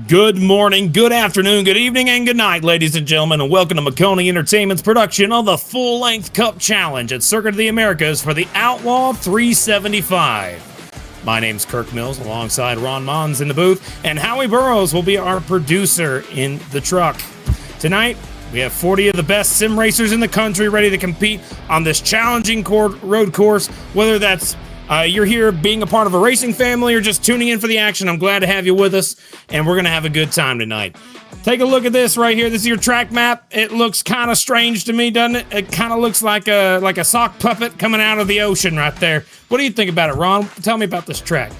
Good morning, good afternoon, good evening, and good night, ladies and gentlemen, and welcome to Maconi Entertainment's production of the Full-Length Cup Challenge at Circuit of the Americas for the Outlaw 375. My name's Kirk Mills, alongside Ron Mons in the booth, and Howie Burrows will be our producer in the truck. Tonight, we have 40 of the best sim racers in the country ready to compete on this challenging road course, whether that's you're here being a part of a racing family or just tuning in for the action. I'm glad to have you with us, and we're going to have a good time tonight. Take a look at this right here. This is your track map. It looks kind of strange to me, doesn't it? It kind of looks like a sock puppet coming out of the ocean right there. What do you think about it, Ron? Tell me about this track.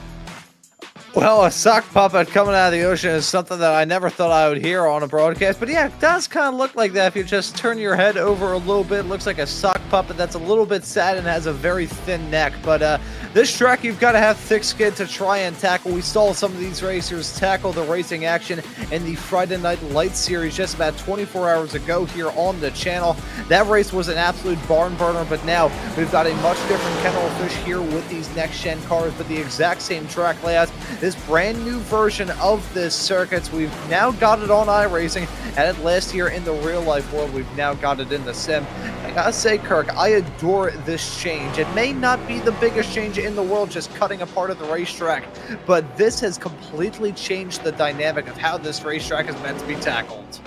Well, a sock puppet coming out of the ocean is something that I never thought I would hear on a broadcast. But yeah, it does kind of look like that. If you just turn your head over a little bit, it looks like a sock puppet that's a little bit sad and has a very thin neck. But this track, you've got to have thick skin to try and tackle. We saw some of these racers tackle the racing action in the Friday Night Lights series just about 24 hours ago here on the channel. That race was an absolute barn burner, but now we've got a much different kettle of fish here with these next-gen cars, but the exact same track layout. This brand new version of this circuit. We've now got it on iRacing, and last year in the real life world, we've now got it in the sim. I gotta say, Kirk, I adore this change. It may not be the biggest change in the world, just cutting a part of the racetrack, but this has completely changed the dynamic of how this racetrack is meant to be tackled.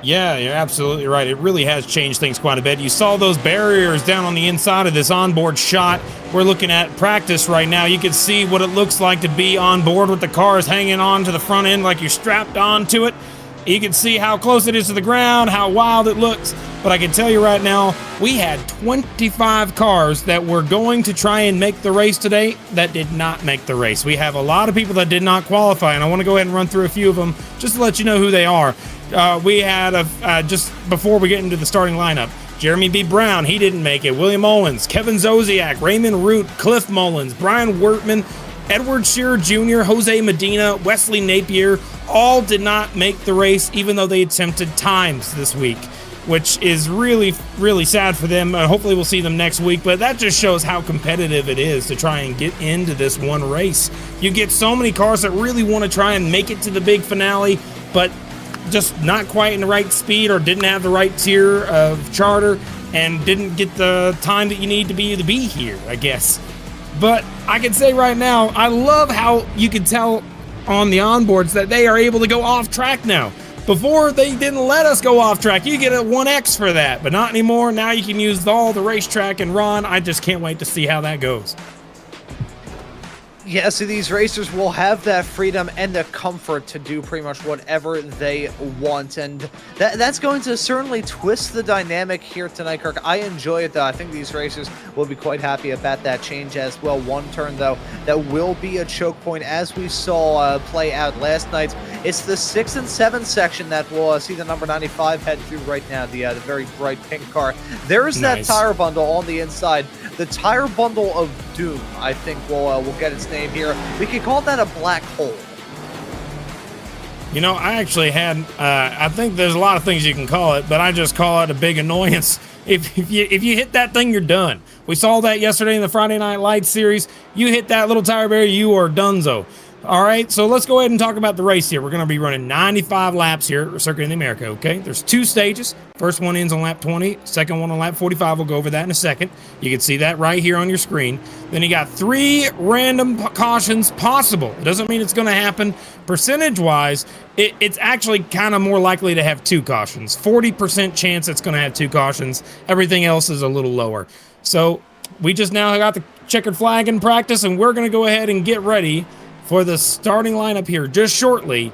Yeah, you're absolutely right. It really has changed things quite a bit. You saw those barriers down on the inside of this onboard shot. We're looking at practice right now. You can see what it looks like to be on board with the cars hanging on to the front end like you're strapped onto it. You can see how close it is to the ground, how wild it looks. But I can tell you right now, we had 25 cars that were going to try and make the race today that did not make the race. We have a lot of people that did not qualify, and I want to go ahead and run through a few of them just to let you know who they are. We had, just before we get into the starting lineup, Jeremy B. Brown, he didn't make it. William Owens, Kevin Zosiak, Raymond Root, Cliff Mullins, Brian Wertman, Edward Shearer Jr., Jose Medina, Wesley Napier, all did not make the race, even though they attempted times this week, which is really, really sad for them. Hopefully we'll see them next week, but that just shows how competitive it is to try and get into this one race. You get so many cars that really want to try and make it to the big finale, but just not quite in the right speed or didn't have the right tier of charter and didn't get the time that you need to be here, I guess. But I can say right now, I love how you can tell on the onboards that they are able to go off track now. Before, they didn't let us go off track. You get a 1X for that, but not anymore. Now you can use all the racetrack, and Ron, I just can't wait to see how that goes. Yeah, so these racers will have that freedom and the comfort to do pretty much whatever they want, and that's going to certainly twist the dynamic here tonight, Kirk. I enjoy it, though. I think these racers will be quite happy about that change as well. One turn, though, that will be a choke point, as we saw play out last night. It's the 6 and 7 section that will see the number 95 head through right now, the very bright pink car. There is that tire bundle on the inside. The tire bundle of doom, I think, will get its name here. We could call that a black hole. You know, I actually had, I think there's a lot of things you can call it, but I just call it a big annoyance. If you hit that thing, you're done. We saw that yesterday in the Friday Night Lights series. You hit that little tire barrier, you are donezo. All right, so let's go ahead and talk about the race here. We're going to be running 95 laps here at Circuit of the America, okay? There's 2 stages. First one ends on lap 20. Second one on lap 45. We'll go over that in a second. You can see that right here on your screen. Then you got 3 random cautions possible. It doesn't mean it's going to happen. Percentage-wise, it's actually kind of more likely to have 2 cautions. 40% chance it's going to have 2 cautions. Everything else is a little lower. So we just now got the checkered flag in practice, and we're going to go ahead and get ready for the starting lineup here just shortly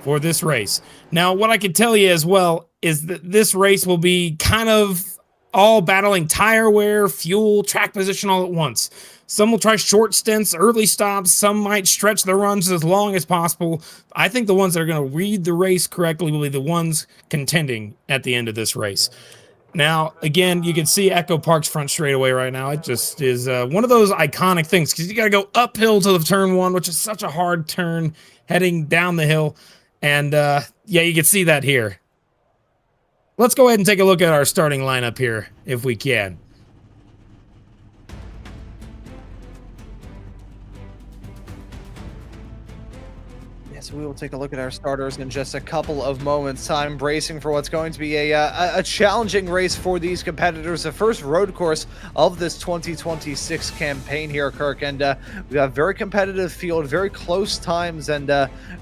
for this race. Now, what I can tell you as well is that this race will be kind of all battling tire wear, fuel, track position all at once. Some will try short stints, early stops. Some might stretch their runs as long as possible. I think the ones that are going to read the race correctly will be the ones contending at the end of this race. Now, again, you can see Echo Park's front straightaway right now. It just is one of those iconic things because you got to go uphill to the turn 1, which is such a hard turn heading down the hill. And, yeah, you can see that here. Let's go ahead and take a look at our starting lineup here, if we can. Yes, we will take a look at our starters in just a couple of moments' time, bracing for what's going to be a challenging race for these competitors. The first road course of this 2026 campaign here, Kirk, and we got a very competitive field, very close times, and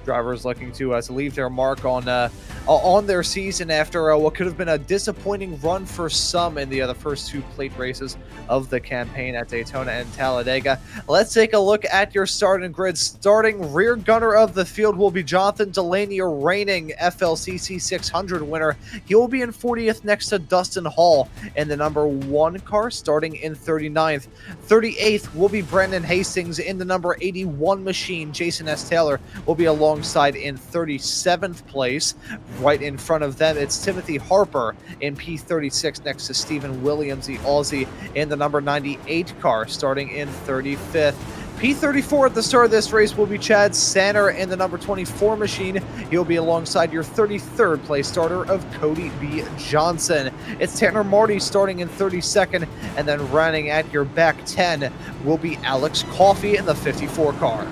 drivers looking to leave their mark on their season after what could have been a disappointing run for some in the first two plate races of the campaign at Daytona and Talladega. Let's take a look at your starting grid. Starting rear gunner of the field will be Jonathan Delaney, a reigning FLCC 600 winner. He will be in 40th next to Dustin Hall in the number 1 car, starting in 39th. 38th will be Brandon Hastings in the number 81 machine. Jason S. Taylor will be alongside in 37th place. Right in front of them, it's Timothy Harper in P36 next to Stephen Williams, the Aussie, in the number 98 car, starting in 35th. P34 at the start of this race will be Chad Sanner in the number 24 machine. He'll be alongside your 33rd place starter of Cody B. Johnson. It's Tanner Marty starting in 32nd, and then running at your back 10 will be Alex Coffey in the 54 car.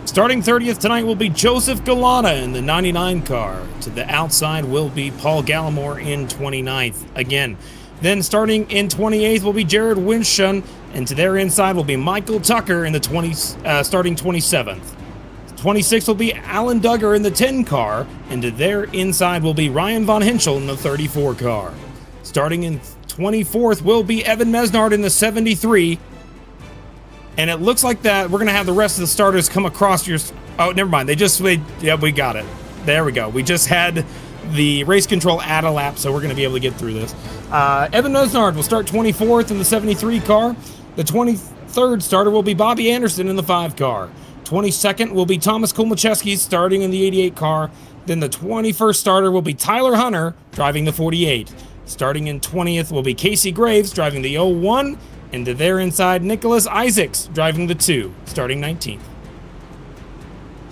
Starting 30th tonight will be Joseph Galata in the 99 car. To the outside will be Paul Gallimore in 29th again. Then starting in 28th will be Jared Winshun, and to their inside will be Michael Tucker in the starting 27th. 26th will be Alan Duggar in the 10 car, and to their inside will be Ryan Von Hinchel in the 34 car. Starting in 24th will be Evan Mesnard in the 73. And it looks like that we're going to have the rest of the starters come across your... Oh, never mind. Yeah, we got it. There we go. We just had the race control add a lap, so we're going to be able to get through this. Evan Mesnard will start 24th in the 73 car. The 23rd starter will be Bobby Anderson in the 5 car. 22nd will be Thomas Kulmacheski starting in the 88 car. Then the 21st starter will be Tyler Hunter driving the 48. Starting in 20th will be Casey Graves driving the 01. And to their inside, Nicholas Isaacs driving the 2, starting 19th.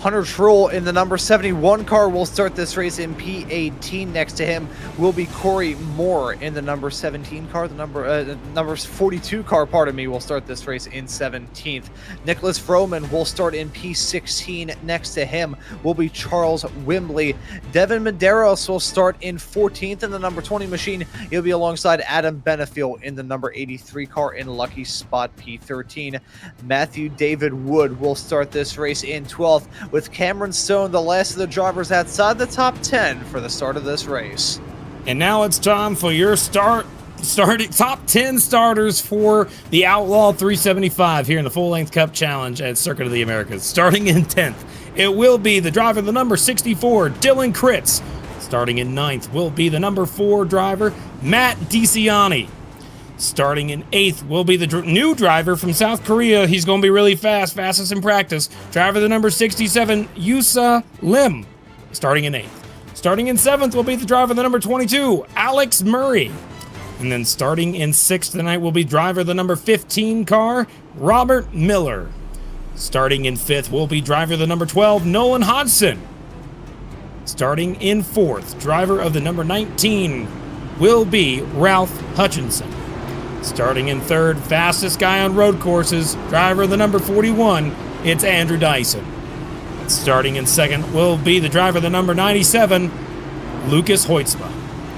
Hunter Trull in the number 71 car will start this race in P18. Next to him will be Corey Moore in the number 17 car. The number 42 car, will start this race in 17th. Nicholas Froman will start in P16. Next to him will be Charles Wimbley. Devin Medeiros will start in 14th in the number 20 machine. He'll be alongside Adam Benefiel in the number 83 car in lucky spot P13. Matthew David Wood will start this race in 12th, with Cameron Stone, the last of the drivers outside the top 10 for the start of this race. And now it's time for your starting top 10 starters for the Outlaw 375 here in the Full-Length Cup Challenge at Circuit of the Americas. Starting in 10th, it will be the driver, the number 64, Dylan Kritz. Starting in 9th will be the number 4 driver, Matt DiCiani. Starting in 8th will be the new driver from South Korea. He's going to be really fastest in practice. Driver the number 67, Yusa Lim. Starting in 8th. Starting in 7th will be the driver the number 22, Alex Murray. And then starting in 6th tonight will be driver the number 15 car, Robert Miller. Starting in 5th will be driver the number 12, Nolan Hodgson. Starting in 4th, driver of the number 19 will be Ralph Hutchinson. Starting in 3rd, fastest guy on road courses, driver of the number 41, it's Andrew Dyson. Starting in 2nd will be the driver of the number 97, Lucas Hoytsma.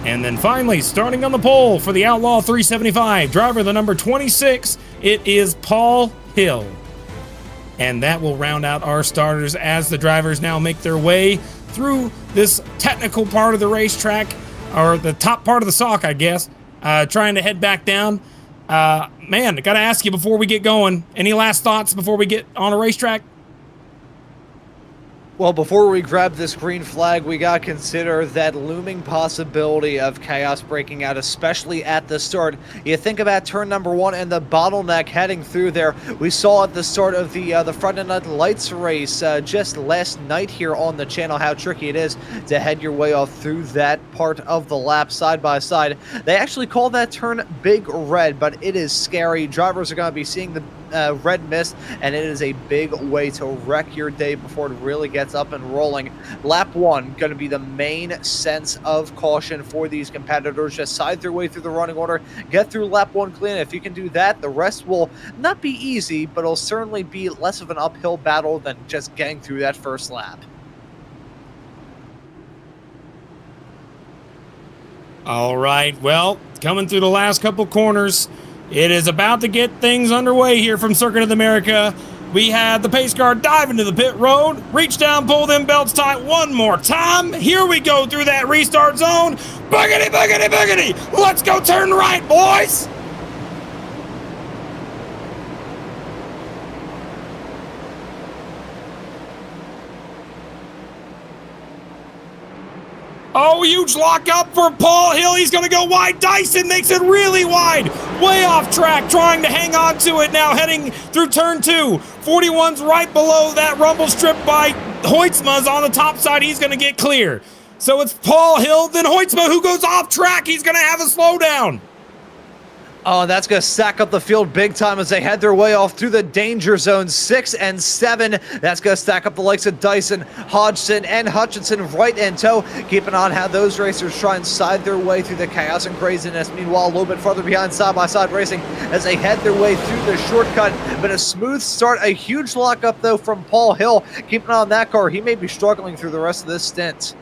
And then finally, starting on the pole for the Outlaw 375, driver of the number 26, it is Paul Hill. And that will round out our starters as the drivers now make their way through this technical part of the racetrack, or the top part of the sock, I guess, trying to head back down. Man, I got to ask you before we get going, any last thoughts before we get on a racetrack? Well, before we grab this green flag, we got to consider that looming possibility of chaos breaking out, especially at the start. You think about turn number 1 and the bottleneck heading through there. We saw at the start of the Friday Night Lights race just last night here on the channel how tricky it is to head your way off through that part of the lap side by side. They actually call that turn Big Red, but it is scary. Drivers are going to be seeing the red mist, and it is a big way to wreck your day before it really gets gets up and rolling. Lap 1 going to be the main sense of caution for these competitors. Just side their way through the running order, get through lap 1 clean. If you can do that, the rest will not be easy, but it'll certainly be less of an uphill battle than just getting through that first lap. All right, well, coming through the last couple corners, it is about to get things underway here from Circuit of America. We had the pace car dive into the pit road, reach down, pull them belts tight one more time. Here we go through that restart zone. Boogity, boogity, boogity. Let's go turn right, boys. Oh, huge lockup for Paul Hill. He's going to go wide. Dyson makes it really wide. Way off track, trying to hang on to it now, heading through turn 2. 41's right below that rumble strip by Hoytsma's on the top side. He's going to get clear. So it's Paul Hill, then Hoytsma, who goes off track. He's going to have a slowdown. Oh, that's going to stack up the field big time as they head their way off through the danger zone 6 and 7. That's going to stack up the likes of Dyson, Hodgson, and Hutchinson right in tow. Keeping on how those racers try and side their way through the chaos and craziness. Meanwhile, a little bit farther behind side-by-side racing as they head their way through the shortcut. But a smooth start, a huge lockup, though, from Paul Hill. Keeping on that car, he may be struggling through the rest of this stint.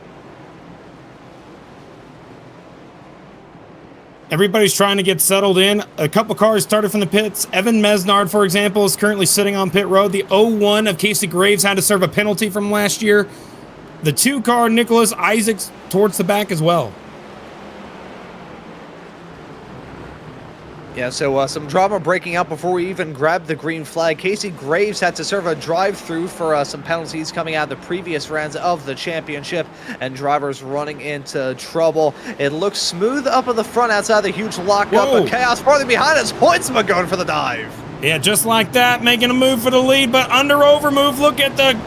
Everybody's trying to get settled in. A couple cars started from the pits. Evan Mesnard, for example, is currently sitting on pit road. The 01 of Casey Graves had to serve a penalty from last year. The 2 car, Nicholas Isaacs, towards the back as well. Yeah, so some drama breaking out before we even grabbed the green flag. Casey Graves had to serve a drive-through for some penalties coming out of the previous rounds of the championship, and drivers running into trouble. It looks smooth up at the front outside the huge lockup, but chaos farther behind us. Hoytsma going for the dive. Yeah, just like that, making a move for the lead, but under over move. Look at the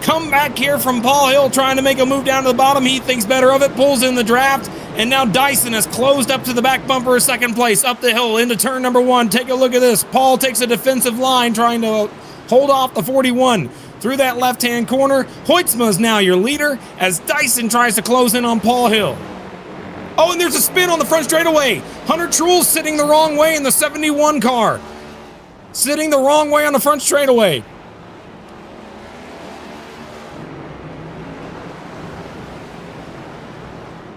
comeback here from Paul Hill, trying to make a move down to the bottom. He thinks better of it, pulls in the draft. And now Dyson has closed up to the back bumper of second place, up the hill into turn number 1. Take a look at this. Paul takes a defensive line, trying to hold off the 41. Through that left-hand corner, Hoytsma is now your leader as Dyson tries to close in on Paul Hill. Oh, and there's a spin on the front straightaway. Hunter Truex sitting the wrong way in the 71 car. Sitting the wrong way on the front straightaway.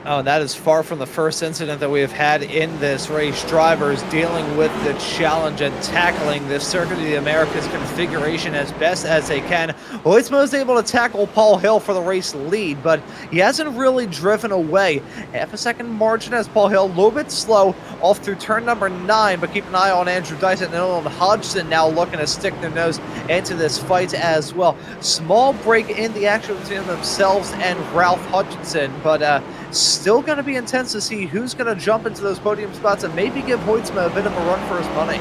Oh, and that is far from the first incident that we have had in this race. Drivers dealing with the challenge and tackling this Circuit of the Americas configuration as best as they can. Hoytsma is able to tackle Paul Hill for the race lead, but he hasn't really driven away. Half a second margin as Paul Hill, a little bit slow, off through turn number 9, but keep an eye on Andrew Dyson and on Hodgson now looking to stick their nose into this fight as well. Small break in the action between themselves and Ralph Hutchinson, but still going to be intense to see who's going to jump into those podium spots and maybe give Hoytsma a bit of a run for his money.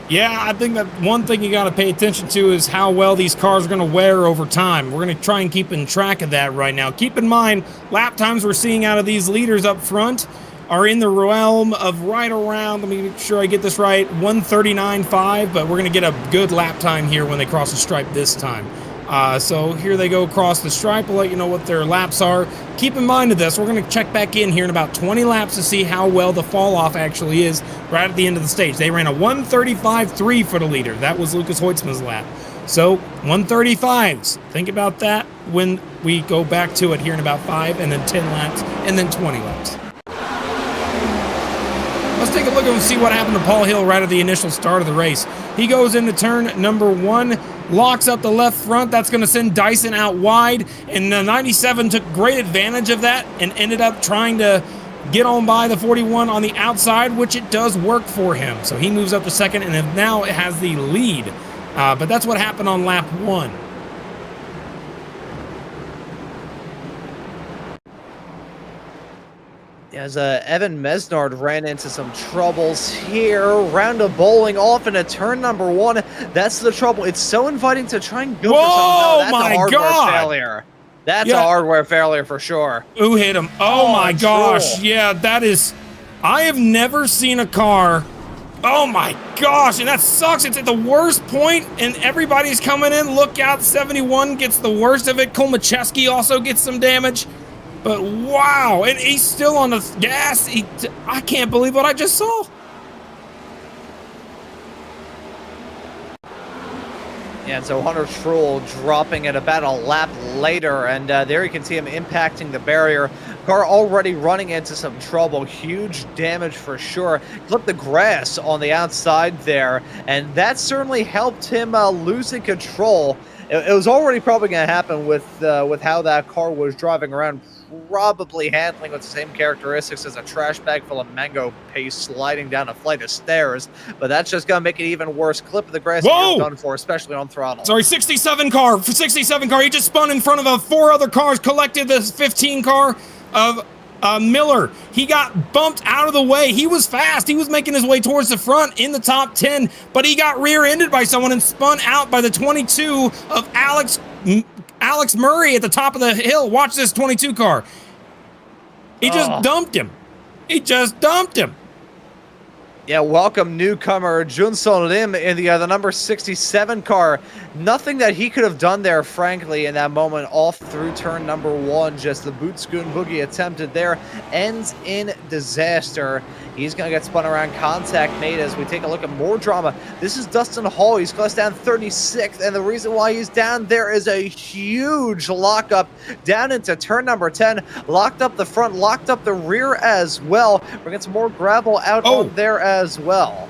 Yeah, I think that one thing you got to pay attention to is how well these cars are going to wear over time. We're going to try and keep in track of that right now. Keep in mind, lap times we're seeing out of these leaders up front are in the realm of right around, let me make sure I get this right, 139.5, but we're going to get a good lap time here when they cross the stripe this time. So here they go across the stripe. I'll let you know what their laps are. Keep in mind of this, we're going to check back in here in about 20 laps to see how well the fall off actually is right at the end of the stage. They ran a 135.3 for the leader. That was Lucas Hoytsma's lap. So 135s. Think about that when we go back to it here in about 5 and then 10 laps and then 20 laps. Let's take a look and see what happened to Paul Hill right at the initial start of the race. He goes into turn number 1, locks up the left front. That's going to send Dyson out wide, and the 97 took great advantage of that and ended up trying to get on by the 41 on the outside, which it does work for him. So he moves up to second, and now it has the lead. But that's what happened on lap 1. As Evan Mesnard ran into some troubles here, round of bowling off into turn number 1. That's the trouble. It's so inviting to try and go for something. That's a hardware failure. That's a hardware failure for sure. Who hit him? Oh my gosh. Yeah, that is... I have never seen a car Oh my gosh, and that sucks. It's at the worst point, and everybody's coming in. Look out, 71 gets the worst of it. Kolmacheski also gets some damage. But wow, and he's still on the gas. I can't believe what I just saw. Yeah, and so Hunter Trull dropping it about a lap later, and there you can see him impacting the barrier. Car already running into some trouble. Huge damage for sure. Clipped the grass on the outside there, and that certainly helped him losing control. It was already probably going to happen with how that car was driving around, probably handling with the same characteristics as a trash bag full of mango paste sliding down a flight of stairs. But that's just going to make it even worse. Clip of the grass you're done for, especially on throttle. Sorry, 67 car. For 67 car, he just spun in front of 4 other cars, collected this 15 car of Miller. He got bumped out of the way. He was fast. He was making his way towards the front in the top 10, but he got rear-ended by someone and spun out by the 22 of Alex Murray at the top of the hill. Watch this 22 car. He just dumped him. He just dumped him. Yeah, welcome newcomer Junson Lim in the number 67 car. Nothing that he could have done there, frankly, in that moment off through turn number 1. Just the boot scoon boogie attempted there ends in disaster. He's going to get spun around, contact made as we take a look at more drama. This is Dustin Hall. He's close down 36th, and the reason why he's down there is a huge lockup down into turn number 10. Locked up the front, locked up the rear as well. We're getting some more gravel out on there as well.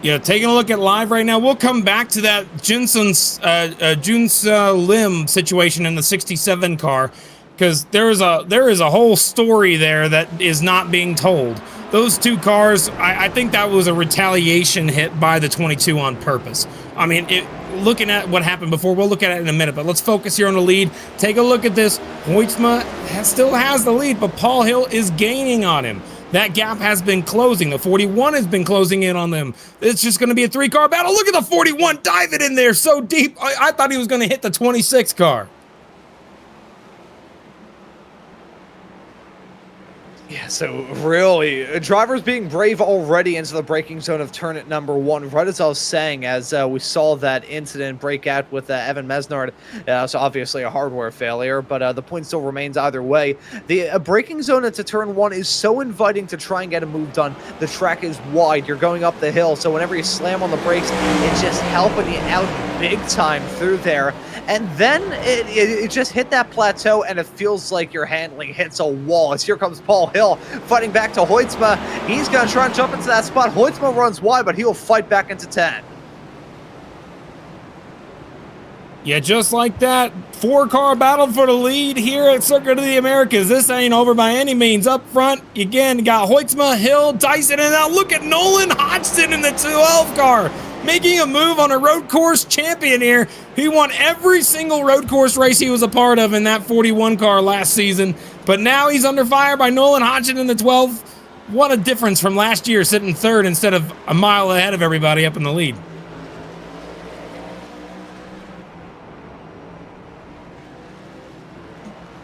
Yeah, taking a look at live right now. We'll come back to that Junson's Lim situation in the 67 car, because there is a whole story there that is not being told. Those 2 cars, I think that was a retaliation hit by the 22 on purpose. I mean, looking at what happened before, we'll look at it in a minute, but let's focus here on the lead. Take a look at this. Hoytsma still has the lead, but Paul Hill is gaining on him. That gap has been closing. The 41 has been closing in on them. It's just going to be a 3-car battle. Look at the 41 diving in there so deep. I thought he was going to hit the 26 car. Yeah, so really, drivers being brave already into the braking zone of turn at number 1. Right as I was saying, as we saw that incident break out with Evan Mesnard, so obviously a hardware failure, but the point still remains either way. The braking zone into turn 1 is so inviting to try and get a move done. The track is wide. You're going up the hill, so whenever you slam on the brakes, it's just helping you out big time through there. And then it just hit that plateau, and it feels like your handling hits a wall. As here comes Paul Hill fighting back to Hoytsma. He's going to try and jump into that spot. Hoytsma runs wide, but he'll fight back into 10. Yeah, just like that, 4-car battle for the lead here at Circuit of the Americas. This ain't over by any means. Up front, again, got Hoytsma, Hill, Dyson, and now look at Nolan Hodgson in the 12 car. Making a move on a road course champion here. He won every single road course race he was a part of in that 41 car last season. But now he's under fire by Nolan Hodgson in the 12. What a difference from last year, sitting 3rd instead of a mile ahead of everybody up in the lead.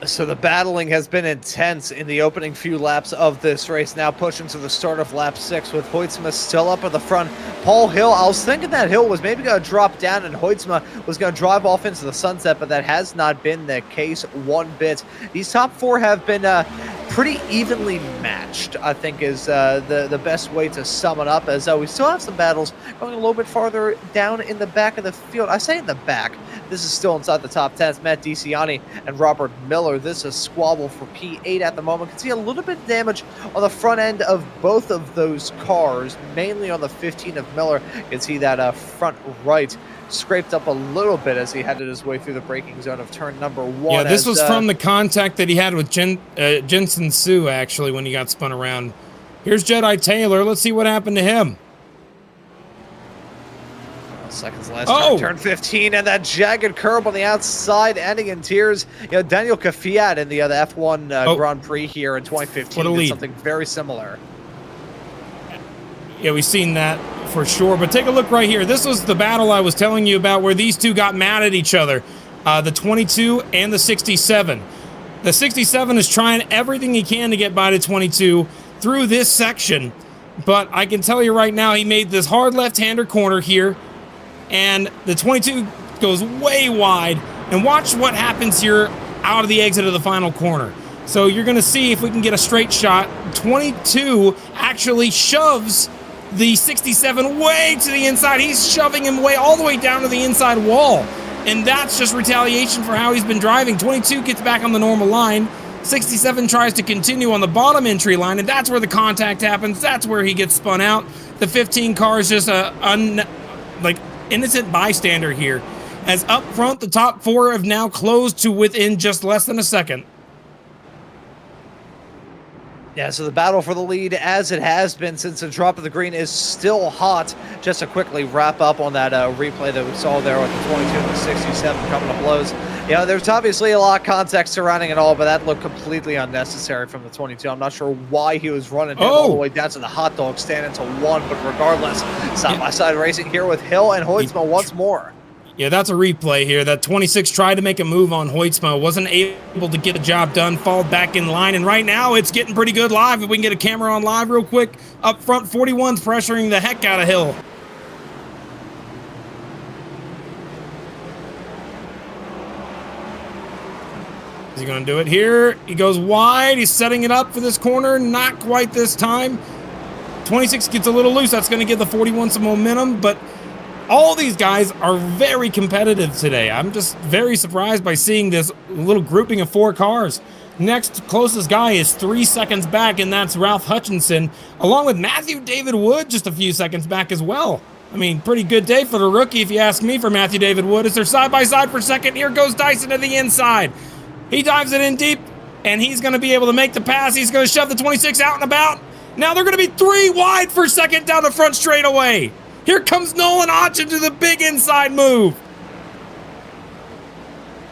So the battling has been intense in the opening few laps of this race, now pushing to the start of lap 6 with Hoytsma still up at the front. Paul Hill, I was thinking that Hill was maybe going to drop down and Hoytsma was going to drive off into the sunset, but that has not been the case one bit. These top 4 have been pretty evenly matched, I think is the best way to sum it up, as we still have some battles going a little bit farther down in the back of the field. I say in the back. This is still inside the top 10. It's Matt DiCiani and Robert Miller. This is squabble for P8 at the moment. Can see a little bit of damage on the front end of both of those cars, mainly on the 15 of Miller. You can see that front right scraped up a little bit as he headed his way through the braking zone of turn number 1. Yeah, this was from the contact that he had with Jensen Su, actually, when he got spun around. Here's Jedi Taylor. Let's see what happened to him. Seconds last turn 15, and that jagged curb on the outside, ending in tears. You know, Daniel Kvyat in the F1 Grand Prix here in 2015 did something very similar. Yeah, we've seen that for sure. But take a look right here. This was the battle I was telling you about where these two got mad at each other, the 22 and the 67. The 67 is trying everything he can to get by the 22 through this section. but I can tell you right now, he made this hard left-hander corner here, and the 22 goes way wide. And watch what happens here out of the exit of the final corner. So you're going to see if we can get a straight shot. 22 actually shoves the 67 way to the inside. He's shoving him way all the way down to the inside wall. And that's just retaliation for how he's been driving. 22 gets back on the normal line. 67 tries to continue on the bottom entry line, and that's where the contact happens. That's where he gets spun out. The 15 car is just a innocent bystander here. As up front, the top four have now closed to within just less than a second. Yeah, so the battle for the lead, as it has been since the drop of the green, is still hot. Just to quickly wrap up on that replay that we saw there with the 22 and the 67 coming to blows. Yeah, there's obviously a lot of context surrounding it all, but that looked completely unnecessary from the 22. I'm not sure why he was running him all the way down to the hot dog stand into one, but regardless, side-by-side racing here with Hill and Hoytsma once more. Yeah, that's a replay here. That 26 tried to make a move on Hoytsma, wasn't able to get the job done, fall back in line, and right now it's getting pretty good live. If we can get a camera on live real quick, up front, 41's pressuring the heck out of Hill. Is he going to do it here? He goes wide. He's setting it up for this corner. Not quite this time. 26 gets a little loose. That's going to give the 41 some momentum, but all these guys are very competitive today. I'm just very surprised by seeing this little grouping of 4 cars. Next closest guy is 3 seconds back, and that's Ralph Hutchinson, along with Matthew David Wood just a few seconds back as well. I mean, pretty good day for the rookie, if you ask me, for Matthew David Wood. As they're side-by-side for second, here goes Dyson to the inside. He dives it in deep, and he's going to be able to make the pass. He's going to shove the 26 out and about. Now they're going to be 3 wide for second down the front straightaway. Here comes Nolan Hodgson to the big inside move.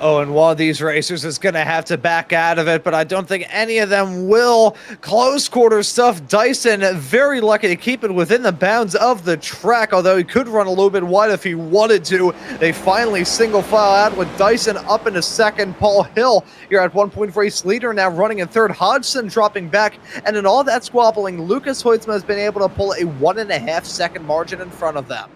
Oh, and one of these racers is going to have to back out of it, but I don't think any of them will. Close quarter stuff. Dyson very lucky to keep it within the bounds of the track, although he could run a little bit wide if he wanted to. They finally single file out with Dyson up into second. Paul Hill, you're at 1 point race leader, now running in third. Hodgson dropping back, and in all that squabbling, Lucas Hoytsma has been able to pull a 1.5 second margin in front of them.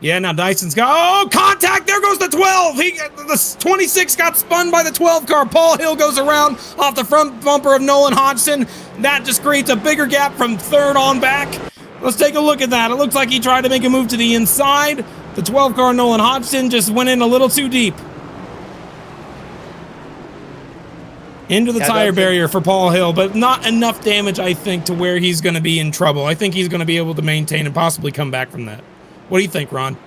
Yeah, now Dyson's got, oh, contact, there goes the 12. The 26 got spun by the 12 car. Paul Hill goes around off the front bumper of Nolan Hodgson. That just creates a bigger gap from third on back. Let's take a look at that. It looks like he tried to make a move to the inside. The 12 car Nolan Hodgson just went in a little too deep. Into the tire barrier for Paul Hill, but not enough damage, I think, to where he's going to be in trouble. I think he's going to be able to maintain and possibly come back from that. What do you think, Ron?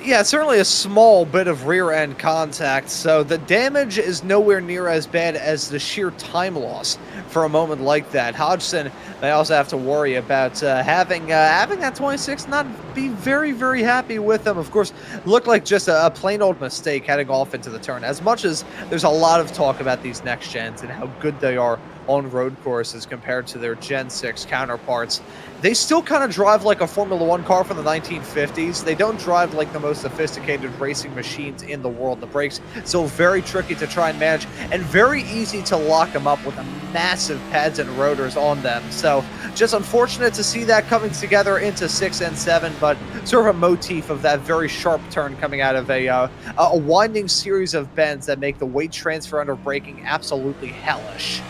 Yeah, certainly a small bit of rear-end contact, so the damage is nowhere near as bad as the sheer time loss for a moment like that. Hodgson may also have to worry about having that 26 not be very, very happy with them. Of course, looked like just a plain old mistake heading off into the turn. As much as there's a lot of talk about these next gens and how good they are on road courses compared to their Gen 6 counterparts, they still kind of drive like a Formula 1 car from the 1950s. They don't drive like the most sophisticated racing machines in the world. The brakes still very tricky to try and manage, and very easy to lock them up with the massive pads and rotors on them. So just unfortunate to see that coming together into 6 and 7, but sort of a motif of that very sharp turn coming out of a winding series of bends that make the weight transfer under braking absolutely hellish.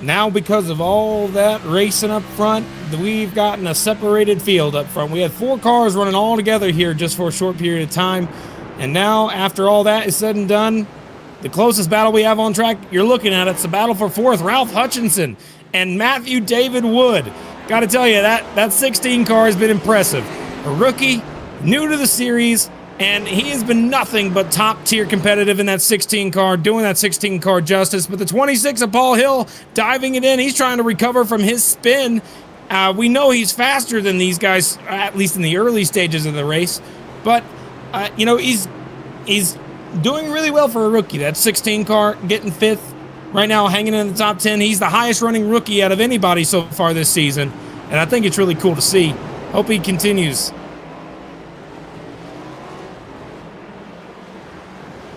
Now, because of all that racing up front, we've gotten a separated field up front. We had 4 cars running all together here just for a short period of time. And now, after all that is said and done, the closest battle we have on track, you're looking at it's the battle for 4th. Ralph Hutchinson and Matthew David Wood. Got to tell you, that 16 car has been impressive. A rookie, new to the series, and he has been nothing but top-tier competitive in that 16 car, doing that 16 car justice. But the 26 of Paul Hill, diving it in, he's trying to recover from his spin. We know he's faster than these guys, at least in the early stages of the race. But, he's doing really well for a rookie. That 16 car, getting 5th, right now hanging in the top 10. He's the highest-running rookie out of anybody so far this season. And I think it's really cool to see. Hope he continues.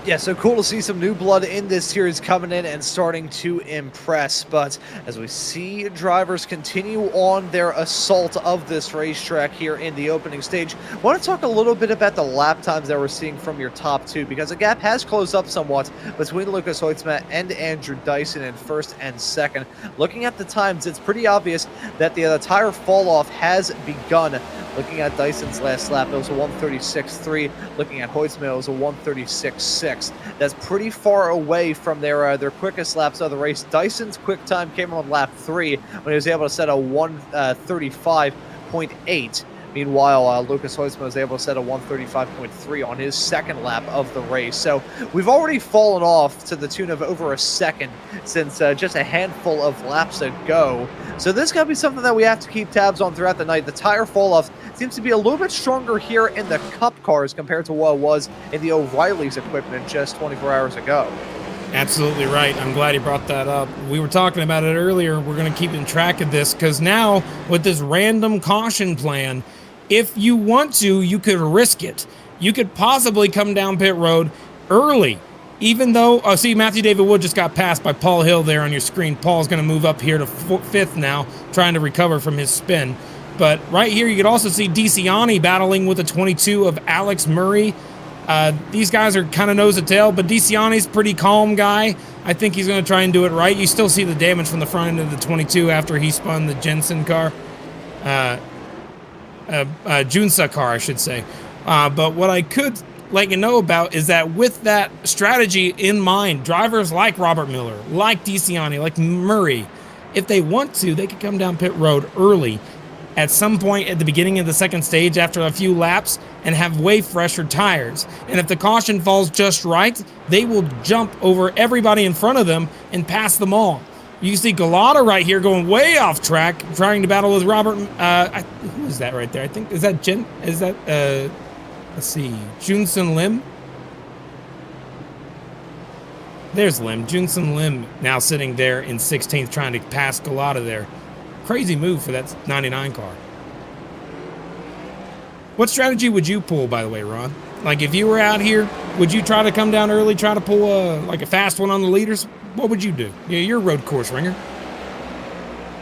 Yeah, so cool to see some new blood in this series coming in and starting to impress. But as we see drivers continue on their assault of this racetrack here in the opening stage, I want to talk a little bit about the lap times that we're seeing from your top two, because the gap has closed up somewhat between Lucas Hoitzma and Andrew Dyson in first and second. Looking at the times, it's pretty obvious that the tire fall off has begun. Looking at Dyson's last lap, it was a 136.3. Looking at Hoitzma, it was a 136.6. That's pretty far away from their quickest laps of the race. Dyson's quick time came on lap 3 when he was able to set a 135.8. Meanwhile, Lucas Hoitzma was able to set a 135.3 on his second lap of the race. So we've already fallen off to the tune of over a second since just a handful of laps ago. So this is going to be something that we have to keep tabs on throughout the night. The tire fall-off seems to be a little bit stronger here in the Cup cars compared to what it was in the O'Reilly's equipment just 24 hours ago. Absolutely right. I'm glad you brought that up. We were talking about it earlier. We're going to keep in track of this because now with this random caution plan, if you want to, you could risk it. You could possibly come down pit road early, even though, see, Matthew David Wood just got passed by Paul Hill there on your screen. Paul's going to move up here to fifth now, trying to recover from his spin. But right here, you could also see DeCiani battling with the 22 of Alex Murray. These guys are kind of nose to tail, but DeCiani's a pretty calm guy. I think he's going to try and do it right. You still see the damage from the front end of the 22 after he spun the Jensen car. Junsa car, I should say. But what I could let you know about is that with that strategy in mind, drivers like Robert Miller, like DeCiani, like Murray, if they want to, they could come down pit road early at some point at the beginning of the second stage after a few laps and have way fresher tires. And if the caution falls just right, they will jump over everybody in front of them and pass them all. You see Galata right here going way off track, trying to battle with Robert. Who is that right there? I think, is that let's see, Junsen Lim? There's Lim. Junsen Lim now sitting there in 16th trying to pass Galata there. Crazy move for that 99 car. What strategy would you pull, by the way, Ron? Like, if you were out here, would you try to come down early, try to pull a fast one on the leaders? What would you do? Yeah, you're a road course ringer.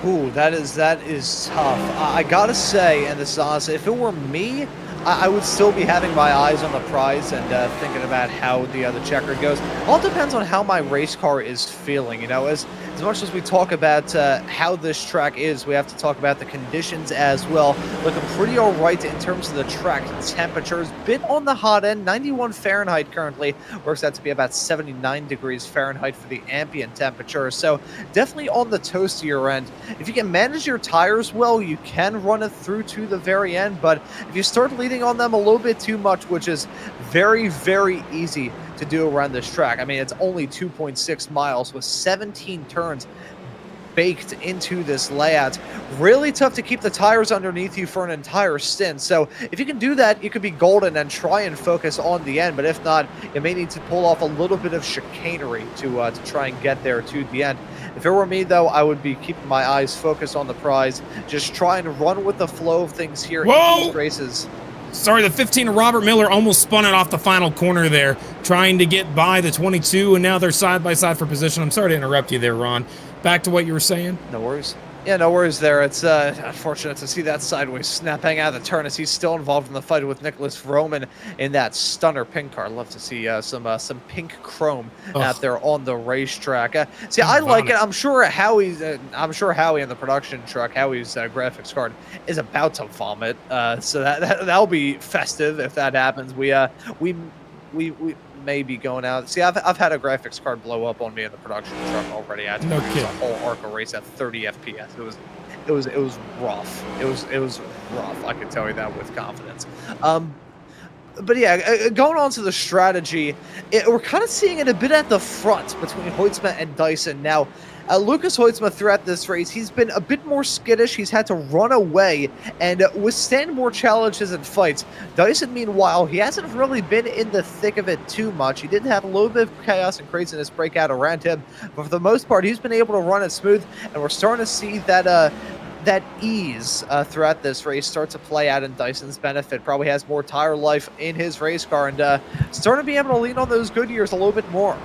Ooh, that is tough. I gotta say, and this is honest, if it were me, I would still be having my eyes on the prize and thinking about how the checker goes. All depends on how my race car is feeling. You know, as much as we talk about how this track is, we have to talk about the conditions as well. Looking pretty all right in terms of the track temperatures. Bit on the hot end, 91 Fahrenheit currently. Works out to be about 79 degrees Fahrenheit for the ambient temperature. So definitely on the toastier end. If you can manage your tires well, you can run it through to the very end. But if you start leading on them a little bit too much, which is very, very easy to do around this track. I mean, it's only 2.6 miles with 17 turns baked into this layout. Really tough to keep the tires underneath you for an entire stint. So if you can do that, you could be golden and try and focus on the end. But if not, you may need to pull off a little bit of chicanery to try and get there to the end. If it were me, though, I would be keeping my eyes focused on the prize. Just try and run with the flow of things here in these races. Sorry, the 15 of Robert Miller almost spun it off the final corner there, trying to get by the 22, and now they're side by side for position. I'm sorry to interrupt you there, Ron. Back to what you were saying. No worries. Yeah, no worries there. It's unfortunate to see that sideways snap hang out of the turn as he's still involved in the fight with Nicholas Roman in that stunner pink car. Love to see some pink chrome out there on the racetrack. See, I like it. I'm sure Howie in the production truck, Howie's graphics card, is about to vomit. So that'll be festive if that happens. We may be going out. See, I've had a graphics card blow up on me in the production truck already. I had to produce a whole ARCA race at 30 FPS. It was rough. It was rough. I can tell you that with confidence. But yeah, going on to the strategy, we're kind of seeing it a bit at the front between Hoitzma and Dyson. Now, Lucas Hoitzma throughout this race, he's been a bit more skittish. He's had to run away and withstand more challenges and fights. Dyson, meanwhile, he hasn't really been in the thick of it too much. He did have a little bit of chaos and craziness break out around him, but for the most part, he's been able to run it smooth, and we're starting to see that that ease throughout this race start to play out in Dyson's benefit. Probably has more tire life in his race car and starting to be able to lean on those good years a little bit more.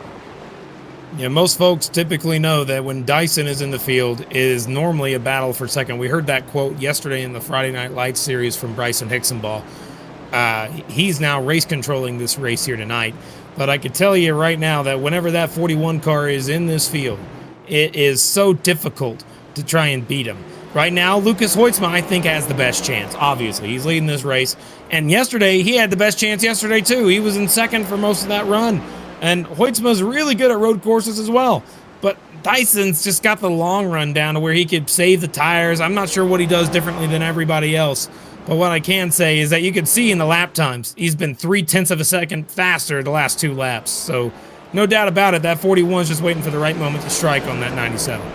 Yeah, most folks typically know that when Dyson is in the field, it is normally a battle for second. We heard that quote yesterday in the Friday Night Lights series from Bryson Hicksonball. He's now race controlling this race here tonight. But I can tell you right now that whenever that 41 car is in this field, it is so difficult to try and beat him. Right now, Lucas Hoytsma, I think, has the best chance. Obviously, he's leading this race. And yesterday, he had the best chance yesterday, too. He was in second for most of that run. And Hoytsma's really good at road courses as well. But Dyson's just got the long run down to where he could save the tires. I'm not sure what he does differently than everybody else. But what I can say is that you can see in the lap times, he's been 0.3 of a second faster the last 2 laps. So no doubt about it, that 41's just waiting for the right moment to strike on that 97.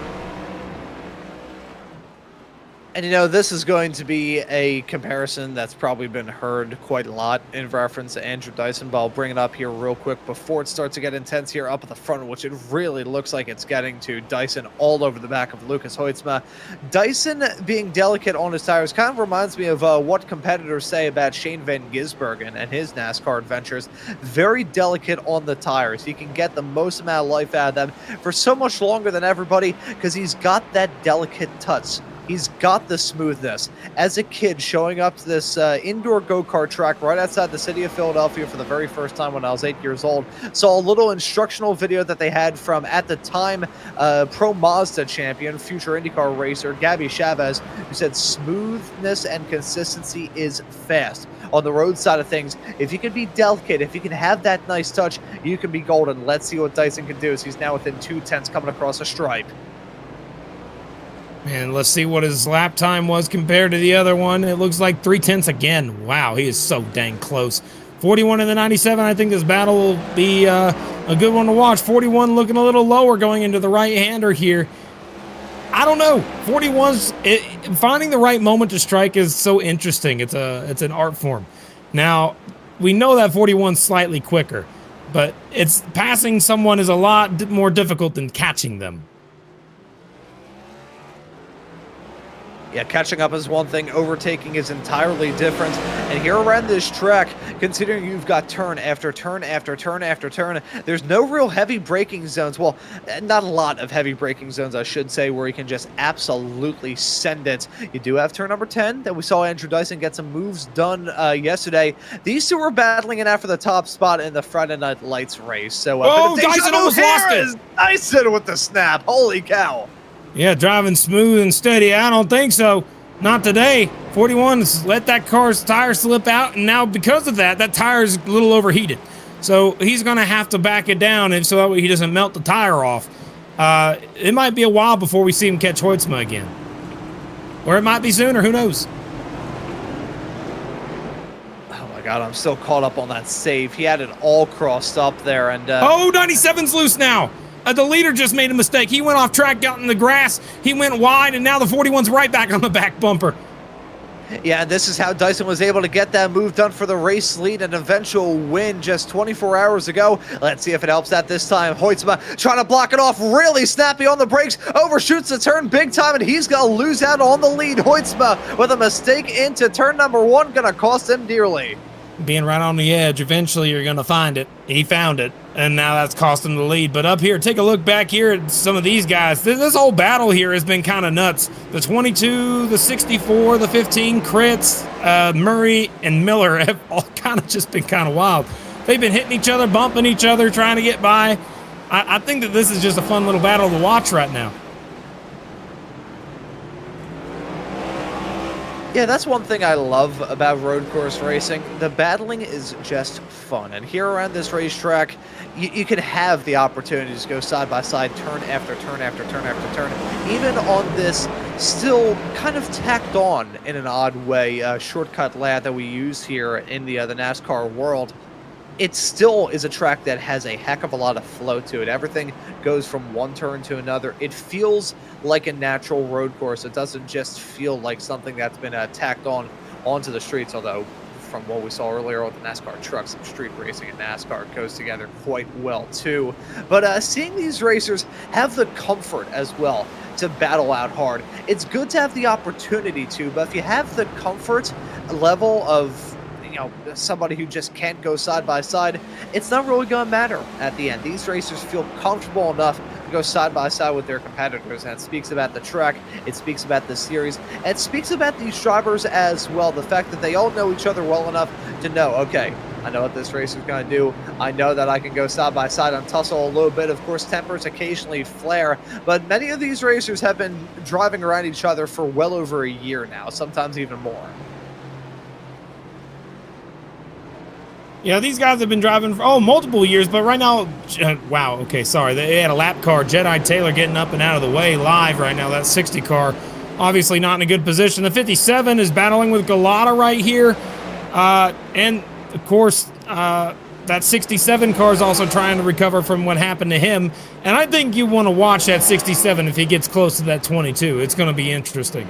And, you know, this is going to be a comparison that's probably been heard quite a lot in reference to Andrew Dyson, but I'll bring it up here real quick before it starts to get intense here up at the front, which it really looks like it's getting to. Dyson all over the back of Lucas Hoytsma. Dyson being delicate on his tires kind of reminds me of what competitors say about Shane Van Gisbergen and his NASCAR adventures. Very delicate on the tires. He can get the most amount of life out of them for so much longer than everybody because he's got that delicate touch. He's got the smoothness. As a kid, showing up to this indoor go-kart track right outside the city of Philadelphia for the very first time when I was 8 years old, saw a little instructional video that they had from, at the time, Pro Mazda champion, future IndyCar racer, Gabby Chavez, who said smoothness and consistency is fast. On the road side of things, if you can be delicate, if you can have that nice touch, you can be golden. Let's see what Dyson can do as he's now within 2/10 coming across a stripe. And let's see what his lap time was compared to the other one. It looks like 0.3 again. Wow, he is so dang close. 41 in the 97. I think this battle will be a good one to watch. 41 looking a little lower going into the right-hander here. I don't know. 41's finding the right moment to strike is so interesting. It's an art form. Now, we know that 41's slightly quicker, but it's passing someone is a lot more difficult than catching them. Yeah, catching up is one thing, overtaking is entirely different. And here around this track, considering you've got turn after turn after turn after turn, there's no real heavy braking zones. Well, not a lot of heavy braking zones, I should say, where you can just absolutely send it. You do have turn number 10 that we saw Andrew Dyson get some moves done yesterday. These two were battling it out for the top spot in the Friday Night Lights race. So, Dyson almost lost it. Dyson with the snap. Holy cow. Yeah, driving smooth and steady. I don't think so. Not today. 41 let that car's tire slip out, and now because of that, that tire's a little overheated. So he's going to have to back it down and so that way he doesn't melt the tire off. It might be a while before we see him catch Hoytsma again. Or it might be sooner. Who knows? Oh, my God. I'm still caught up on that save. He had it all crossed up there. And oh, 97's loose now. The leader just made a mistake. He went off track, got in the grass. He went wide, and now the 41's right back on the back bumper. Yeah, this is how Dyson was able to get that move done for the race lead and eventual win just 24 hours ago. Let's see if it helps out this time. Hoytsma trying to block it off, really snappy on the brakes, overshoots the turn big time, and he's going to lose out on the lead. Hoytsma with a mistake into turn number 1, going to cost him dearly. Being right on the edge, eventually you're going to find it. He found it, and now that's cost him the lead. But up here, take a look back here at some of these guys. This whole battle here has been kind of nuts. The 22, the 64, the 15 crits, Murray and Miller have all kind of just been kind of wild. They've been hitting each other, bumping each other, trying to get by. I think that this is just a fun little battle to watch right now. Yeah, that's one thing I love about road course racing. The battling is just fun. And here around this racetrack, you can have the opportunities to go side by side, turn after turn after turn after turn. Even on this still kind of tacked on, in an odd way, shortcut layout that we use here in the NASCAR world. It still is a track that has a heck of a lot of flow to it. Everything goes from one turn to another. It feels like a natural road course. It doesn't just feel like something that's been tacked on onto the streets, although from what we saw earlier with the NASCAR trucks. Some street racing and NASCAR goes together quite well too. But seeing these racers have the comfort as well to battle out hard, it's good to have the opportunity to, but if you have the comfort level of somebody who just can't go side by side, it's not really going to matter at the end. These racers feel comfortable enough to go side by side with their competitors, and it speaks about the track, it speaks about the series, and it speaks about these drivers as well. The fact that they all know each other well enough to know, okay, I know what this racer's going to do. I know that I can go side by side and tussle a little bit. Of course, tempers occasionally flare, but many of these racers have been driving around each other for well over a year now, sometimes even more. Yeah, these guys have been driving for, multiple years, but right now, wow, okay, sorry. They had a lap car. Jedi Taylor getting up and out of the way live right now. That 60 car, obviously not in a good position. The 57 is battling with Galata right here. And, of course, that 67 car is also trying to recover from what happened to him. And I think you want to watch that 67 if he gets close to that 22. It's going to be interesting.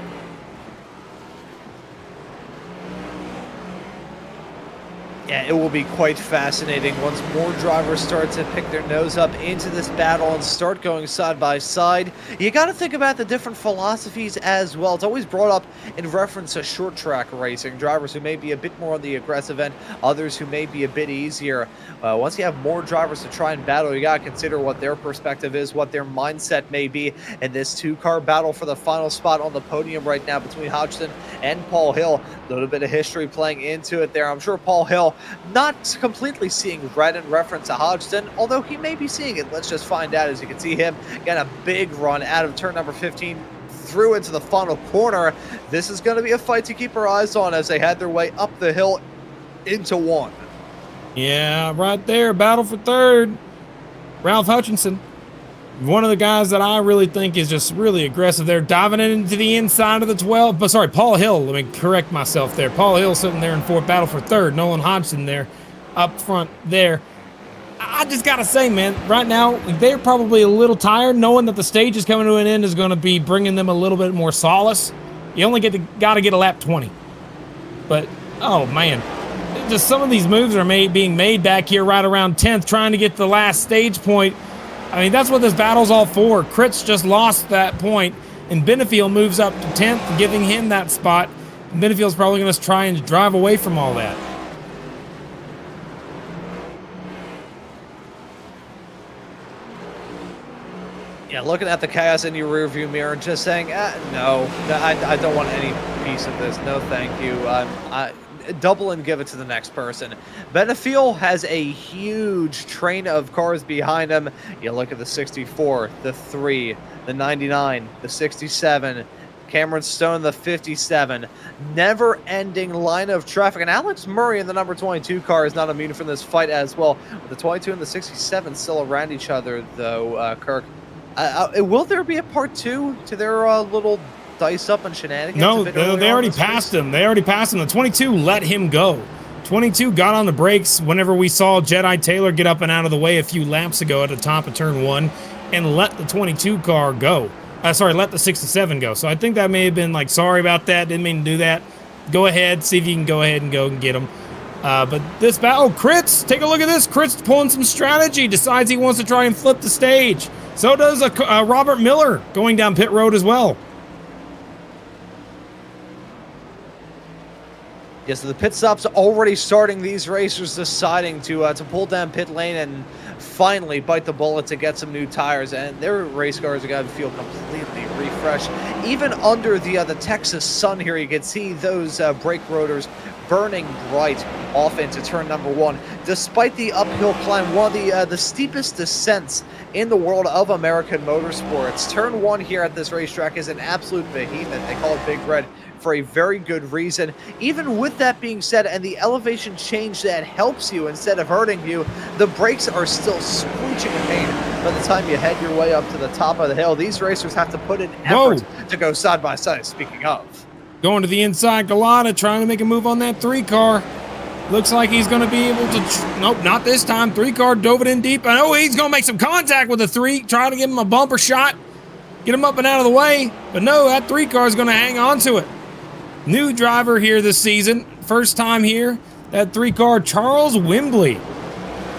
Yeah, it will be quite fascinating once more drivers start to pick their nose up into this battle and start going side by side. You got to think about the different philosophies as well. It's always brought up in reference to short track racing, drivers who may be a bit more on the aggressive end, others who may be a bit easier. Once you have more drivers to try and battle, you got to consider what their perspective is, what their mindset may be in this two-car battle for the final spot on the podium right now between Hodgson and Paul Hill. A little bit of history playing into it there. I'm sure Paul Hill not completely seeing red in reference to Hodgson, although he may be seeing it. Let's just find out. As you can see him get a big run out of turn number 15 through into the final corner. This is going to be a fight to keep our eyes on as they head their way up the hill into one. Yeah, right there, battle for third. Ralph Hutchinson, one of the guys that I really think is just really aggressive there, diving into the inside of the 12. But sorry, Paul Hill, let me correct myself there. Paul Hill sitting there in fourth, battle for third. Nolan Hodgson there up front there. I just got to say, man, right now, they're probably a little tired, knowing that the stage is coming to an end is going to be bringing them a little bit more solace. You only got to get a lap 20. But, oh, man. Just some of these moves are being made back here right around 10th, trying to get the last stage point. I mean, that's what this battle's all for. Kritz just lost that point, and Benefield moves up to 10th, giving him that spot. And Benefield's probably going to try and drive away from all that. Yeah, looking at the chaos in your rearview mirror, just saying, no, I don't want any piece of this. No, thank you. Double and give it to the next person. Benefield has a huge train of cars behind him. You look at the 64, the 3, the 99, the 67, Cameron Stone, the 57. Never-ending line of traffic. And Alex Murray in the number 22 car is not immune from this fight as well. With the 22 and the 67 still around each other, though, Kirk. Will there be a part 2 to their little dice up and shenanigans? No, they already passed him. They already passed him. The 22 let him go. 22 got on the brakes whenever we saw Jedi Taylor get up and out of the way a few laps ago at the top of turn 1 and let the 22 car go. Let the 67 go. So I think that may have been like, sorry about that. Didn't mean to do that. Go ahead. See if you can go ahead and go and get him. But this battle, Kritz, take a look at this. Kritz pulling some strategy. Decides he wants to try and flip the stage. So does Robert Miller going down pit road as well. Yes, so the pit stops already starting. These racers deciding to pull down pit lane and finally bite the bullet to get some new tires, and their race cars are going to feel completely refreshed. Even under the Texas sun here, you can see those brake rotors burning bright off into turn number 1. Despite the uphill climb, one of the steepest descents in the world of American motorsports. Turn 1 here at this racetrack is an absolute behemoth. They call it Big Red for a very good reason. Even with that being said, and the elevation change that helps you instead of hurting you, the brakes are still screeching in pain by the time you head your way up to the top of the hill. These racers have to put in effort to go side by side, speaking of. Going to the inside, Galata trying to make a move on that 3 car. Looks like he's going to be able to... Nope, not this time. 3 car dove it in deep. I know he's going to make some contact with the 3, trying to give him a bumper shot, get him up and out of the way. But no, that 3 car is going to hang on to it. New driver here this season. First time here. that 3-car, Charles Wembley.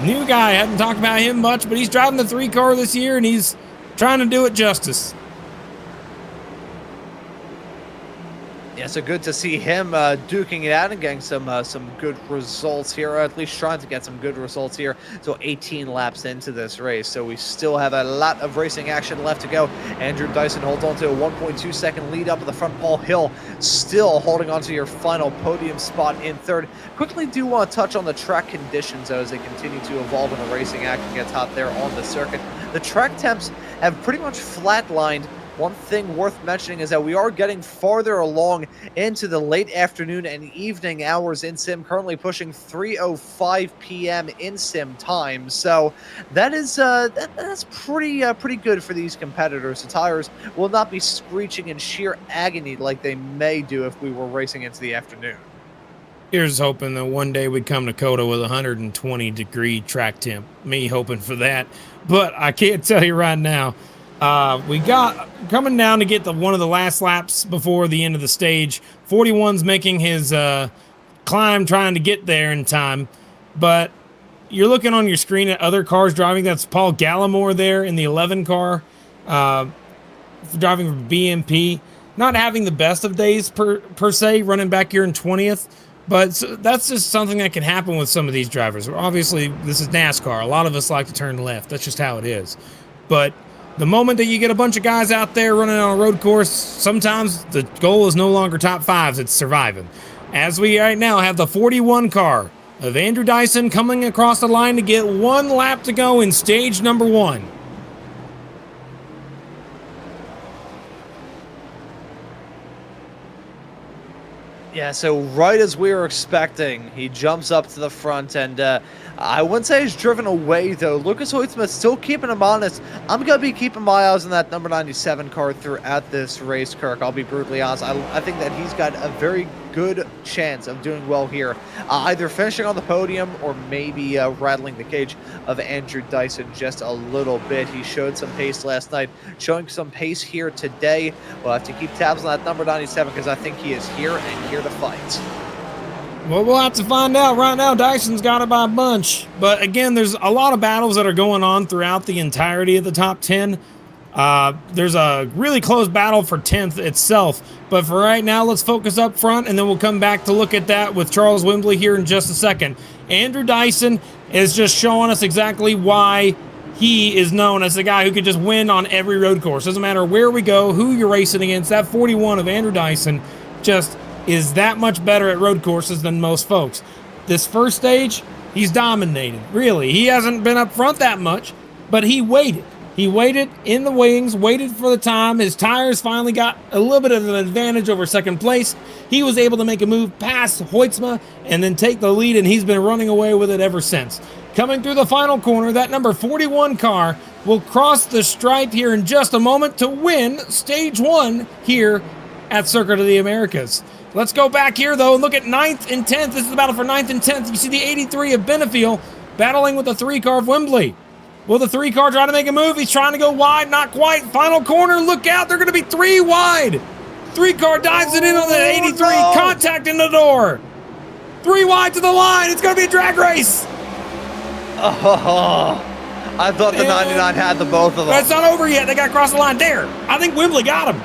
New guy, hadn't talked about him much, but he's driving the 3-car this year, and he's trying to do it justice. Yeah, so good to see him duking it out and getting some good results here, or at least trying to get some good results here. So 18 laps into this race, so we still have a lot of racing action left to go. Andrew Dyson holds on to a 1.2 second lead up at the front. Paul Hill still holding on to your final podium spot in third. Quickly do want to touch on the track conditions though, as they continue to evolve and the racing action gets hot there on the circuit. The track temps have pretty much flatlined. One thing worth mentioning is that we are getting farther along into the late afternoon and evening hours in sim, currently pushing 3:05 p.m. in sim time. So that is that's pretty good for these competitors. The tires will not be screeching in sheer agony like they may do if we were racing into the afternoon. Here's hoping that one day we come to COTA with 120-degree track temp. Me hoping for that, but I can't tell you right now. We got coming down to get one of the last laps before the end of the stage. 41's making his climb, trying to get there in time. But you're looking on your screen at other cars driving. That's Paul Gallimore there in the 11 car, driving for BMP. Not having the best of days per se, running back here in 20th. But that's just something that can happen with some of these drivers. Obviously, this is NASCAR. A lot of us like to turn left. That's just how it is. But the moment that you get a bunch of guys out there running on a road course, sometimes the goal is no longer top fives, it's surviving. As we right now have the 41 car of Andrew Dyson coming across the line to get one lap to go in stage number 1. Yeah, so right as we were expecting, he jumps up to the front, and I wouldn't say he's driven away, though. Lucas Hoytsma still keeping him honest. I'm going to be keeping my eyes on that number 97 car throughout this race, Kirk. I'll be brutally honest. I think that he's got a very good chance of doing well here, either finishing on the podium or maybe rattling the cage of Andrew Dyson just a little bit. He showed some pace last night, showing some pace here today. We'll have to keep tabs on that number 97 because I think he is here and here to fight. Well, we'll have to find out. Right now, Dyson's got it by a bunch. But again, there's a lot of battles that are going on throughout the entirety of the top 10. There's a really close battle for 10th itself. But for right now, let's focus up front, and then we'll come back to look at that with Charles Wembley here in just a second. Andrew Dyson is just showing us exactly why he is known as the guy who could just win on every road course. Doesn't matter where we go, who you're racing against. That 41 of Andrew Dyson just is that much better at road courses than most folks. This first stage, he's dominated. Really, he hasn't been up front that much, but he waited. He waited in the wings, waited for the time. His tires finally got a little bit of an advantage over second place. He was able to make a move past Hoytsma and then take the lead, and he's been running away with it ever since. Coming through the final corner, that number 41 car will cross the stripe here in just a moment to win stage 1 here at Circuit of the Americas. Let's go back here, though, and look at 9th and 10th. This is the battle for 9th and 10th. You see the 83 of Benefiel battling with the 3-car of Wembley. Will the 3-car try to make a move? He's trying to go wide, not quite. Final corner, look out, they're going to be 3 wide. 3-car dives it in on the 83, no. Contact in the door. 3 wide to the line, it's going to be a drag race. Oh, I thought the 99 had the both of them. That's not over yet, they got across the line. There, I think Wembley got him.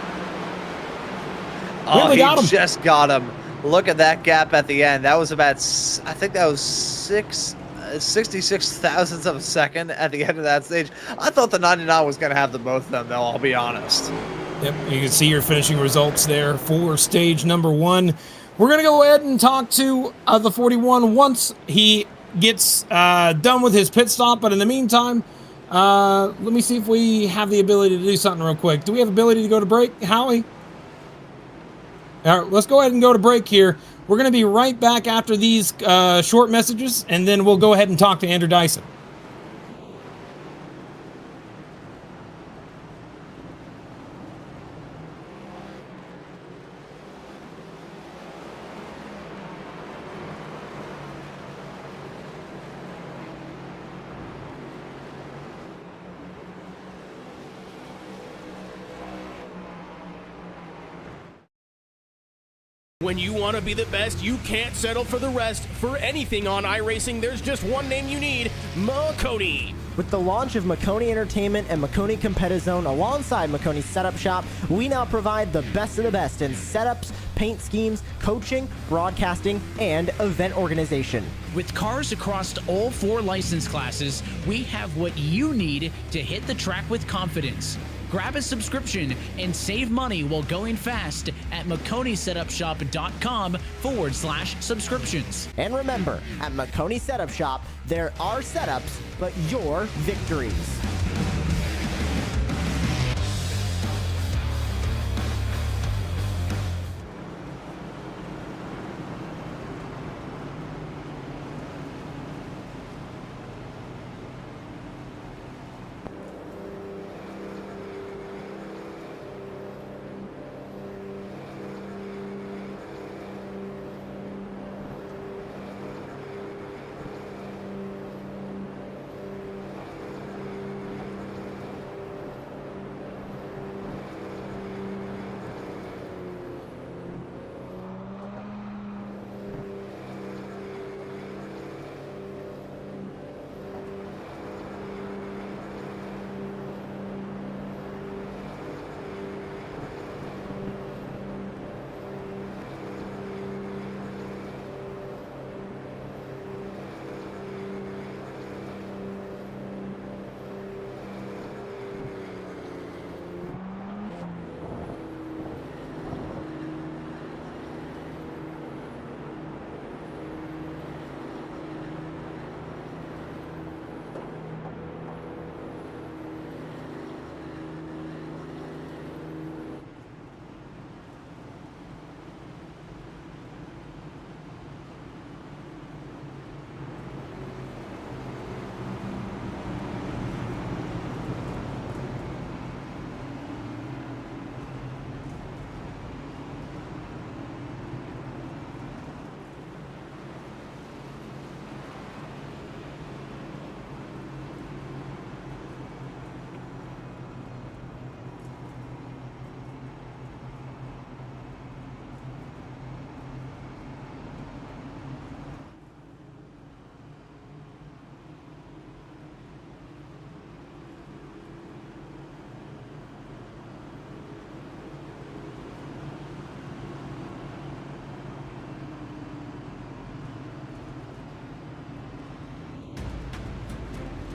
He just got him. Look at that gap at the end. That was about, I think that was 66 thousandths of a second at the end of that stage. I thought the 99 was going to have the both of them, though, I'll be honest. Yep, you can see your finishing results there for stage number 1. We're going to go ahead and talk to the 41 once he gets done with his pit stop. But in the meantime, let me see if we have the ability to do something real quick. Do we have ability to go to break, Howie? All right, let's go ahead and go to break here. We're going to be right back after these short messages, and then we'll go ahead and talk to Andrew Dyson. When you want to be the best, you can't settle for the rest. For anything on iRacing, there's just one name you need, Maconi. With the launch of Maconi Entertainment and Maconi Competizone alongside Maconi Setup Shop, we now provide the best of the best in setups, paint schemes, coaching, broadcasting, and event organization. With cars across all 4 license classes, we have what you need to hit the track with confidence. Grab a subscription and save money while going fast at MaconiSetupShop.com/subscriptions. And remember, at Maconi Setup Shop, there are setups, but your victories.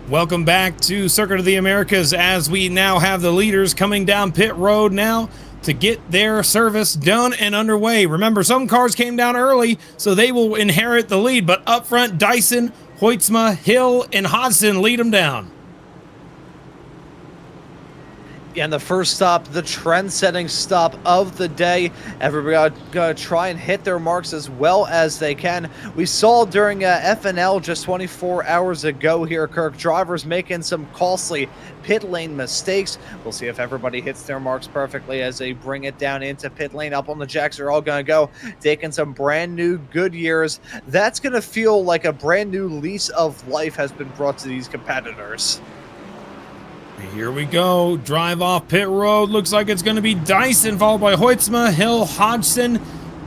Welcome back to Circuit of the Americas, as we now have the leaders coming down pit road now to get their service done and underway. Remember, some cars came down early, so they will inherit the lead, but up front, Dyson, Hoytsma, Hill, and Hodgson lead them down. And the first stop, the trend-setting stop of the day. Everybody gonna try and hit their marks as well as they can. We saw during FNL just 24 hours ago here, Kirk, drivers making some costly pit lane mistakes. We'll see if everybody hits their marks perfectly as they bring it down into pit lane. Up on the jacks, they're all gonna go, taking some brand new Goodyears. That's gonna feel like a brand new lease of life has been brought to these competitors. Here we go. Drive off pit road. Looks like it's going to be Dyson, followed by Hoytsma, Hill, Hodgson,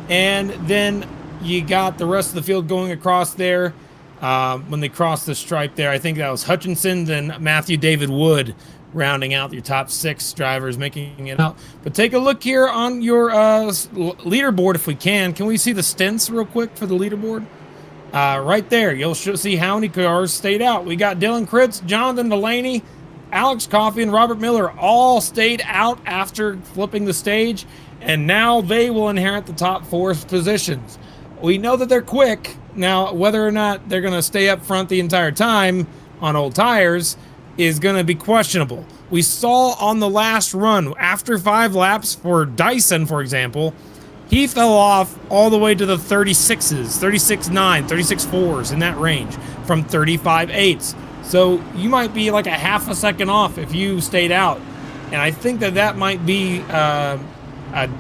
and then you got the rest of the field going across there. When they crossed the stripe there, I think that was Hutchinson, then Matthew David Wood rounding out your top 6 drivers, making it out. But take a look here on your leaderboard if we can. Can we see the stints real quick for the leaderboard? Right there. You'll see how many cars stayed out. We got Dylan Kritz, Jonathan Delaney, Alex Coffey, and Robert Miller all stayed out after flipping the stage, and now they will inherit the top 4 positions. We know that they're quick. Now, whether or not they're going to stay up front the entire time on old tires is going to be questionable. We saw on the last run, after 5 laps for Dyson, for example, he fell off all the way to the 36s, 36.9, 36.4s, in that range, from 35.8s. So you might be like a half a second off if you stayed out. And I think that that might be a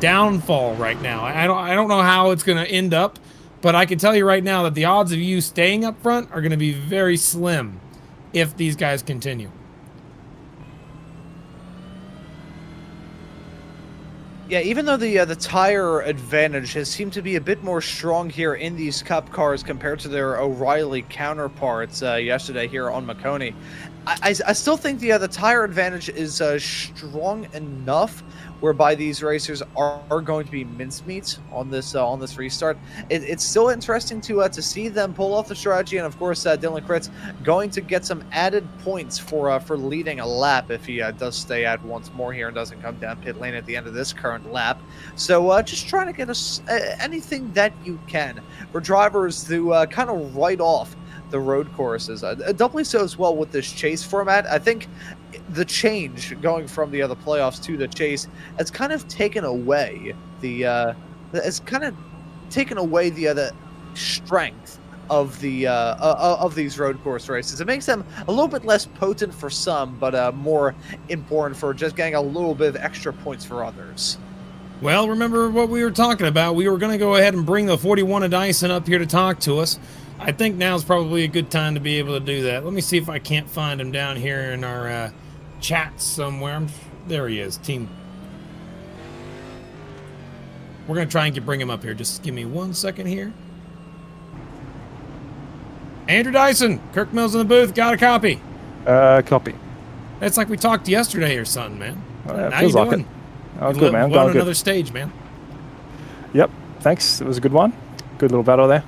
downfall right now. I don't know how it's going to end up, but I can tell you right now that the odds of you staying up front are going to be very slim if these guys continue. Yeah, even though the tire advantage has seemed to be a bit more strong here in these Cup cars compared to their O'Reilly counterparts yesterday here on Maconi, I still think the tire advantage is strong enough whereby these racers are going to be mincemeat on this restart. It's still interesting to see them pull off the strategy, and of course Dylan Kritz going to get some added points for leading a lap if he does stay out once more here and doesn't come down pit lane at the end of this current lap. So just trying to get us anything that you can for drivers to kind of write off the road courses. Doubly so as well with this chase format. I think the change going from the playoffs to the chase has kind of taken away the strength of these road course races. It makes them a little bit less potent for some, but more important for just getting a little bit of extra points for others. Well, remember what we were talking about. We were going to go ahead and bring the 41 of Dyson up here to talk to us. I think now's probably a good time to be able to do that. Let me see if I can't find him down here in our chat somewhere. There he is, team. We're going to try and bring him up here. Just give me 1 second here. Andrew Dyson, Kirk Mills in the booth. Got a copy? Copy. It's like we talked yesterday or something, man. Yeah, How you feels like doing? it. Oh, good, man. Going Going another good. stage, man. Yep. Thanks. It was a good one. Good little battle there.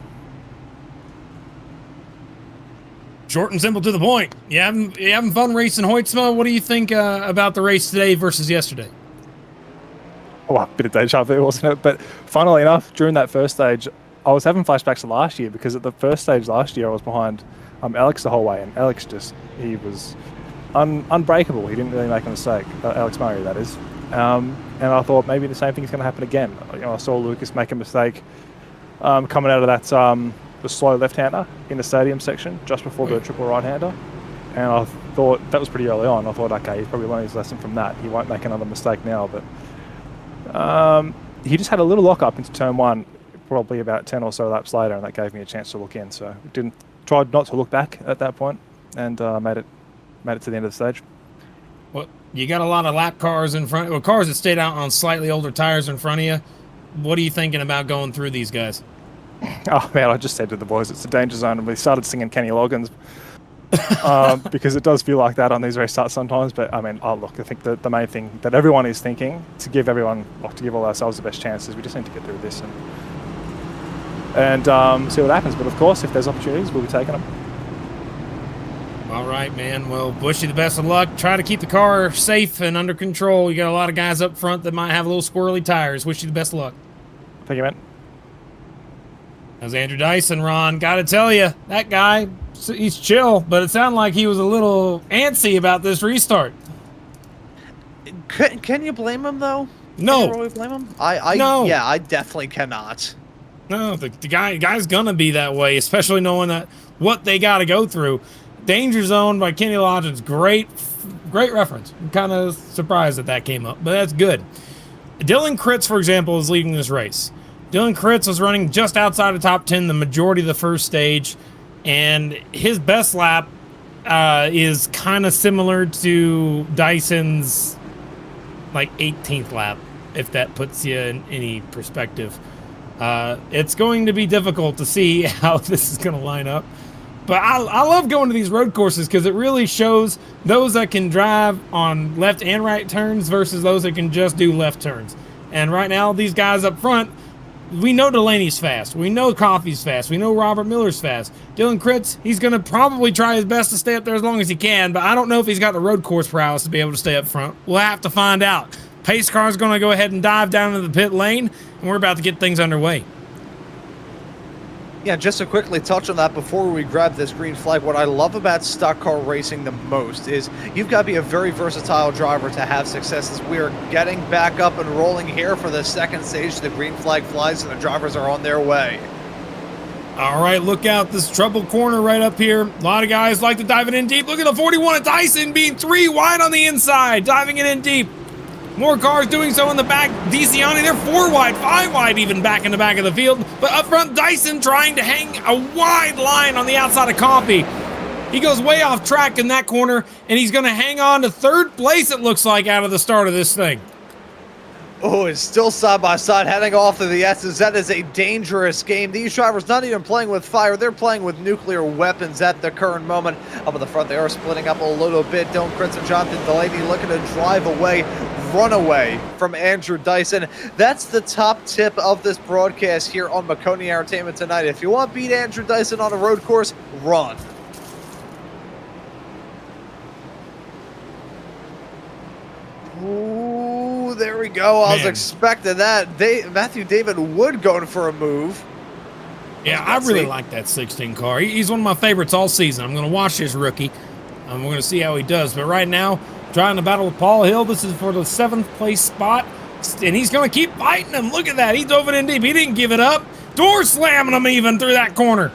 Short and simple to the point. You having fun racing Hoytsma? What do you think about the race today versus yesterday? Oh, a bit of deja vu, wasn't it? But funnily enough, during that first stage, I was having flashbacks to last year because at the first stage last year, I was behind Alex the whole way, and Alex he was unbreakable. He didn't really make a mistake. Alex Murray, that is. And I thought maybe the same thing's going to happen again. I saw Lucas make a mistake coming out of that the slow left-hander in the stadium section just before the triple right-hander, and I thought that was pretty early on. I thought, okay, he's probably learned his lesson from that. He won't make another mistake now. But he just had a little lock-up into turn one, probably about 10 or so laps later, and that gave me a chance to look in. So tried not to look back at that point, and made it to the end of the stage. Well, you got a lot of lap cars in front. Well, cars that stayed out on slightly older tires in front of you. What are you thinking about going through these guys? Oh man, I just said to the boys, it's a danger zone, and we started singing Kenny Loggins because it does feel like that on these restarts sometimes. But I mean, look, I think the main thing that everyone is thinking to give all ourselves the best chances, we just need to get through this and see what happens. But of course, if there's opportunities, we'll be taking them. All right, man. Well, wish you the best of luck. Try to keep the car safe and under control. You got a lot of guys up front that might have a little squirrely tires. Wish you the best of luck. Thank you, man. That was Andrew Dyson, Ron. Got to tell you, that guy, he's chill, but it sounded like he was a little antsy about this restart. Can you blame him, though? No. Can you really blame him? No. Yeah, I definitely cannot. No, the guy's going to be that way, especially knowing that what they got to go through. Danger Zone by Kenny Loggins, great reference. I'm kind of surprised that came up, but that's good. Dylan Kritz, for example, is leading this race. Dylan Kritz was running just outside of top 10 the majority of the first stage, and his best lap is kind of similar to Dyson's like 18th lap, if that puts you in any perspective. It's going to be difficult to see how this is going to line up. But I love going to these road courses because it really shows those that can drive on left and right turns versus those that can just do left turns. And right now, these guys up front, we know Delaney's fast. We know Coffey's fast. We know Robert Miller's fast. Dylan Kritz, he's going to probably try his best to stay up there as long as he can, but I don't know if he's got the road course prowess to be able to stay up front. We'll have to find out. Pace car's going to go ahead and dive down into the pit lane, and we're about to get things underway. Yeah, just to quickly touch on that before we grab this green flag, what I love about stock car racing the most is you've got to be a very versatile driver to have success. As we are getting back up and rolling here for the second stage, the green flag flies and the drivers are on their way. All right, look out. This trouble corner right up here. A lot of guys like to dive it in deep. Look at the 41 of Dyson being 3 wide on the inside, diving it in deep. More cars doing so in the back. DeCiani, they're 4 wide, 5 wide even back in the back of the field. But up front, Dyson trying to hang a wide line on the outside of Coffey. He goes way off track in that corner, and he's going to hang on to third place, it looks like, out of the start of this thing. Oh, it's still side by side heading off to the S's. That is a dangerous game. These drivers not even playing with fire. They're playing with nuclear weapons at the current moment. Up at the front, they are splitting up a little bit. Dylan Kritz and Jonathan Delaney looking to drive away, run away from Andrew Dyson. That's the top tip of this broadcast here on Maconi Entertainment tonight. If you want to beat Andrew Dyson on a road course, run. Ooh, there we go. I was expecting that. Matthew David Wood going for a move. Yeah, I really like that 16 car. He's one of my favorites all season. I'm going to watch this rookie. We're going to see how he does. But right now, trying to battle with Paul Hill. This is for the 7th place spot. And he's going to keep fighting him. Look at that. He dove it in deep. He didn't give it up. Door slamming him even through that corner.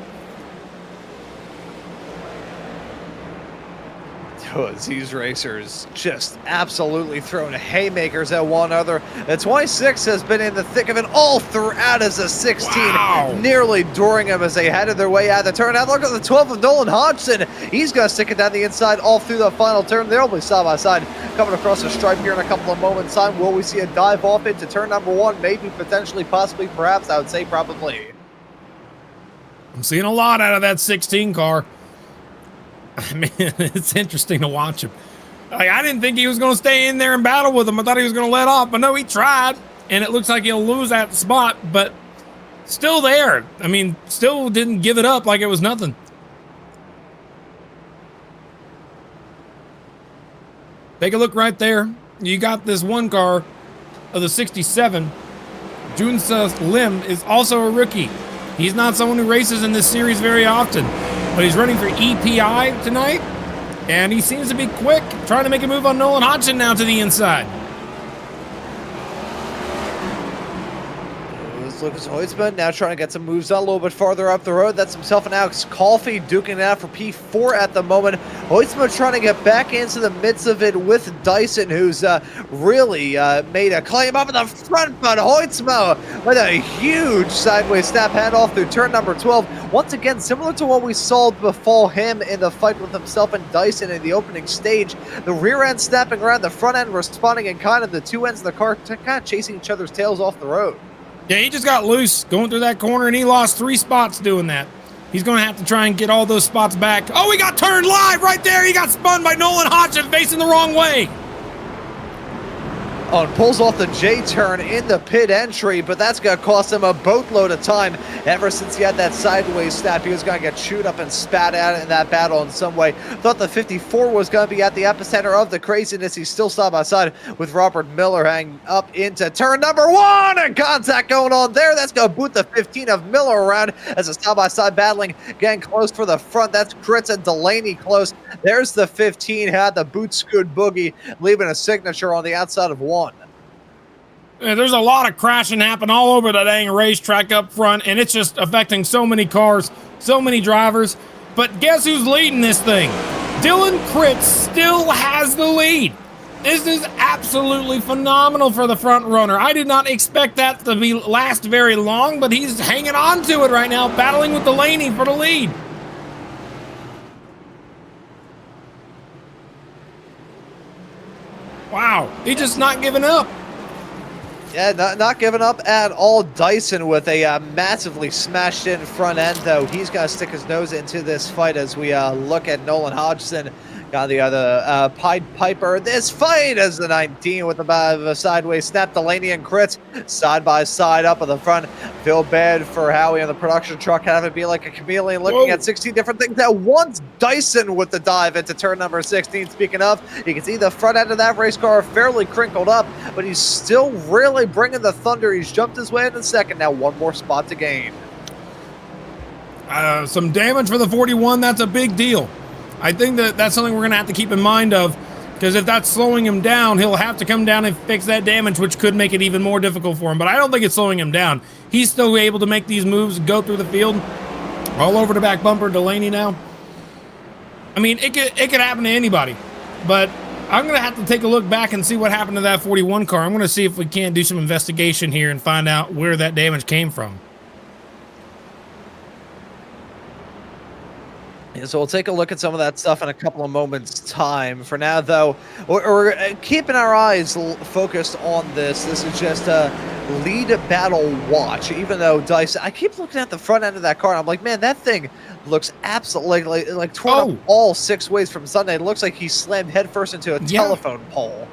These racers just absolutely throwing haymakers at one another. The 26 has been in the thick of it all throughout as a 16, nearly dooring them as they headed their way out of the turn. Now look at the 12 of Nolan Hodgson. He's going to stick it down the inside all through the final turn. They'll be side by side coming across the stripe here in a couple of moments' time. Will we see a dive off into turn number 1? Maybe, potentially, possibly, perhaps. I would say probably. I'm seeing a lot out of that 16 car. I mean, it's interesting to watch him. Like, I didn't think he was going to stay in there and battle with him. I thought he was going to let off, but no, he tried, and it looks like he'll lose that spot, but still there. I mean, still didn't give it up like it was nothing. Take a look right there. You got this one car of the 67. Junsa Lim is also a rookie. He's not someone who races in this series very often, but he's running for EPI tonight, and he seems to be quick, trying to make a move on Nolan Hodgson now to the inside. Lucas Hoytsman now trying to get some moves on a little bit farther up the road. That's himself and Alex Coffey duking it out for P4 at the moment. Hoytsman trying to get back into the midst of it with Dyson, who's really made a claim up in the front, but Hoytsman with a huge sideways snap handoff through turn number 12. Once again, similar to what we saw before him in the fight with himself and Dyson in the opening stage. The rear end snapping around, the front end responding, and kind of the two ends of the car kind of chasing each other's tails off the road. Yeah, he just got loose going through that corner, and he lost 3 spots doing that. He's going to have to try and get all those spots back. Oh, he got turned live right there. He got spun by Nolan Hodgson facing the wrong way. Oh, and pulls off the J-turn in the pit entry, but that's going to cost him a boatload of time. Ever since he had that sideways snap, he was going to get chewed up and spat at in that battle in some way. Thought the 54 was going to be at the epicenter of the craziness. He's still side by side with Robert Miller hanging up into turn number 1, and contact going on there. That's going to boot the 15 of Miller around as a side-by-side battling, getting close for the front. That's Kritz and Delaney close. There's the 15, had the boot scoot boogie, leaving a signature on the outside of 1. Yeah, there's a lot of crashing happening all over the dang racetrack up front, and it's just affecting so many cars, so many drivers. But guess who's leading this thing? Dylan Kritz still has the lead. This is absolutely phenomenal for the front runner. I did not expect that to last very long, but he's hanging on to it right now, battling with Delaney for the lead. Wow, he's just not giving up. Yeah, not giving up at all. Dyson with a massively smashed in front end, though. He's got to stick his nose into this fight as we look at Nolan Hodgson. Got the other Pied Piper. This fight as the 19 with a sideways snap. Delaney and Kritz side by side up at the front. Feel bad for Howie on the production truck having to be like a chameleon looking at 16 different things at once. Dyson with the dive into turn number 16. Speaking of, you can see the front end of that race car fairly crinkled up, but he's still really bringing the thunder. He's jumped his way into second. Now 1 more spot to gain. Some damage for the 41. That's a big deal. I think that's something we're going to have to keep in mind of, because if that's slowing him down, he'll have to come down and fix that damage, which could make it even more difficult for him. But I don't think it's slowing him down. He's still able to make these moves, go through the field, all over the back bumper. Delaney now. I mean, it could happen to anybody. But I'm going to have to take a look back and see what happened to that 41 car. I'm going to see if we can't do some investigation here and find out where that damage came from. Yeah, so we'll take a look at some of that stuff in a couple of moments' time. For now, though, we're keeping our eyes focused on this. This is just a lead battle watch, even though Dyson, I keep looking at the front end of that car, and I'm like, man, that thing looks absolutely like torn up all 6 ways from Sunday. It looks like he slammed headfirst into a telephone pole.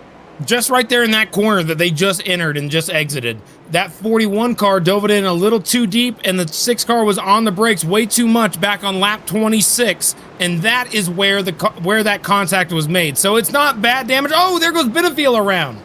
Just right there in that corner that they just entered and just exited. That 41 car dove it in a little too deep, and the 6 car was on the brakes way too much back on lap 26, and that is where that contact was made. So it's not bad damage. Oh, there goes Benefiel around.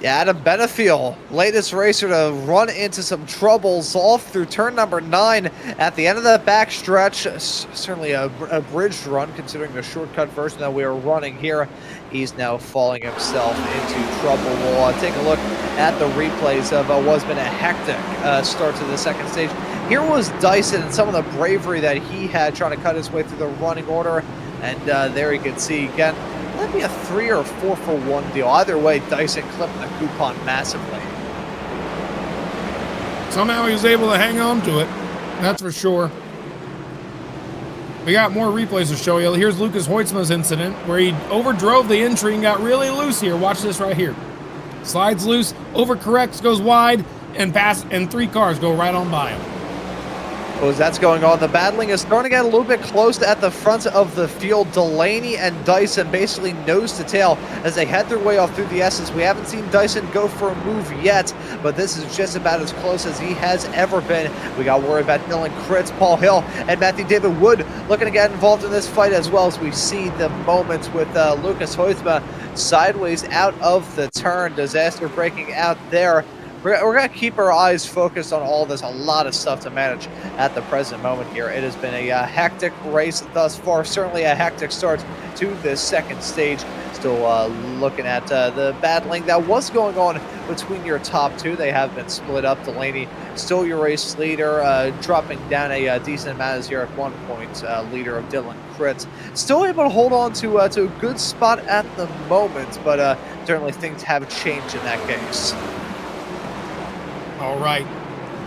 Yeah, Adam Benefiel, latest racer to run into some troubles off through turn number 9 at the end of that back stretch. Certainly a bridged run considering the shortcut version that we are running here. He's now falling himself into trouble. We'll take a look at the replays of what's been a hectic start to the second stage. Here was Dyson and some of the bravery that he had trying to cut his way through the running order. And there you can see again, might be a 3 or 4 for 1 deal. Either way, Dyson clipping the coupon massively. Somehow he was able to hang on to it. That's for sure. We got more replays to show you. Here's Lucas Hoytsma's incident where he overdrove the entry and got really loose here. Watch this right here. Slides loose, overcorrects, goes wide, and 3 cars go right on by him. As that's going on, the battling is starting to get a little bit close at the front of the field. Delaney and Dyson basically nose to tail as they head their way off through the S's. We haven't seen Dyson go for a move yet, but this is just about as close as he has ever been. We got worried about Dylan Kritz, Paul Hill, and Matthew David Wood looking to get involved in this fight as well, as we see the moments with Lucas Hoytsma sideways out of the turn. Disaster breaking out there. We're going to keep our eyes focused on all this. A lot of stuff to manage at the present moment here. It has been a hectic race thus far. Certainly a hectic start to this second stage. Still looking at the battling that was going on between your top 2. They have been split up. Delaney still your race leader, dropping down a decent amount as here at 1 point. Leader of Dylan Kritz. Still able to hold on to a good spot at the moment, but certainly things have changed in that case. All right,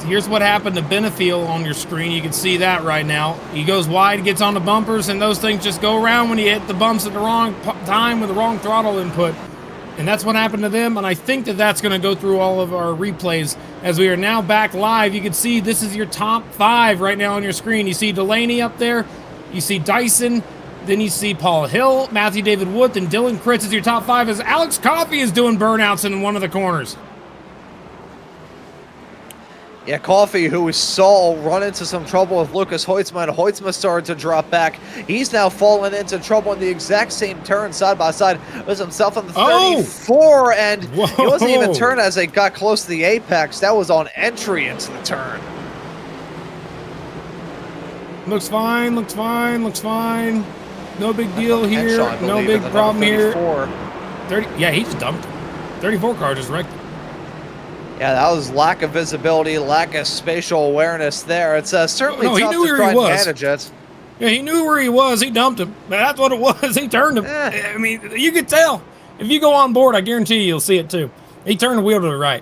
here's what happened to Benefiel on your screen. You can see that right now. He goes wide, gets on the bumpers, and those things just go around when you hit the bumps at the wrong time with the wrong throttle input. And that's what happened to them, and I think that that's going to go through all of our replays. As we are now back live, you can see this is your top 5 right now on your screen. You see Delaney up there, you see Dyson, then you see Paul Hill, Matthew David Wood, and Dylan Kritz is your top 5 as Alex Coffey is doing burnouts in one of the corners. Yeah, Coffey, who we saw run into some trouble with Lucas Hoytsma, and Hoytsma started to drop back. He's now fallen into trouble in the exact same turn, side by side, with himself on the 34, and he wasn't even turned as they got close to the apex. That was on entry into the turn. Looks fine, looks fine, looks fine. No big deal here. No big problem here. 30, yeah, he just dumped him. 34 car just wrecked him. Yeah, that was lack of visibility, lack of spatial awareness there. It's certainly tough to try and manage it. Yeah, he knew where he was. He dumped him. That's what it was. He turned him. I mean, you could tell. If you go on board, I guarantee you'll see it too. He turned the wheel to the right.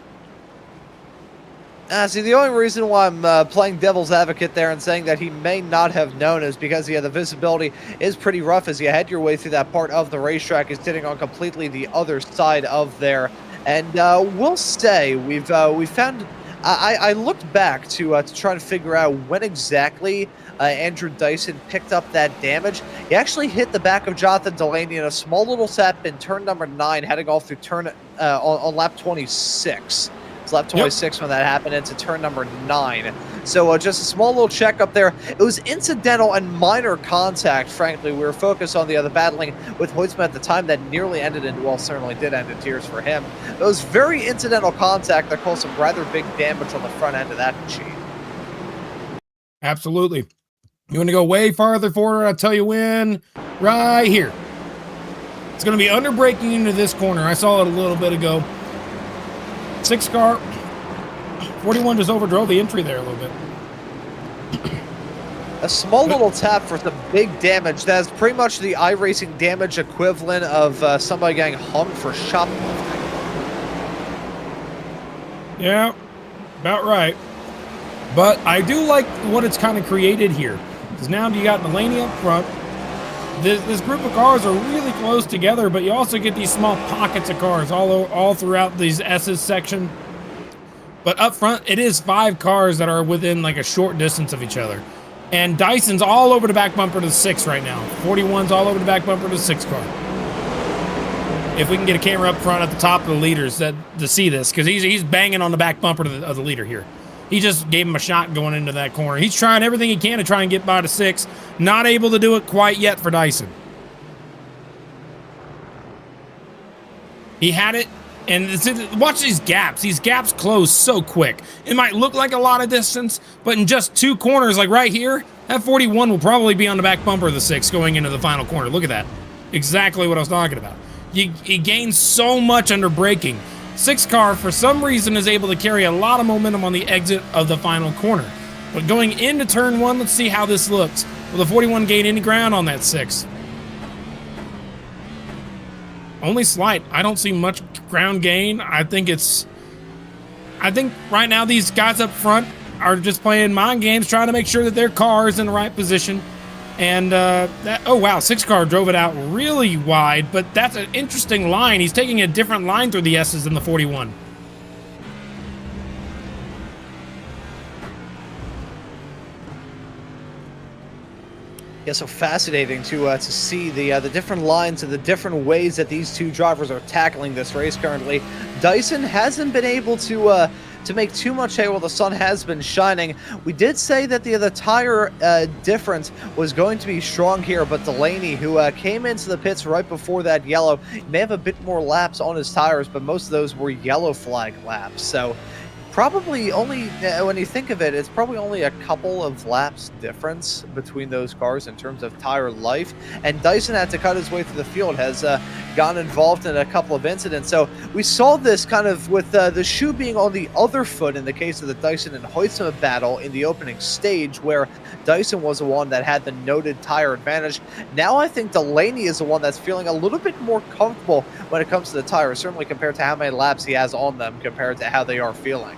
See, the only reason why I'm playing devil's advocate there and saying that he may not have known is because, the visibility is pretty rough as you head your way through that part of the racetrack. Is sitting on completely the other side of there. And we'll say we found. I looked back to try to figure out when exactly Andrew Dyson picked up that damage. He actually hit the back of Jonathan Delaney in a small little tap in turn number 9, heading off through turn on lap 26. It's lap 26 when that happened into turn number 9. So just a small little check up there. It was incidental and minor contact, frankly. We were focused on the other battling with Hoytsma at the time that nearly ended in, well, certainly did end in tears for him. It was very incidental contact that caused some rather big damage on the front end of that machine. Absolutely. You want to go way farther forward? I'll tell you when. Right here. It's going to be under braking into this corner. I saw it a little bit ago. 6 car. 41 just overdrove the entry there a little bit. A small little tap for some big damage. That's pretty much the iRacing damage equivalent of somebody getting hung for shoplifting. Yeah, about right. But I do like what it's kind of created here. Because now you got Delaney up front. This group of cars are really close together, but you also get these small pockets of cars all throughout these S's section. But up front, it is 5 cars that are within like a short distance of each other. And Dyson's all over the back bumper to the 6 right now. 41's all over the back bumper to the 6 car. If we can get a camera up front at the top of the leaders to see this, because he's banging on the back bumper of the leader here. He just gave him a shot going into that corner. He's trying everything he can to try and get by the 6. Not able to do it quite yet for Dyson. He had it. And watch these gaps. These gaps close so quick. It might look like a lot of distance, but in just 2 corners, like right here, that 41 will probably be on the back bumper of the 6 going into the final corner. Look at that. Exactly what I was talking about. You gain so much under braking. 6 car, for some reason, is able to carry a lot of momentum on the exit of the final corner. But going into turn 1, let's see how this looks. Will the 41 gain any ground on that 6? Only slight. I don't see much ground gain. I think right now these guys up front are just playing mind games, trying to make sure that their car is in the right position. And oh wow, 6 car drove it out really wide, but that's an interesting line. He's taking a different line through the S's than the 41. Yeah, so fascinating to see the different lines and the different ways that these 2 drivers are tackling this race currently. Dyson hasn't been able to make too much hay while the sun has been shining. We did say that the tire difference was going to be strong here, but Delaney, who came into the pits right before that yellow, may have a bit more laps on his tires, but most of those were yellow flag laps. So probably only, when you think of it, it's probably only a couple of laps difference between those cars in terms of tire life. And Dyson had to cut his way through the field, has gotten involved in a couple of incidents. So we saw this kind of with the shoe being on the other foot in the case of the Dyson and Hoytsma battle in the opening stage, where Dyson was the one that had the noted tire advantage. Now I think Delaney is the one that's feeling a little bit more comfortable when it comes to the tires, certainly compared to how many laps he has on them compared to how they are feeling.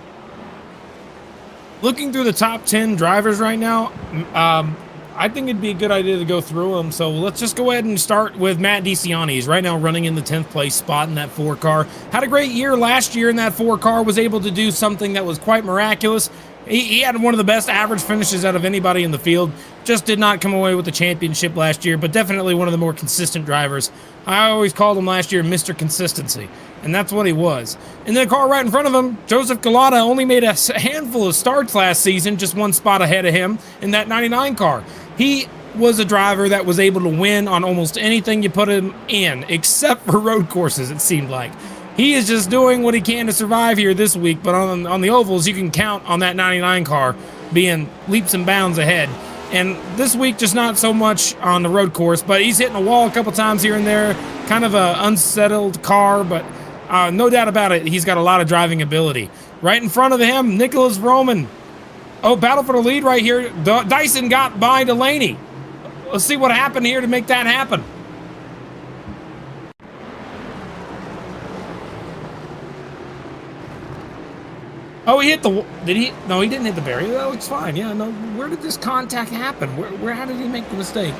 Looking through the top 10 drivers right now, I think it'd be a good idea to go through them. So let's just go ahead and start with Matt DeCiani. He's right now running in the 10th place spot in that 4 car. Had a great year last year in that 4 car, was able to do something that was quite miraculous. He had one of the best average finishes out of anybody in the field. Just did not come away with the championship last year, but definitely one of the more consistent drivers. I always called him last year Mr. Consistency, and that's what he was. And the car right in front of him, Joseph Galata, only made a handful of starts last season, just 1 spot ahead of him in that 99 car. He was a driver that was able to win on almost anything you put him in, except for road courses, it seemed like. He is just doing what he can to survive here this week, but on the ovals, you can count on that 99 car being leaps and bounds ahead. And this week, just not so much on the road course, but he's hitting a wall a couple times here and there. Kind of an unsettled car, but no doubt about it, he's got a lot of driving ability. Right in front of him, Nicholas Roman. Oh, battle for the lead right here. Dyson got by Delaney. Let's see what happened here to make that happen. Oh, he hit the... Did he? No, he didn't hit the barrier. That looks fine. Yeah, no. Where did this contact happen? How did he make the mistake?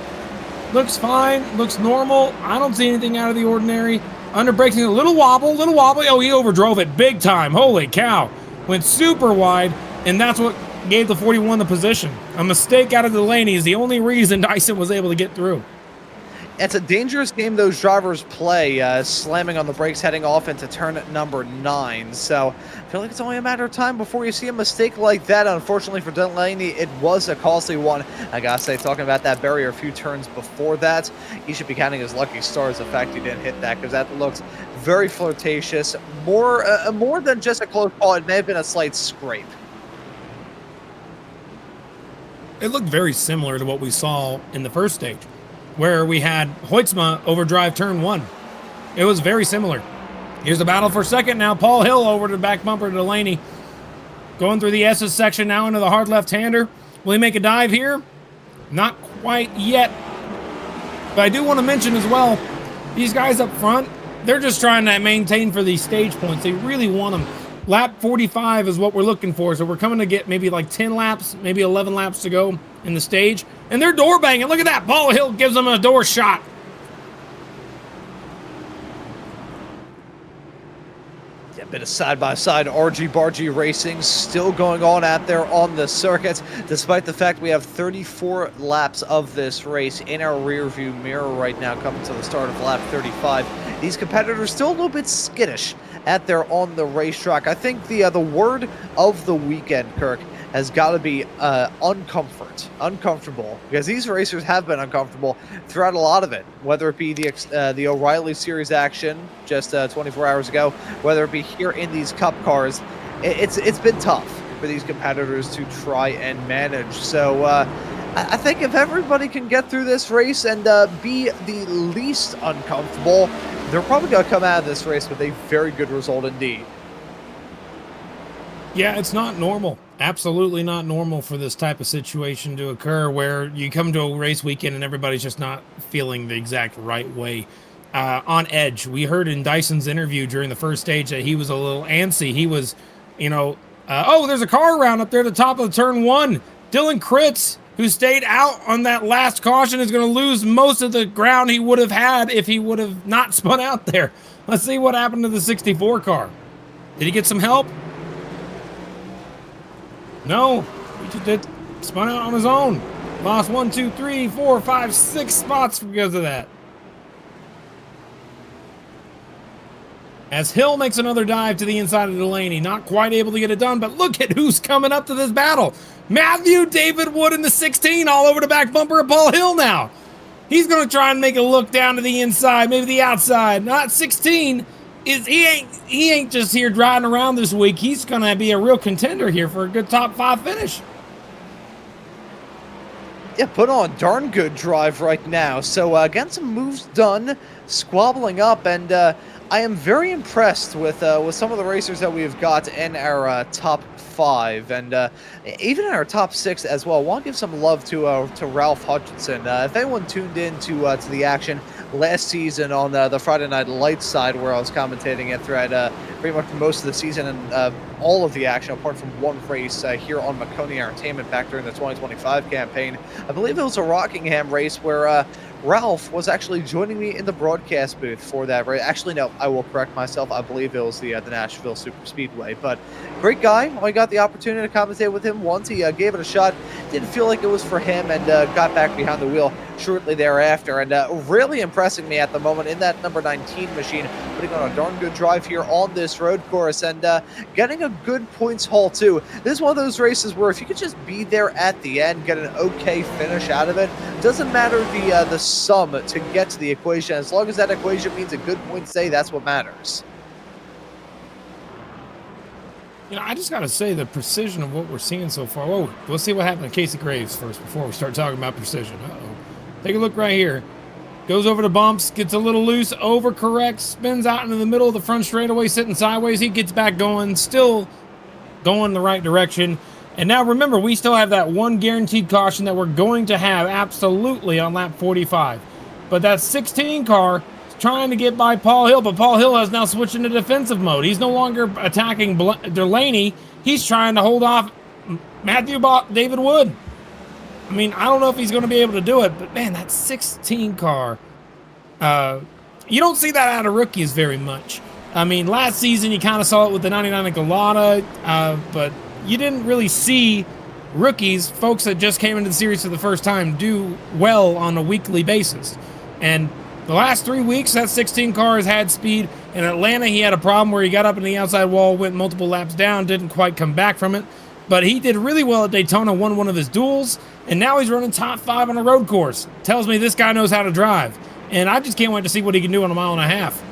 Looks fine. Looks normal. I don't see anything out of the ordinary. Under braking, a little wobble, Oh, he overdrove it big time. Holy cow. Went super wide, and that's what gave the 41 the position. A mistake out of Delaney is the only reason Dyson was able to get through. It's a dangerous game those drivers play, slamming on the brakes heading off into turn number 9. So I feel like it's only a matter of time before you see a mistake like that. Unfortunately for Delaney, it was a costly one. I gotta say, talking about that barrier a few turns before that, he should be counting his lucky stars the fact he didn't hit that, because that looks very flirtatious. More than just a close call, it may have been a slight scrape. It looked very similar to what we saw in the first stage, where we had Hoytsma overdrive turn 1. It was very similar. Here's the battle for second now. Paul Hill over to the back bumper to Delaney. Going through the S's section now into the hard left-hander. Will he make a dive here? Not quite yet. But I do want to mention as well, these guys up front, they're just trying to maintain for these stage points. They really want them. lap 45 is what we're looking for. So we're coming to get maybe like 10 laps, maybe 11 laps to go in the stage. And they're door banging. Look at that. Paul Hill gives them a door shot. A bit of side-by-side argy-bargy racing still going on out there on the circuit, despite the fact we have 34 laps of this race in our rear-view mirror right now, coming to the start of lap 35. These competitors still a little bit skittish out there on the racetrack. I think the word of the weekend, Kirk, has got to be uncomfortable, because these racers have been uncomfortable throughout a lot of it, whether it be the O'Reilly Series action just 24 hours ago, whether it be here in these Cup cars. It's been tough for these competitors to try and manage. So I think if everybody can get through this race and be the least uncomfortable, they're probably going to come out of this race with a very good result indeed. Yeah, it's not normal. Absolutely not normal for this type of situation to occur, where you come to a race weekend and everybody's just not feeling the exact right way. On edge. We heard in Dyson's interview during the first stage that he was a little antsy. He was, oh, there's a car around up there at the top of turn 1. Dylan Kritz, who stayed out on that last caution, is going to lose most of the ground he would have had if he would have not spun out there. Let's see what happened to the 64 car. Did he get some help? No, he just did spun out on his own. Lost 1, 2, 3, 4, 5, 6 spots because of that. As Hill makes another dive to the inside of Delaney, not quite able to get it done, but look at who's coming up to this battle. Matthew David Wood in the 16 all over the back bumper of Paul Hill now. He's going to try and make a look down to the inside, maybe the outside. Not 16. He ain't just here driving around this week. He's going to be a real contender here for a good top 5 finish. Yeah, put on a darn good drive right now. So getting some moves done, squabbling up, and I am very impressed with some of the racers that we've got in our top 5, and even in our top 6 as well. I want to give some love to Ralph Hutchinson. If anyone tuned in to the action last season on the Friday Night Lights side, where I was commentating it throughout pretty much most of the season and all of the action apart from one race here on Maconi Entertainment back during the 2025 campaign. I believe it was a Rockingham race where Ralph was actually joining me in the broadcast booth for that race. Actually, no, I will correct myself. I believe it was the Nashville Super Speedway. But great guy. I got the opportunity to commentate with him once. He gave it a shot. Didn't feel like it was for him, and got back behind the wheel shortly thereafter. And really impressing me at the moment in that number 19 machine, putting on a darn good drive here on this road course, and getting a good points haul too. This is one of those races where if you could just be there at the end, get an okay finish out of it, doesn't matter the sum to get to the equation. As long as that equation means a good points day, that's what matters. I just got to say the precision of what we're seeing so far. Whoa, let's see what happened to Casey Graves first before we start talking about precision. Uh-oh. Take a look right here. Goes over the bumps, gets a little loose, overcorrects, spins out into the middle of the front straightaway, sitting sideways. He gets back going, still going the right direction. And now remember, we still have that one guaranteed caution that we're going to have absolutely on lap 45. But that 16 car is trying to get by Paul Hill, but Paul Hill has now switched into defensive mode. He's no longer attacking Delaney. He's trying to hold off Matthew David Wood. I mean, I don't know if he's going to be able to do it, but man, that 16 car, you don't see that out of rookies very much. I mean, last season you kind of saw it with the 99 Galata, but you didn't really see rookies, folks that just came into the series for the first time, do well on a weekly basis. And the last 3 weeks, that 16 car has had speed. In Atlanta, he had a problem where he got up in the outside wall, went multiple laps down, didn't quite come back from it. But he did really well at Daytona, won one of his duels, and now he's running top 5 on a road course. Tells me this guy knows how to drive. And I just can't wait to see what he can do on a 1.5 miles.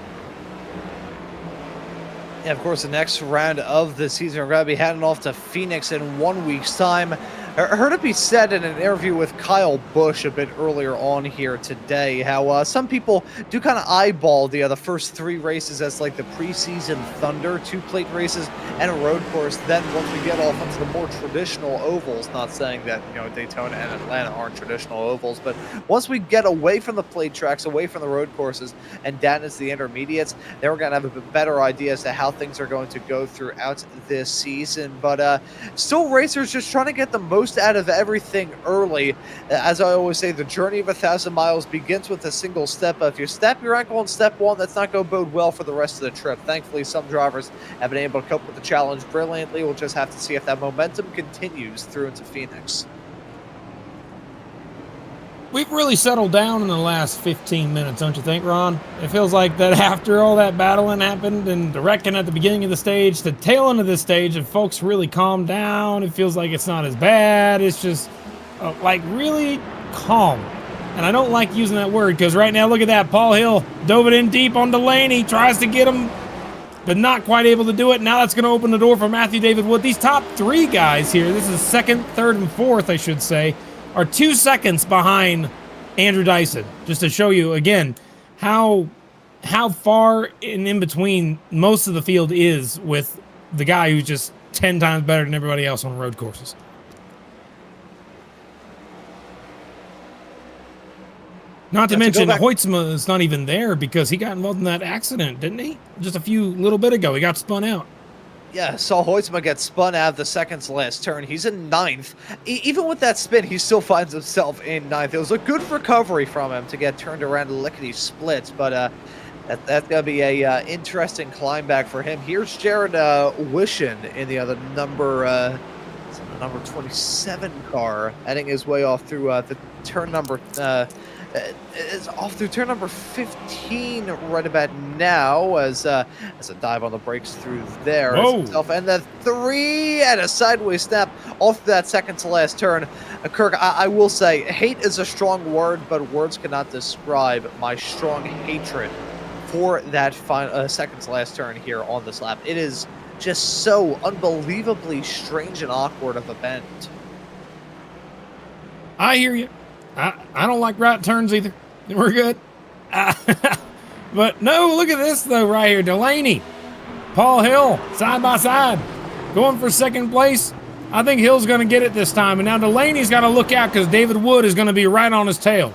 And of course, the next round of the season, we're going to be heading off to Phoenix in 1 week's time. I heard it be said in an interview with Kyle Busch a bit earlier on here today how some people do kind of eyeball the first 3 races as like the preseason Thunder 2-plate races and a road course. Then once we get off into the more traditional ovals, not saying that Daytona and Atlanta aren't traditional ovals, but once we get away from the plate tracks, away from the road courses, and down into the intermediates, then we're going to have a better idea as to how things are going to go throughout this season. But still, racers just trying to get the most out of everything early. As I always say, the journey of 1,000 miles begins with a single step. If you snap your ankle on step 1, that's not going to bode well for the rest of the trip. Thankfully, some drivers have been able to cope with the challenge brilliantly. We'll just have to see if that momentum continues through into Phoenix. We've really settled down in the last 15 minutes, don't you think, Ron? It feels like that after all that battling happened and the wrecking at the beginning of the stage, the tail end of the stage, and folks really calmed down. It feels like it's not as bad. It's just like really calm. And I don't like using that word because right now, look at that. Paul Hill dove it in deep on Delaney, tries to get him, but not quite able to do it. Now that's going to open the door for Matthew David Wood. These top 3 guys here, this is second, third, and fourth, I should say, are 2 seconds behind Andrew Dyson, just to show you again how far in between most of the field is with the guy who's just 10 times better than everybody else on road courses. Not to mention Hoytsma is not even there because he got involved in that accident, didn't he? Just a little bit ago, he got spun out. Yeah, saw Hoytsma get spun out of the second's last turn. He's in 9th. Even with that spin, he still finds himself in 9th. It was a good recovery from him to get turned around lickety split, but that's going to be a interesting climb back for him. Here's Jared Wishin in the other number 27 car, heading his way off through the turn number is off through turn number 15 right about now as a dive on the brakes through there. And the 3 and a sideways snap off that second to last turn. Kirk, I will say, hate is a strong word, but words cannot describe my strong hatred for that second to last turn here on this lap. It is just so unbelievably strange and awkward of a bend. I hear you. I don't like right turns either. We're good. But no, look at this though right here. Delaney, Paul Hill, side by side, going for second place. I think Hill's going to get it this time. And now Delaney's got to look out because David Wood is going to be right on his tail.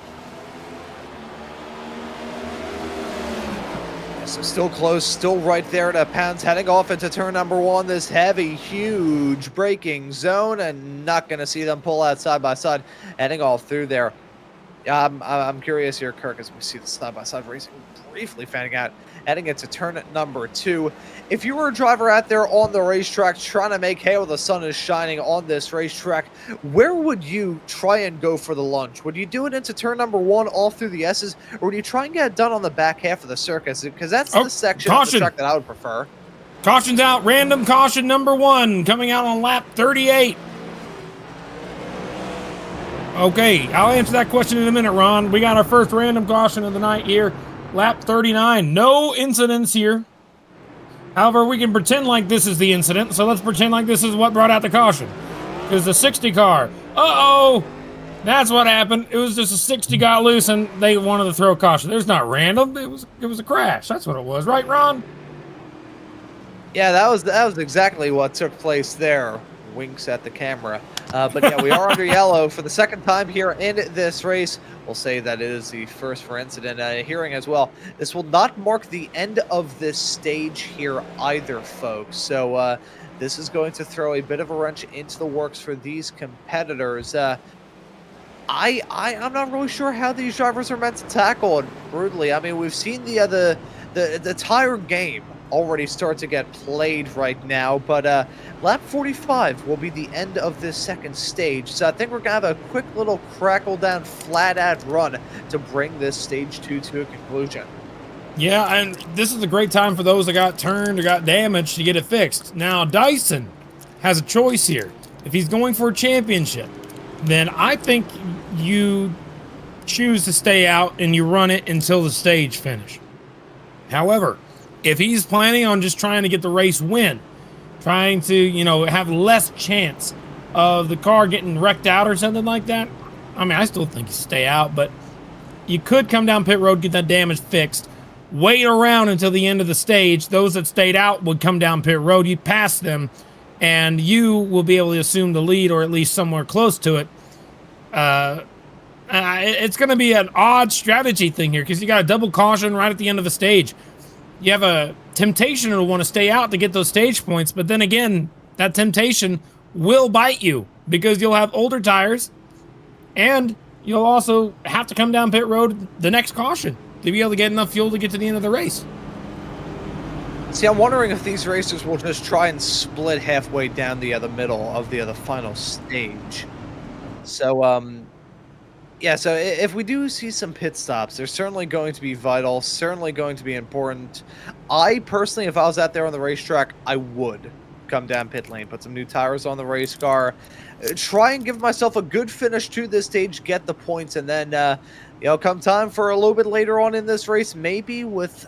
So still close, still right there to Pounds, heading off into turn number 1. This heavy, huge braking zone, and not going to see them pull out side by side, heading off through there. I'm curious here, Kirk, as we see the side by side racing briefly fanning out, heading into turn number 2. If you were a driver out there on the racetrack trying to make hay while the sun is shining on this racetrack, where would you try and go for the lunch? Would you do it into turn number 1 all through the S's, or would you try and get it done on the back half of the circus? Because that's the section of the track that I would prefer. Caution's out. Random caution number 1 coming out on lap 38. Okay, I'll answer that question in a minute, Ron. We got our first random caution of the night here. Lap 39. No incidents here. However, we can pretend like this is the incident, so let's pretend like this is what brought out the caution. Because the 60 car. Uh-oh! That's what happened. It was just a 60 got loose and they wanted to throw a caution. There's not random. It was a crash. That's what it was. Right, Ron? Yeah, that was exactly what took place there. Winks at the camera. But yeah, we are under yellow for the second time here in this race. We'll say that it is the first for incident hearing as well. This will not mark the end of this stage here either, folks. So this is going to throw a bit of a wrench into the works for these competitors. I'm not really sure how these drivers are meant to tackle it brutally. I mean, we've seen the tire game already start to get played right now, but lap 45 will be the end of this second stage, so I think we're gonna have a quick little crackle down flat out run to bring this stage 2 to a conclusion. Yeah, and this is a great time for those that got turned or got damaged to get it fixed. Now Dyson has a choice here. If he's going for a championship, then I think you choose to stay out and you run it until the stage finish. However, if he's planning on just trying to get the race win, trying to, have less chance of the car getting wrecked out or something like that, I mean, I still think you stay out, but you could come down pit road, get that damage fixed, wait around until the end of the stage. Those that stayed out would come down pit road. You pass them, and you will be able to assume the lead or at least somewhere close to it. It's going to be an odd strategy thing here because you got a double caution right at the end of the stage. You have a temptation to want to stay out to get those stage points, but then again, that temptation will bite you because you'll have older tires and you'll also have to come down pit road the next caution to be able to get enough fuel to get to the end of the race. See, I'm wondering if these racers will just try and split halfway down the middle of the final stage. So, yeah, so if we do see some pit stops, they're certainly going to be vital, certainly going to be important. I personally, if I was out there on the racetrack, I would come down pit lane, put some new tires on the race car, try and give myself a good finish to this stage, get the points, and then, you know, come time for a little bit later on in this race, maybe with...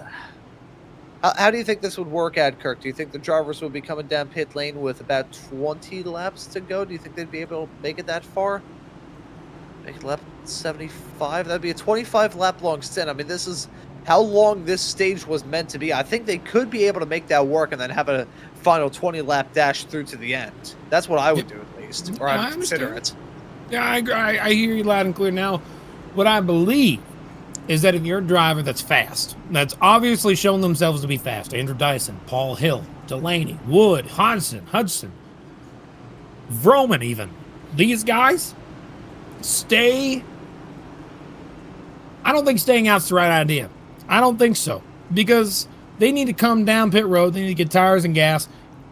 How do you think this would work out, Kirk? Do you think the drivers would be coming down pit lane with about 20 laps to go? Do you think they'd be able to make it that far? Make it lap 75? That'd be a 25 lap long stint. I mean, this is how long this stage was meant to be. I think they could be able to make that work and then have a final 20 lap dash through to the end. That's what I would do at least, or I'd consider it. Yeah, I hear you loud and clear now. What I believe is that if you're a driver that's fast, that's obviously shown themselves to be fast, Andrew Dyson, Paul Hill, Delaney, Wood, Hudson, Vroman even, these guys stay. I don't think staying out's the right idea. I don't think so, because they need to come down pit road, they need to get tires and gas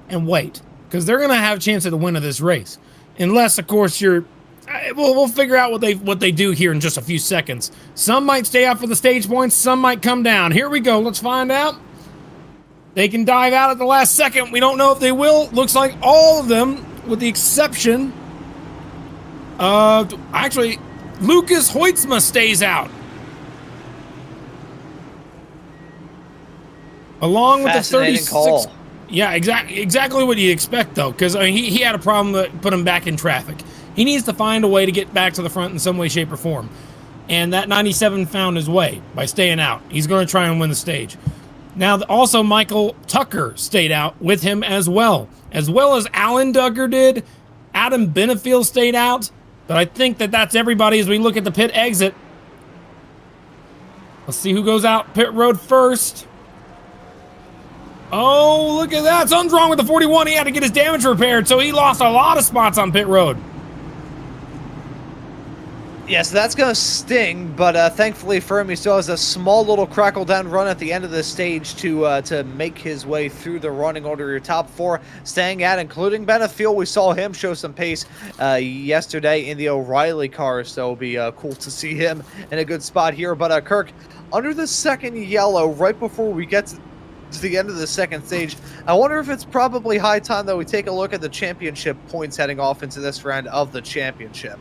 and wait, because they're going to have a chance at the win of this race. Unless, of course, you're... We'll figure out what they do here in just a few seconds. Some might stay out for the stage points, some might come down. Here we go, let's find out. They can dive out at the last second. We don't know if they will. Looks like all of them, with the exception of... Actually, Lucas Hoytsma stays out. Along with the 36... Call. Yeah, exactly what you expect, though, because I mean, he had a problem that put him back in traffic. He needs to find a way to get back to the front in some way, shape, or form. And that 97 found his way by staying out. He's going to try and win the stage. Now, also, Michael Tucker stayed out with him as well as Alan Duggar did. Adam Benefield stayed out. But I think that's everybody as we look at the pit exit. Let's see who goes out pit road first. Oh, look at that. Something's wrong with the 41. He had to get his damage repaired, so he lost a lot of spots on pit road. Yeah, so that's going to sting, but thankfully for him, he still has a small little crackle down run at the end of the stage to make his way through the running order. Your top four staying out, including Benefield. We saw him show some pace yesterday in the O'Reilly car, so it'll be cool to see him in a good spot here. But Kirk, under the second yellow, right before we get to the end of the second stage, I wonder if it's probably high time that we take a look at the championship points heading off into this round of the championship.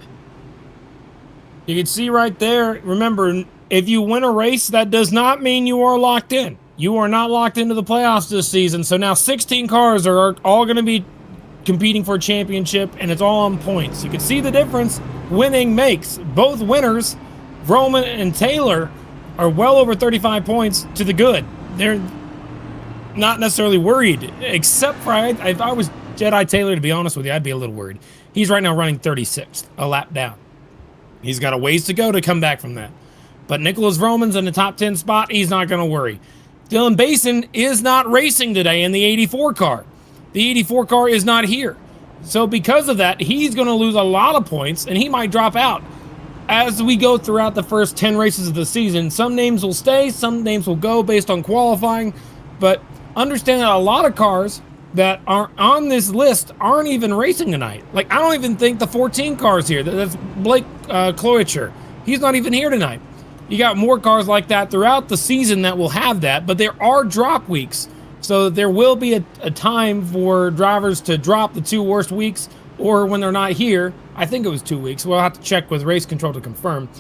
You can see right there, remember, if you win a race, that does not mean you are locked in. You are not locked into the playoffs this season. So now 16 cars are all going to be competing for a championship, and it's all on points. You can see the difference winning makes. Both winners, Vroman and Taylor, are well over 35 points to the good. They're not necessarily worried, except for if I was Jedi Taylor, to be honest with you, I'd be a little worried. He's right now running 36th, a lap down. He's got a ways to go to come back from that. But Nicholas Vroman's in the top 10 spot. He's not going to worry. Dylan Basin is not racing today in the 84 car. The 84 car is not here. So because of that, he's going to lose a lot of points, and he might drop out. As we go throughout the first 10 races of the season, some names will stay, some names will go based on qualifying. But understand that a lot of cars that are on this list aren't even racing tonight. Like, I don't even think the 14 cars here. That's Blake Kloicher. He's not even here tonight. You got more cars like that throughout the season that will have that, but there are drop weeks. So there will be a time for drivers to drop the 2 worst weeks, or when they're not here. I think it was 2 weeks. We'll have to check with race control to confirm.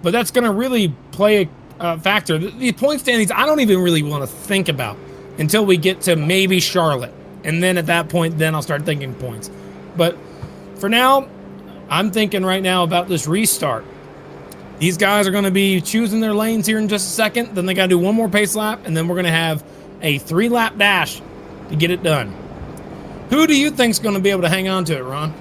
But that's going to really play a factor. The point standings, I don't even really want to think about until we get to maybe Charlotte. And then at that point, then I'll start thinking points. But For now, I'm thinking right now about this restart. These guys are going to be choosing their lanes here in just a second. Then they got to do one more pace lap, and then we're going to have a 3-lap dash to get it done. Who do you think's going to be able to hang on to it, Ron?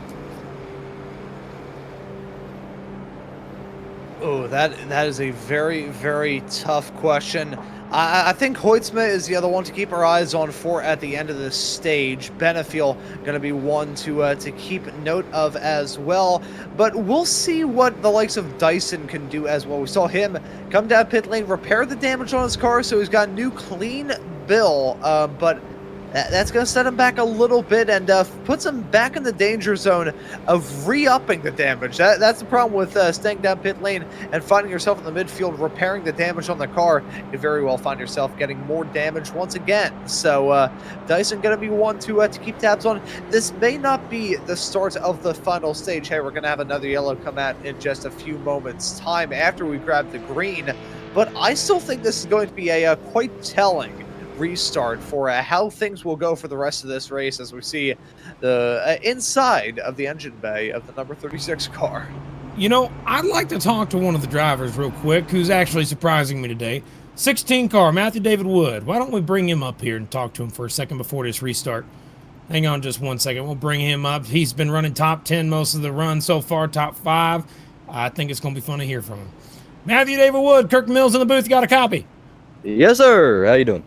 Oh, that is a very, very tough question. I think Hoytsma is the other one to keep our eyes on for at the end of this stage. Benefiel going to be one to keep note of as well. But we'll see what the likes of Dyson can do as well. We saw him come down pit lane, repair the damage on his car, so he's got a new clean bill. But that's going to set him back a little bit and puts him back in the danger zone of re-upping the damage. That's the problem with staying down pit lane and finding yourself in the midfield repairing the damage on the car. You could very well find yourself getting more damage once again. So Dyson going to be one to keep tabs on. This may not be the start of the final stage. Hey, we're going to have another yellow come out in just a few moments' time after we grab the green. But I still think this is going to be a quite telling restart for how things will go for the rest of this race as we see the inside of the engine bay of the number 36 car. You know, I'd like to talk to one of the drivers real quick who's actually surprising me today. 16 car, Matthew David Wood. Why don't we bring him up here and talk to him for a second before this restart? Hang on just one second. We'll bring him up. He's been running top 10 most of the run so far, top 5. I think it's going to be fun to hear from him. Matthew David Wood, Kirk Mills in the booth. You got a copy? Yes, sir. How you doing?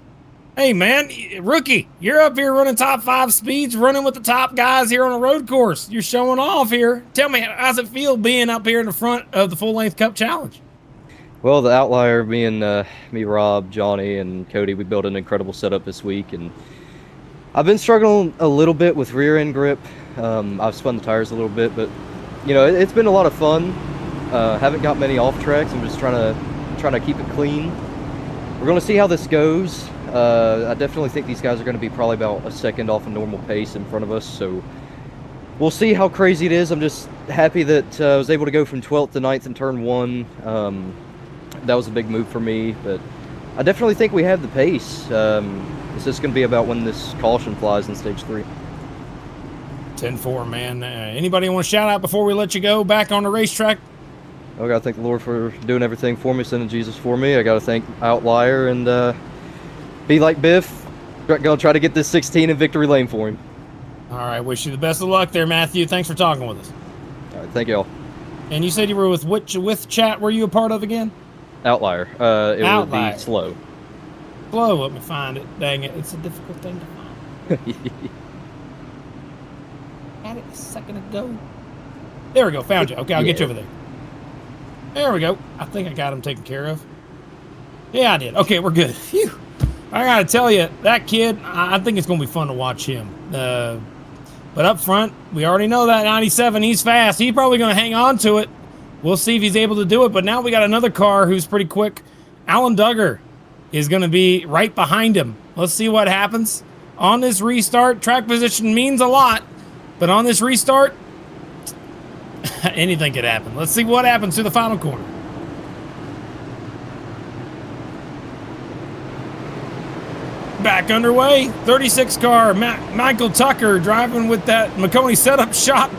Hey, man, rookie, you're up here running top 5 speeds, running with the top guys here on a road course. You're showing off here. Tell me, how's it feel being up here in the front of the full-length Cup Challenge? Well, the outlier, me, Rob, Johnny, and Cody, we built an incredible setup this week, and I've been struggling a little bit with rear-end grip. I've spun the tires a little bit, but, you know, it's been a lot of fun. Haven't got many off tracks. I'm just trying to keep it clean. We're going to see how this goes. I definitely think these guys are going to be probably about a second off a normal pace in front of us, so we'll see how crazy it is. I'm just happy that I was able to go from 12th to 9th in turn 1. That was a big move for me, but I definitely think we have the pace. It's just going to be about when this caution flies in stage 3. 10-4, man. Anybody want to shout out before we let you go back on the racetrack? I got to thank the Lord for doing everything for me, sending Jesus for me. I got to thank Outlier and be like Biff. Gonna try to get this 16 in victory lane for him. All right, wish you the best of luck there, Matthew. Thanks for talking with us. All right, thank y'all. And you said you were with chat. Were you a part of again? Outlier. It Outlier. would be slow. Slow. Let me find it. Dang it, it's a difficult thing to find. Had it a second ago. There we go. Found you. Okay, I'll get you over there. There we go. I think I got him taken care of. Yeah, I did. Okay, we're good. Phew. I gotta tell you, that kid, I think it's gonna be fun to watch him. But up front, we already know that 97, he's fast. He's probably gonna hang on to it. We'll see if he's able to do it. But now we got another car who's pretty quick. Alan Duggar is gonna be right behind him. Let's see what happens. On this restart, track position means a lot. But on this restart, anything could happen. Let's see what happens to the final corner. Back underway, 36 car, Michael Tucker driving with that Maconi setup shop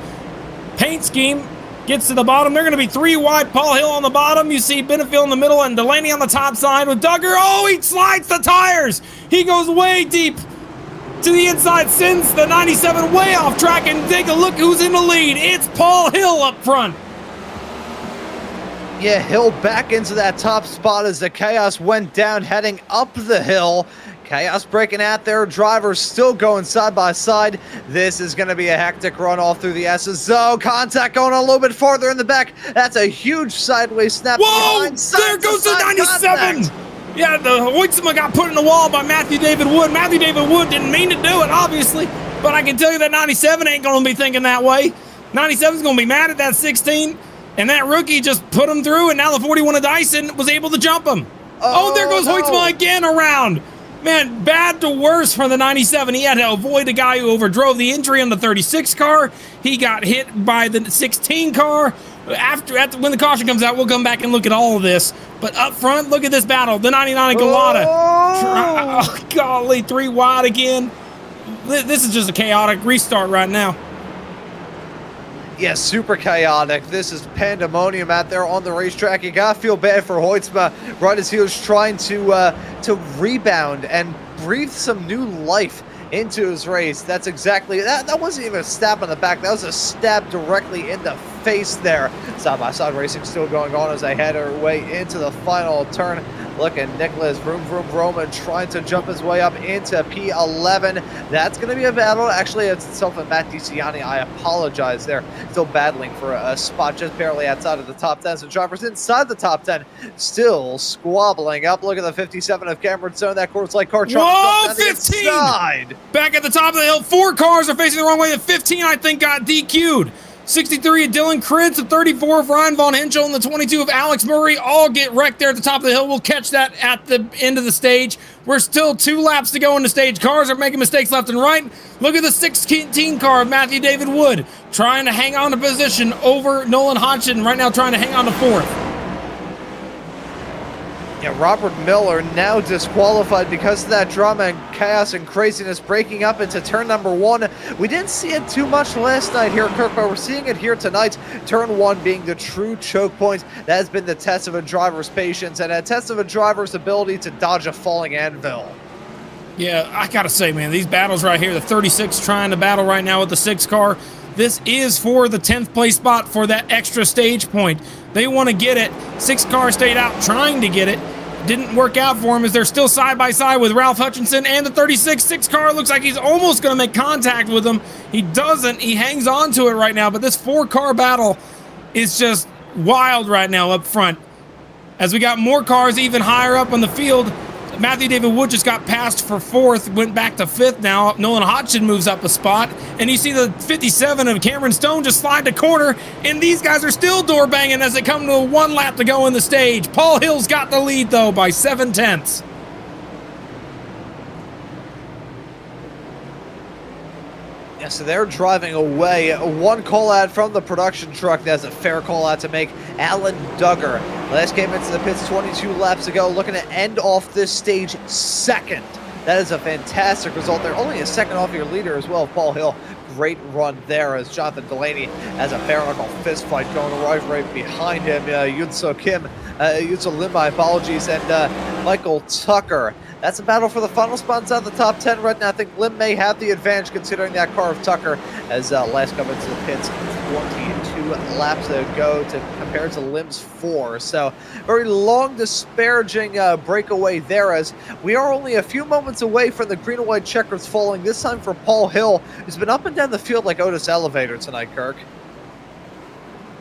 paint scheme. Gets to the bottom. They're going to be 3 wide. Paul Hill on the bottom. You see Benefiel in the middle and Delaney on the top side with Duggar. Oh, he slides the tires. He goes way deep to the inside, sends the 97 way off track, and take a look who's in the lead. It's Paul Hill up front. Yeah, Hill back into that top spot as the Chaos went down, heading up the hill. Chaos breaking out there, drivers still going side by side. This is going to be a hectic run all through the S's. Oh, contact going a little bit farther in the back. That's a huge sideways snap. Whoa, there goes the 97. Contact. Yeah, the Hoytsma got put in the wall by Matthew David Wood. Matthew David Wood didn't mean to do it, obviously, but I can tell you that 97 ain't going to be thinking that way. 97's going to be mad at that 16, and that rookie just put him through, and now the 41 of Dyson was able to jump him. Oh, there goes Hoytsma again around. Man, bad to worse for the 97. He had to avoid a guy who overdrove the injury on the 36 car. He got hit by the 16 car. After when the caution comes out, we'll come back and look at all of this. But up front, look at this battle. The 99 Galata. Oh, golly, 3 wide again. This is just a chaotic restart right now. Yeah, super chaotic. This is pandemonium out there on the racetrack. You gotta feel bad for Hoytsma right as he was trying to rebound and breathe some new life into his race. That's exactly that. That wasn't even a stab on the back. That was a stab directly in the face there. Side-by-side racing still going on as they head our way into the final turn. Look at Nicholas Vroom Roman trying to jump his way up into P11. That's going to be a battle. Actually, it's itself and Matt DiCiani. I apologize. They're still battling for a spot just barely outside of the top 10. So drivers inside the top 10 still squabbling up. Look at the 57 of Cameron Stone. That course like car truck. Whoa, 15! Back at the top of the hill. 4 cars are facing the wrong way. The 15, I think, got DQ'd. 63 of Dylan Kritz, the 34 of Ryan Von Henschel, and the 22 of Alex Murray all get wrecked there at the top of the hill. We'll catch that at the end of the stage. We're still 2 laps to go in the stage. Cars are making mistakes left and right. Look at the 16 car of Matthew David Wood trying to hang on to position over Nolan Hodgson, right now trying to hang on to 4th. Yeah, Robert Miller now disqualified because of that drama and chaos and craziness breaking up into turn number 1. We didn't see it too much last night here, Kirk, but we're seeing it here tonight. Turn 1 being the true choke point. That has been the test of a driver's patience and a test of a driver's ability to dodge a falling anvil. Yeah, I gotta say, man, these battles right here, the 36 trying to battle right now with the 6 car, this is for the 10th place spot for that extra stage point. They want to get it. 6 cars stayed out trying to get it. Didn't work out for him as they're still side by side with Ralph Hutchinson and the 36. 6 car looks like he's almost going to make contact with him. He doesn't. He hangs on to it right now, but this 4 car battle is just wild right now up front. As we got more cars even higher up on the field, Matthew David Wood just got passed for 4th, went back to 5th now. Nolan Hodgson moves up a spot, and you see the 57 of Cameron Stone just slide the corner, and these guys are still door banging as they come to a 1 lap to go in the stage. Paul Hill's got the lead, though, by 7/10. Yeah, so they're driving away. 1 call out from the production truck. That's a fair call out to make. Alan Duggar last came into the pits 22 laps ago, looking to end off this stage 2nd. That is a fantastic result. They're only a 2nd off your leader as well, Paul Hill. Great run there as Jonathan Delaney has a bare knuckle fist fight going right behind him. Yunso Lim, my apologies, and Michael Tucker. That's a battle for the final spots out of the top 10 right now. I think Lim may have the advantage considering that car of Tucker as last come into the pits 22 laps ago compared to Lim's 4. So very long disparaging breakaway there as we are only a few moments away from the green and white checkers falling, this time for Paul Hill, who's been up and down the field like Otis Elevator tonight, Kirk.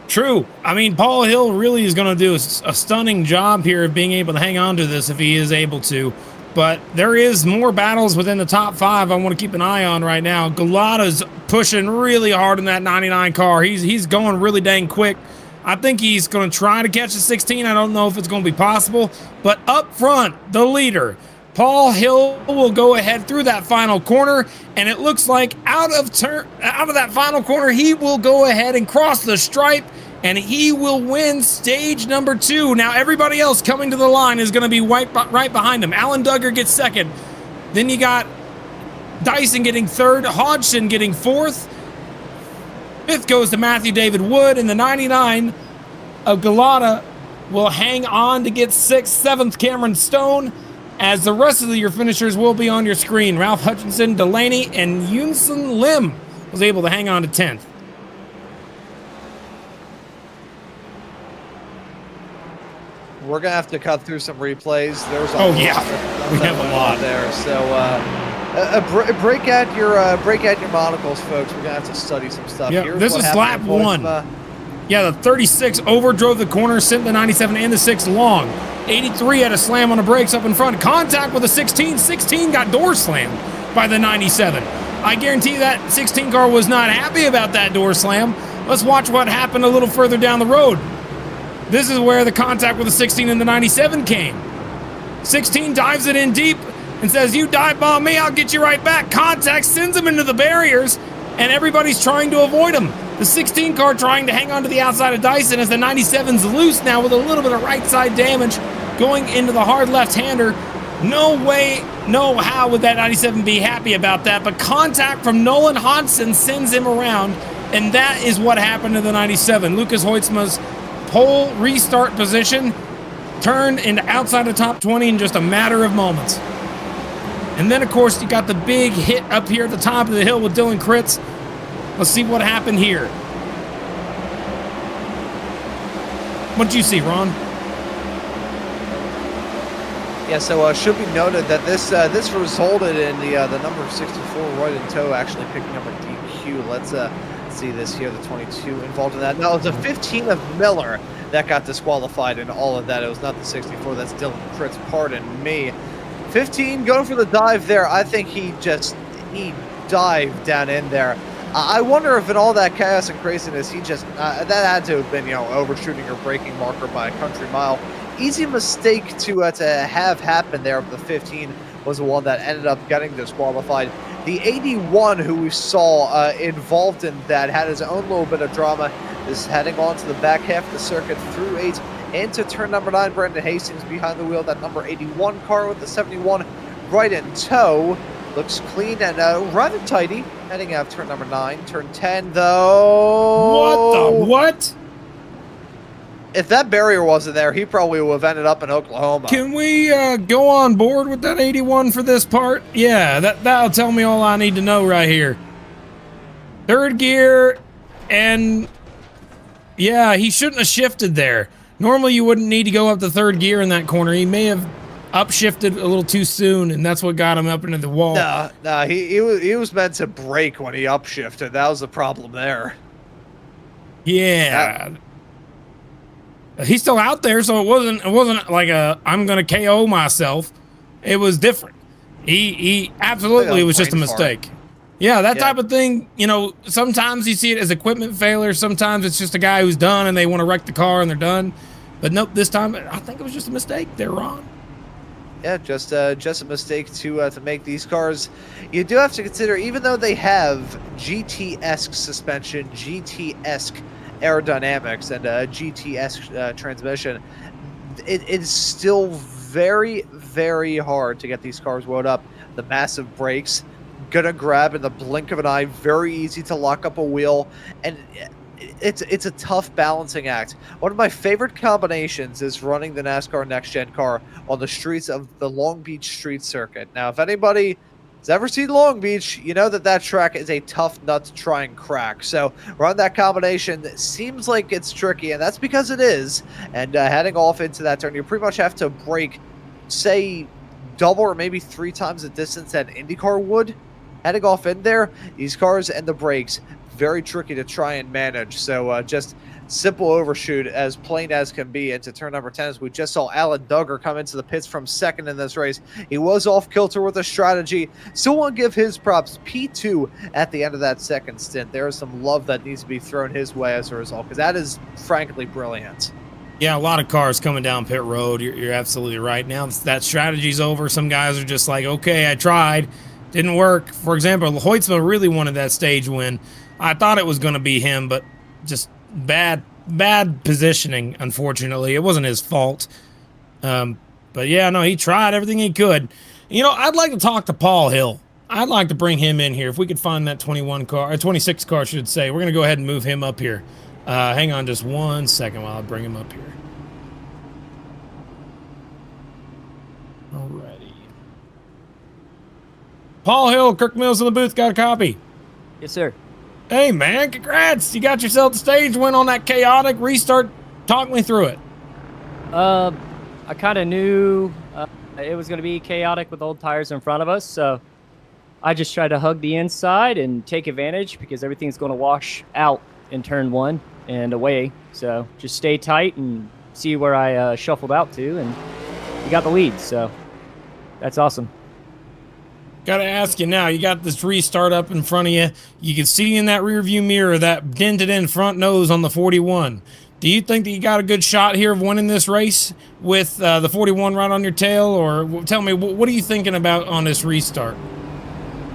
True. I mean, Paul Hill really is going to do a stunning job here of being able to hang on to this if he is able to. But there is more battles within the top 5 I want to keep an eye on right now. Galata's pushing really hard in that 99 car. He's going really dang quick. I think he's going to try to catch the 16. I don't know if it's going to be possible. But up front, the leader, Paul Hill, will go ahead through that final corner. And it looks like out of that final corner, he will go ahead and cross the stripe. And he will win stage number 2. Now, everybody else coming to the line is going to be right behind him. Alan Duggar gets 2nd. Then you got Dyson getting 3rd, Hodgson getting 4th. 5th goes to Matthew David Wood, and the 99 of Galata will hang on to get 6th. 7th, Cameron Stone, as the rest of your finishers will be on your screen. Ralph Hutchinson, Delaney, and Yunson Lim was able to hang on to 10th. We're going to have to cut through some replays. There's we have a lot there. So break out your monocles, folks. We're going to have to study some stuff. Yeah, this is lap 1. Yeah, the 36 overdrove the corner, sent the 97 and the 6 long. 83 had a slam on the brakes up in front. Contact with the 16. 16 got door slammed by the 97. I guarantee that 16 car was not happy about that door slam. Let's watch what happened a little further down the road. This is where the contact with the 16 and the 97 came. 16 dives it in deep and says, "You dive bomb me, I'll get you right back." Contact sends him into the barriers, and everybody's trying to avoid him. The 16 car trying to hang on to the outside of Dyson as the 97's loose now with a little bit of right side damage going into the hard left-hander. No way, no how would that 97 be happy about that, but contact from Nolan Hodgson sends him around. And that is what happened to the 97. Lucas Hoytsma's pole restart position turned into outside the top 20 in just a matter of moments. And then, of course, you got the big hit up here at the top of the hill with Dylan Kritz. Let's see what happened here. What did you see, Ron? Yeah, so should be noted that this resulted in the number 64 right in tow actually picking up a DQ. Let's see this here, the 22 involved in that. No, it was a 15 of Miller that got disqualified in all of that. It was not the 64. That's Dylan Kritz, pardon me. 15 going for the dive there. I think he dived down in there. I wonder if in all that chaos and craziness, he just that had to have been, you know, overshooting or braking marker by a country mile. Easy mistake to have happened there. The 15 was the one that ended up getting disqualified. The 81, who we saw involved in that, had his own little bit of drama, is heading on to the back half of the circuit through 8 into turn number 9. Brandon Hastings behind the wheel. That number 81 car with the 71 right in tow. Looks clean and rather tidy. Heading out of turn number 9. Turn 10, though. What the what? If that barrier wasn't there, he probably would have ended up in Oklahoma. Can we go on board with that 81 for this part? Yeah, that'll tell me all I need to know right here. Third gear, and yeah, he shouldn't have shifted there. Normally, you wouldn't need to go up the third gear in that corner. He may have upshifted a little too soon, and that's what got him up into the wall. No, he was meant to brake when he upshifted. That was the problem there. Yeah. He's still out there, so it wasn't like I'm gonna KO myself. It was different. He absolutely, it was just a mistake. Yeah, that type of thing, you know, sometimes you see it as equipment failure, sometimes it's just a guy who's done and they want to wreck the car and they're done. But nope, this time I think it was just a mistake. They're wrong. Yeah, just a mistake to make these cars. You do have to consider, even though they have GT-esque suspension, GT-esque aerodynamics, and GT-esque transmission, it is still very, very hard to get these cars wound up. The massive brakes, gonna grab in the blink of an eye, very easy to lock up a wheel, and it's a tough balancing act. One of my favorite combinations is running the NASCAR Next Gen car on the streets of the Long Beach street circuit. Now, if anybody has ever seen Long Beach, you know that track is a tough nut to try and crack. So run that combination seems like it's tricky, and that's because it is. And heading off into that turn, you pretty much have to brake, say, double or maybe 3 times the distance that an IndyCar would. Heading off in there, these cars and the brakes, very tricky to try and manage. So just simple overshoot, as plain as can be, into turn number 10, as we just saw Alan Duggar come into the pits from second in this race. He was off kilter with a strategy. Still want to give his props. P2 at the end of that second stint. There is some love that needs to be thrown his way as a result, because that is frankly brilliant. Yeah, a lot of cars coming down pit road. You're absolutely right. Now that strategy's over, some guys are just like, okay, I tried. Didn't work. For example, Hoytsma really wanted that stage win. I thought it was going to be him, but just bad positioning, unfortunately. It wasn't his fault. But yeah, no, he tried everything he could. You know, I'd like to talk to Paul Hill. I'd like to bring him in here. If we could find that 21 car, or 26 car, I should say. We're going to go ahead and move him up here. Hang on just 1 second while I bring him up here. Alrighty. Paul Hill, Kirk Mills in the booth, got a copy. Yes, sir. Hey, man, congrats. You got yourself the stage win on that chaotic restart. Talk me through it. I kind of knew it was going to be chaotic with old tires in front of us, so I just tried to hug the inside and take advantage because everything's going to wash out in turn 1 and away. So just stay tight and see where I shuffled out to, and you got the lead, so that's awesome. Got to ask you now, you got this restart up in front of you. You can see in that rear view mirror that dented in front nose on the 41. Do you think that you got a good shot here of winning this race with the 41 right on your tail? Or tell me, what are you thinking about on this restart?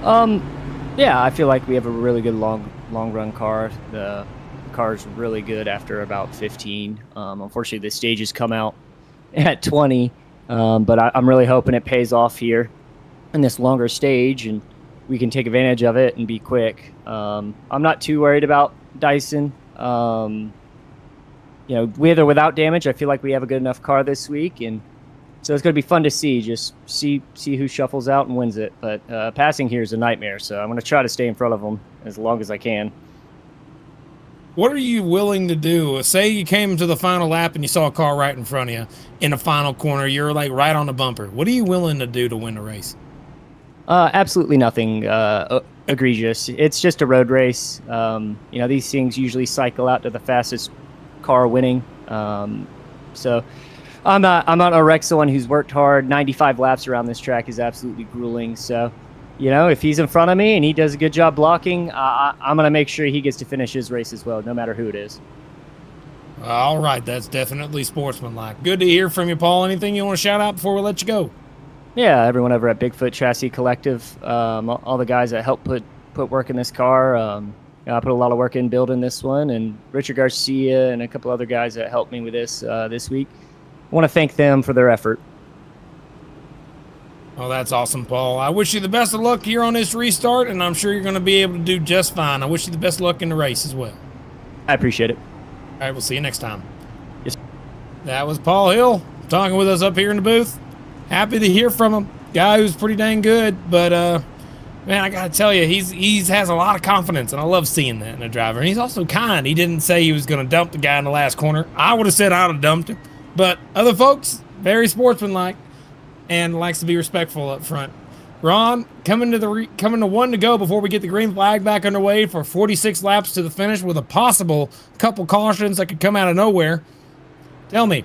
Yeah, I feel like we have a really good long run car. The car's really good after about 15. Unfortunately, the stages come out at 20, but I'm really hoping it pays off here in this longer stage and we can take advantage of it and be quick. I'm not too worried about Dyson. You know, with or without damage, I feel like we have a good enough car this week, and so it's going to be fun to just see who shuffles out and wins it. But passing here is a nightmare, so I'm going to try to stay in front of them as long as I can. What are you willing to do? Say you came to the final lap and you saw a car right in front of you in the final corner. You're like right on the bumper. What are you willing to do to win the race? Absolutely nothing egregious. It's just a road race. You know, these things usually cycle out to the fastest car winning. So I'm not a wreck someone who's worked hard. 95 laps around this track is absolutely grueling. So, you know, if he's in front of me and he does a good job blocking, I'm going to make sure he gets to finish his race as well, no matter who it is. All right, that's definitely sportsmanlike. Good to hear from you, Paul. Anything you want to shout out before we let you go? Yeah, everyone over at Bigfoot Chassis Collective, all the guys that helped put work in this car. I put a lot of work in building this one, and Richard Garcia and a couple other guys that helped me with this week. I want to thank them for their effort. Well, that's awesome, Paul. I wish you the best of luck here on this restart, and I'm sure you're going to be able to do just fine. I wish you the best of luck in the race as well. I appreciate it. All right, we'll see you next time. Yes. That was Paul Hill talking with us up here in the booth. Happy to hear from him. Guy who's pretty dang good, but man, I gotta tell you, he has a lot of confidence, and I love seeing that in a driver. And he's also kind. He didn't say he was going to dump the guy in the last corner. I would have said I would have dumped him, but other folks, very sportsmanlike, and likes to be respectful up front. Ron, coming to one to go before we get the green flag back underway for 46 laps to the finish with a possible couple cautions that could come out of nowhere. Tell me,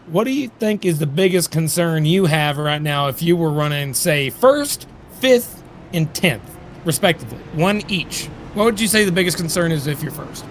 what do you think is the biggest concern you have right now if you were running, say, 1st, 5th, and 10th, respectively? One each. What would you say the biggest concern is if you're first?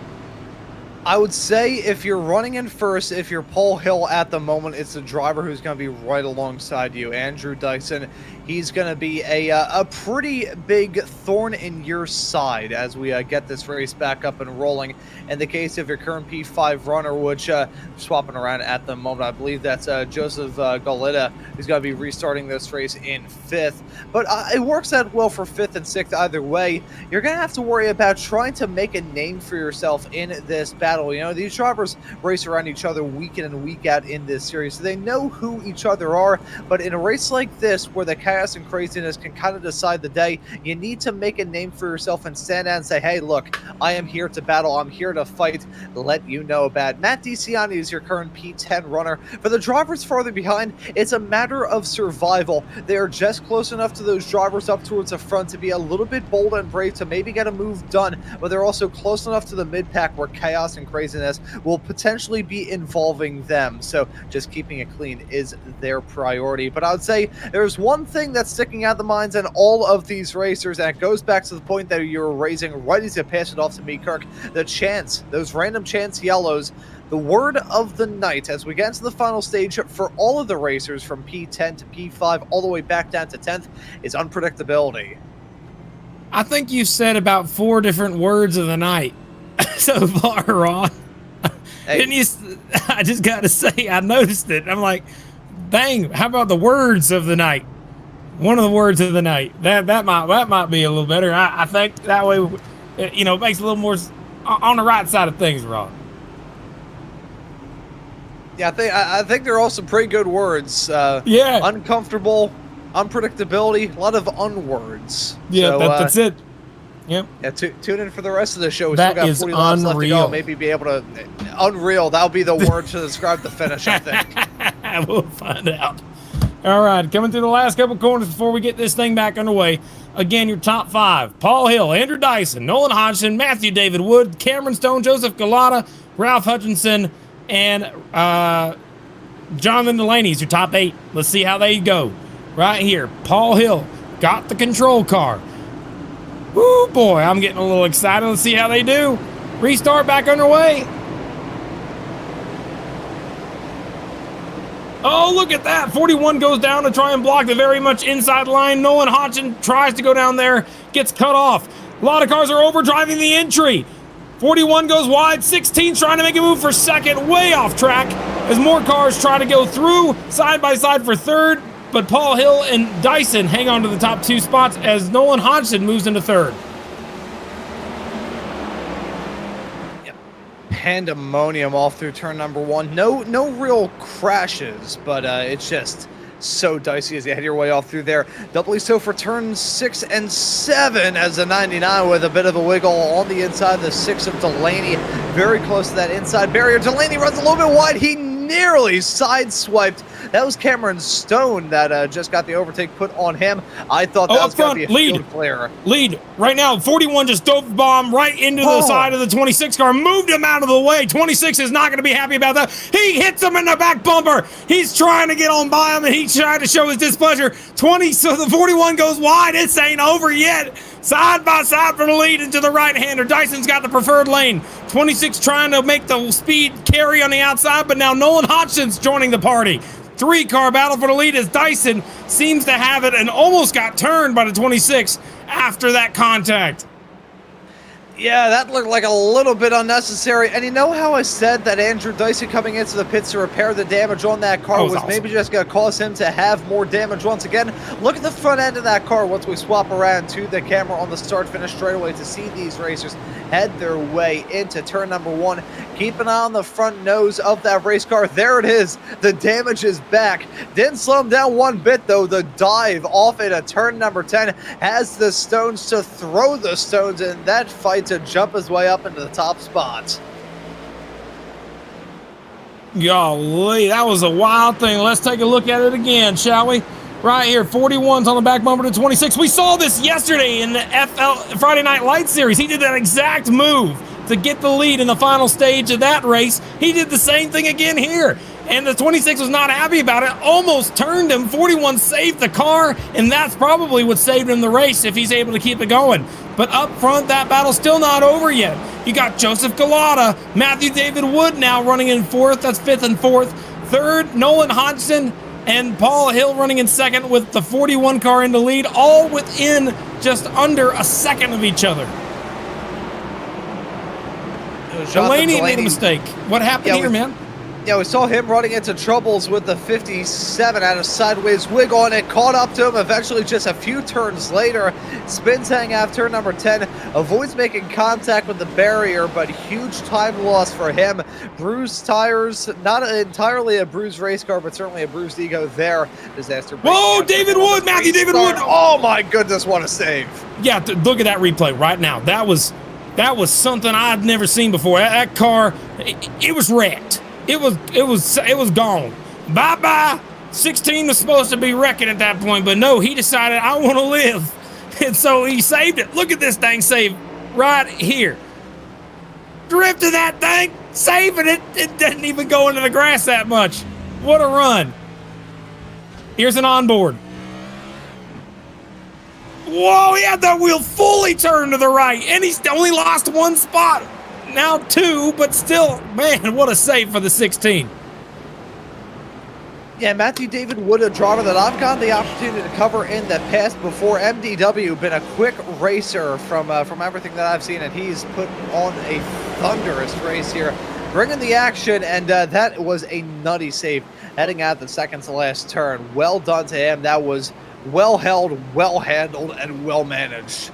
I would say if you're running in first, if you're Paul Hill at the moment, it's the driver who's going to be right alongside you, Andrew Dyson. He's going to be a pretty big thorn in your side as we get this race back up and rolling. In the case of your current P5 runner, which swapping around at the moment, I believe that's Joseph Galita, who's going to be restarting this race in 5th. But it works out well for 5th and 6th either way. You're going to have to worry about trying to make a name for yourself in this battle. You know, these drivers race around each other week in and week out in this series, so they know who each other are. But in a race like this, where the chaos and craziness can kind of decide the day, you need to make a name for yourself and stand out and say, hey, look, I am here to battle. I'm here to fight. Let you know about. Matt DiCiani is your current P10 runner. For the drivers farther behind, it's a matter of survival. They are just close enough to those drivers up towards the front to be a little bit bold and brave to maybe get a move done, but they're also close enough to the mid-pack where chaos and craziness will potentially be involving them. So just keeping it clean is their priority. But I would say there's one thing that's sticking out the minds in all of these racers, and it goes back to the point that you were raising right as you pass it off to me, Kirk. The chance, those random chance yellows. The word of the night as we get into the final stage for all of the racers from P10 to P5 all the way back down to 10th is unpredictability. I think you said about 4 different words of the night so far, Ron. Hey. Didn't you? I just got to say, I noticed it. I'm like, dang, how about the words of the night? One of the words of the night. That might be a little better. I think that way, you know, it makes a little more on the right side of things, Ron. Yeah, I think they're all some pretty good words. Yeah. Uncomfortable, unpredictability, a lot of unwords. Yeah, so, that's it. Yep. Yeah, tune in for the rest of the show. We That still got is 40 laps left to go. unreal. Maybe be able to... Unreal, that'll be the word to describe the finish, I think. We'll find out. All right, coming through the last couple corners before we get this thing back underway. Again, your top 5. Paul Hill, Andrew Dyson, Nolan Hodgson, Matthew David Wood, Cameron Stone, Joseph Galata, Ralph Hutchinson, and Jonathan Delaney is your top 8. Let's see how they go. Right here, Paul Hill got the control car. Woo, boy, I'm getting a little excited. Let's see how they do. Restart back underway. Oh, look at that. 41 goes down to try and block the very much inside line. Nolan Hodgson tries to go down there, gets cut off. A lot of cars are overdriving the entry. 41 goes wide. 16's trying to make a move for second, way off track as more cars try to go through side by side for third. But Paul Hill and Dyson hang on to the top 2 spots as Nolan Hodgson moves into third. pandemonium all through turn number 1. No real crashes, but it's just so dicey as you head your way off through there. Doubly so for turns 6 and 7 as the 99 with a bit of a wiggle on the inside. The 6 of Delaney very close to that inside barrier. Delaney runs a little bit wide. He nearly sideswiped. That was Cameron Stone that just got the overtake put on him. I thought that was going to be a field flare. Lead right now. 41 just dove the bomb right into the side of the 26 car, moved him out of the way. 26 is not going to be happy about that. He hits him in the back bumper. He's trying to get on by him, and he's trying to show his displeasure. So the 41 goes wide. This ain't over yet. Side by side for the lead into the right-hander. Dyson's got the preferred lane. 26 trying to make the speed carry on the outside, but now Nolan Hodgson's joining the party. 3-car battle for the lead as Dyson seems to have it and almost got turned by the 26 after that contact. Yeah, that looked like a little bit unnecessary. And you know how I said that Andrew Dyson coming into the pits to repair the damage on that car was awesome. Maybe just going to cause him to have more damage once again? Look at the front end of that car once we swap around to the camera on the start-finish straightaway to see these racers head their way into turn number 1. Keep an eye on the front nose of that race car. There it is. The damage is back. Didn't slow him down one bit, though. The dive off into turn number 10 has the stones to throw the stones in that fight to jump his way up into the top spots. Golly, that was a wild thing. Let's take a look at it again, shall we? Right here, 41's on the back bumper to 26. We saw this yesterday in the Friday Night Lights series. He did that exact move to get the lead in the final stage of that race. He did the same thing again here. And the 26 was not happy about it, almost turned him. 41 saved the car, and that's probably what saved him the race if he's able to keep it going. But up front, that battle's still not over yet. You got Joseph Galata, Matthew David Wood now running in 4th. That's 5th and 4th. 3rd, Nolan Hodgson and Paul Hill running in 2nd with the 41 car in the lead, all within just under a second of each other. Delaney made a mistake. What happened here, man? Yeah, we saw him running into troubles with the 57 out of sideways wiggle, and it caught up to him eventually just a few turns later. Spins hang out turn number 10, avoids making contact with the barrier, but huge time loss for him. Bruised tires, not entirely a bruised race car, but certainly a bruised ego there. Disaster. Whoa, David Wood, Matthew David Wood. Oh my goodness, what a save. Yeah, look at that replay right now. That was something I'd never seen before. That car, it was wrecked. It was gone. Bye-bye. 16 was supposed to be wrecking at that point, but no, he decided, I want to live. And so he saved it. Look at this thing save right here. Drifted that thing, saving it. It doesn't even go into the grass that much. What a run. Here's an onboard. Whoa, he had that wheel fully turned to the right, and he's only lost 1 spot. Now 2, but still, man, what a save for the 16. Yeah, Matthew David Wood, a driver that I've gotten the opportunity to cover in the past before. MDW, been a quick racer from everything that I've seen, and he's put on a thunderous race here, bringing the action, and that was a nutty save heading out the second to last turn. Well done to him. That was well held, well handled, and well managed.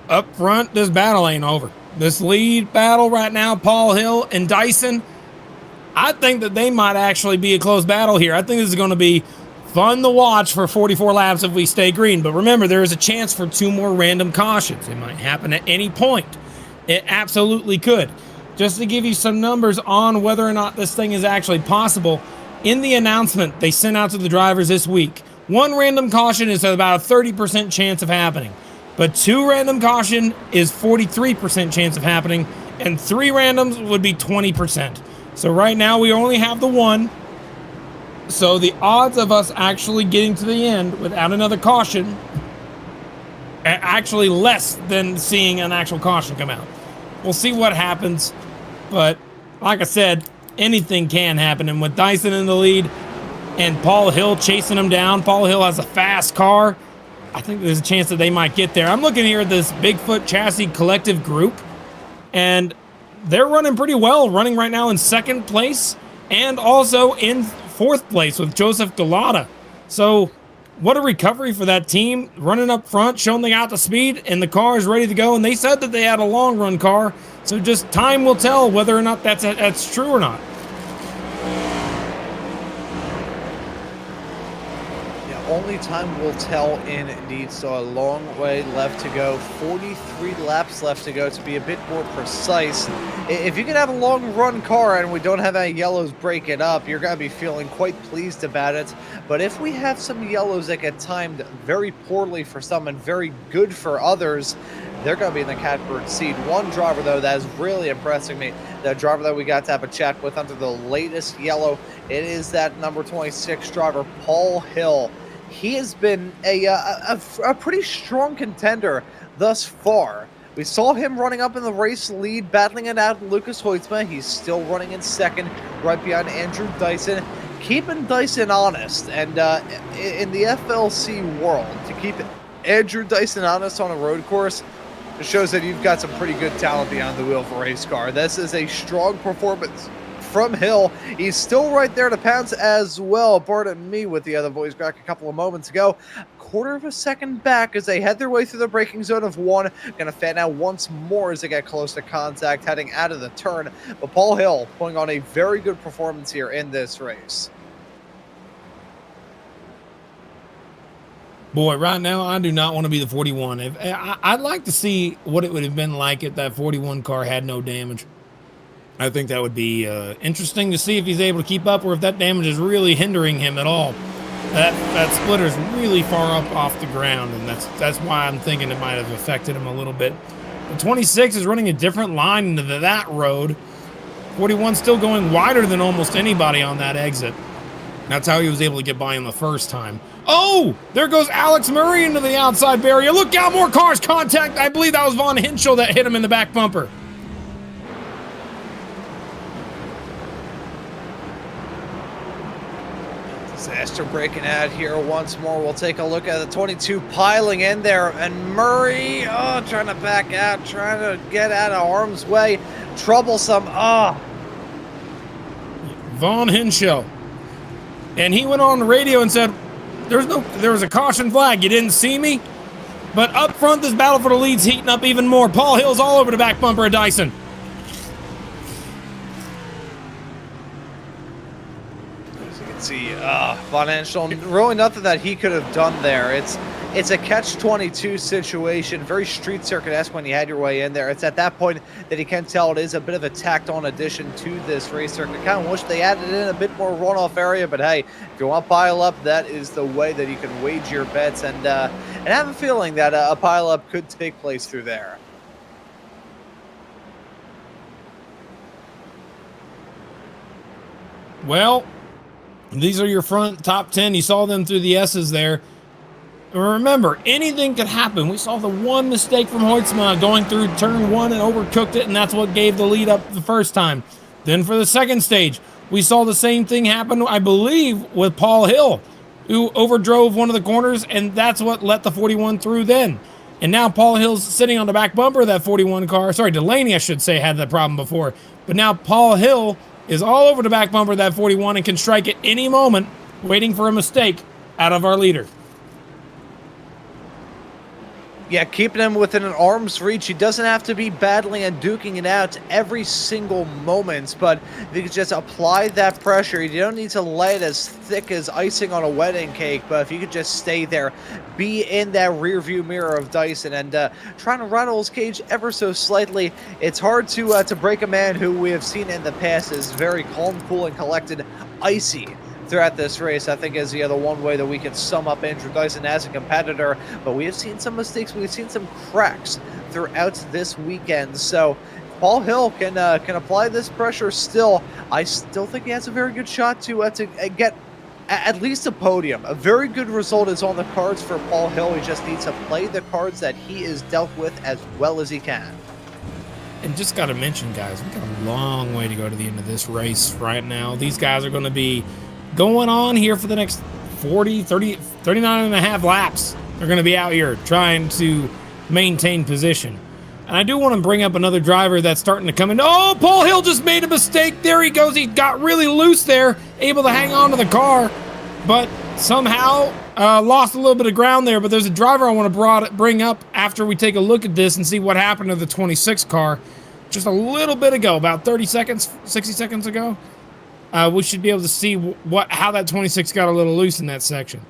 Up front, this battle ain't over. This lead battle right now, Paul Hill and Dyson, I think that they might actually be a close battle here. I think this is going to be fun to watch for 44 laps if we stay green. But remember, there is a chance for 2 more random cautions. It might happen at any point. It absolutely could. Just to give you some numbers on whether or not this thing is actually possible, in the announcement they sent out to the drivers this week, 1 random caution is about a 30% chance of happening. But 2 random caution is 43% chance of happening, and 3 randoms would be 20%. So right now we only have the 1. So the odds of us actually getting to the end without another caution are actually less than seeing an actual caution come out. We'll see what happens, but like I said, anything can happen. And with Dyson in the lead and Paul Hill chasing him down, Paul Hill has a fast car. I think there's a chance that they might get there. I'm looking here at this Bigfoot Chassis Collective group, and they're running pretty well, running right now in 2nd place and also in 4th place with Joseph Galata. So what a recovery for that team, running up front, showing they got the speed, and the car is ready to go. And they said that they had a long run car, so just time will tell whether or not that's true or not. Only time will tell indeed. So a long way left to go. 43 laps left to go, to be a bit more precise. If you can have a long run car and we don't have any yellows break it up, you're going to be feeling quite pleased about it. But if we have some yellows that get timed very poorly for some and very good for others, they're going to be in the catbird seat. One driver, though, that is really impressing me, the driver that we got to have a chat with under the latest yellow, it is that number 26 driver, Paul Hill. He has been a pretty strong contender thus far. We saw him running up in the race lead, battling it out with Lucas Hoytsma. He's still running in second, right behind Andrew Dyson. Keeping Dyson honest, and in the FLC world, to keep Andrew Dyson honest on a road course, it shows that you've got some pretty good talent behind the wheel of a race car. This is a strong performance from Hill. He's still right there to pounce as well. Pardon me with the other voice crack a couple of moments ago. Quarter of a second back as they head their way through the braking zone of one. Going to fan out once more as they get close to contact, heading out of the turn. But Paul Hill putting on a very good performance here in this race. Boy, right now, I do not want to be the 41. I'd like to see what it would have been like if that 41 car had no damage. I think that would be interesting to see if he's able to keep up or if that damage is really hindering him at all. That splitter's really far up off the ground, and that's why I'm thinking it might have affected him a little bit. The 26 is running a different line into that road. 41 still going wider than almost anybody on that exit. That's how he was able to get by him the first time. Oh, there goes Alex Murray into the outside barrier. Look out, more cars contact. I believe that was Von Hinschel that hit him in the back bumper. Disaster breaking out here once more. We'll take a look at the 22 piling in there, and Murray, trying to back out, trying to get out of harm's way. Troublesome. Von Hinschel. And he went on the radio and said, there was a caution flag. You didn't see me? But up front, this battle for the lead's heating up even more. Paul Hill's all over the back bumper of Dyson. See, Von Hinschel, really nothing that he could have done there. It's a catch-22 situation, very street circuit-esque when you had your way in there. It's at that point that you can tell it is a bit of a tacked-on addition to this race circuit. Kind of wish they added in a bit more runoff area, but hey, if you want to pile up, that is the way that you can wage your bets, and have a feeling that a pile-up could take place through there. Well, these are your front top 10. You saw them through the S's there. Remember, anything could happen. We saw the one mistake from Hoytsma going through turn one and overcooked it, and that's what gave the lead up the first time. Then for the second stage, we saw the same thing happen, I believe, with Paul Hill, who overdrove one of the corners, and that's what let the 41 through then. And now Paul Hill's sitting on the back bumper of that 41 car. Sorry, Delaney, I should say, had that problem before. But now Paul Hill is all over the back bumper of that 41 and can strike at any moment, waiting for a mistake out of our leader. Yeah, keeping him within an arm's reach. He doesn't have to be battling and duking it out every single moment, but if you could just apply that pressure, you don't need to lay it as thick as icing on a wedding cake, but if you could just stay there, be in that rear view mirror of Dyson and trying to rattle his cage ever so slightly. It's hard to break a man who we have seen in the past is very calm, cool, and collected, icy throughout this race. I think is the other one way that we can sum up Andrew Dyson as a competitor, but we have seen some mistakes, we've seen some cracks throughout this weekend. So Paul Hill can apply this pressure still. I still think he has a very good shot to get at least a podium. A very good result is on the cards for Paul Hill. He just needs to play the cards that he is dealt with as well as he can. And just got to mention, guys, we've got a long way to go to the end of this race right now. These guys are going to be going on here for the next 39 and a half laps. They're going to be out here trying to maintain position. And I do want to bring up another driver that's starting to come in. Oh, Paul Hill just made a mistake. There he goes. He got really loose there, able to hang on to the car. But somehow Lost a little bit of ground there, but there's a driver I want to bring up after we take a look at this and see what happened to the 26 car just a little bit ago, about 30 seconds, 60 seconds ago. We should be able to see how that 26 got a little loose in that section.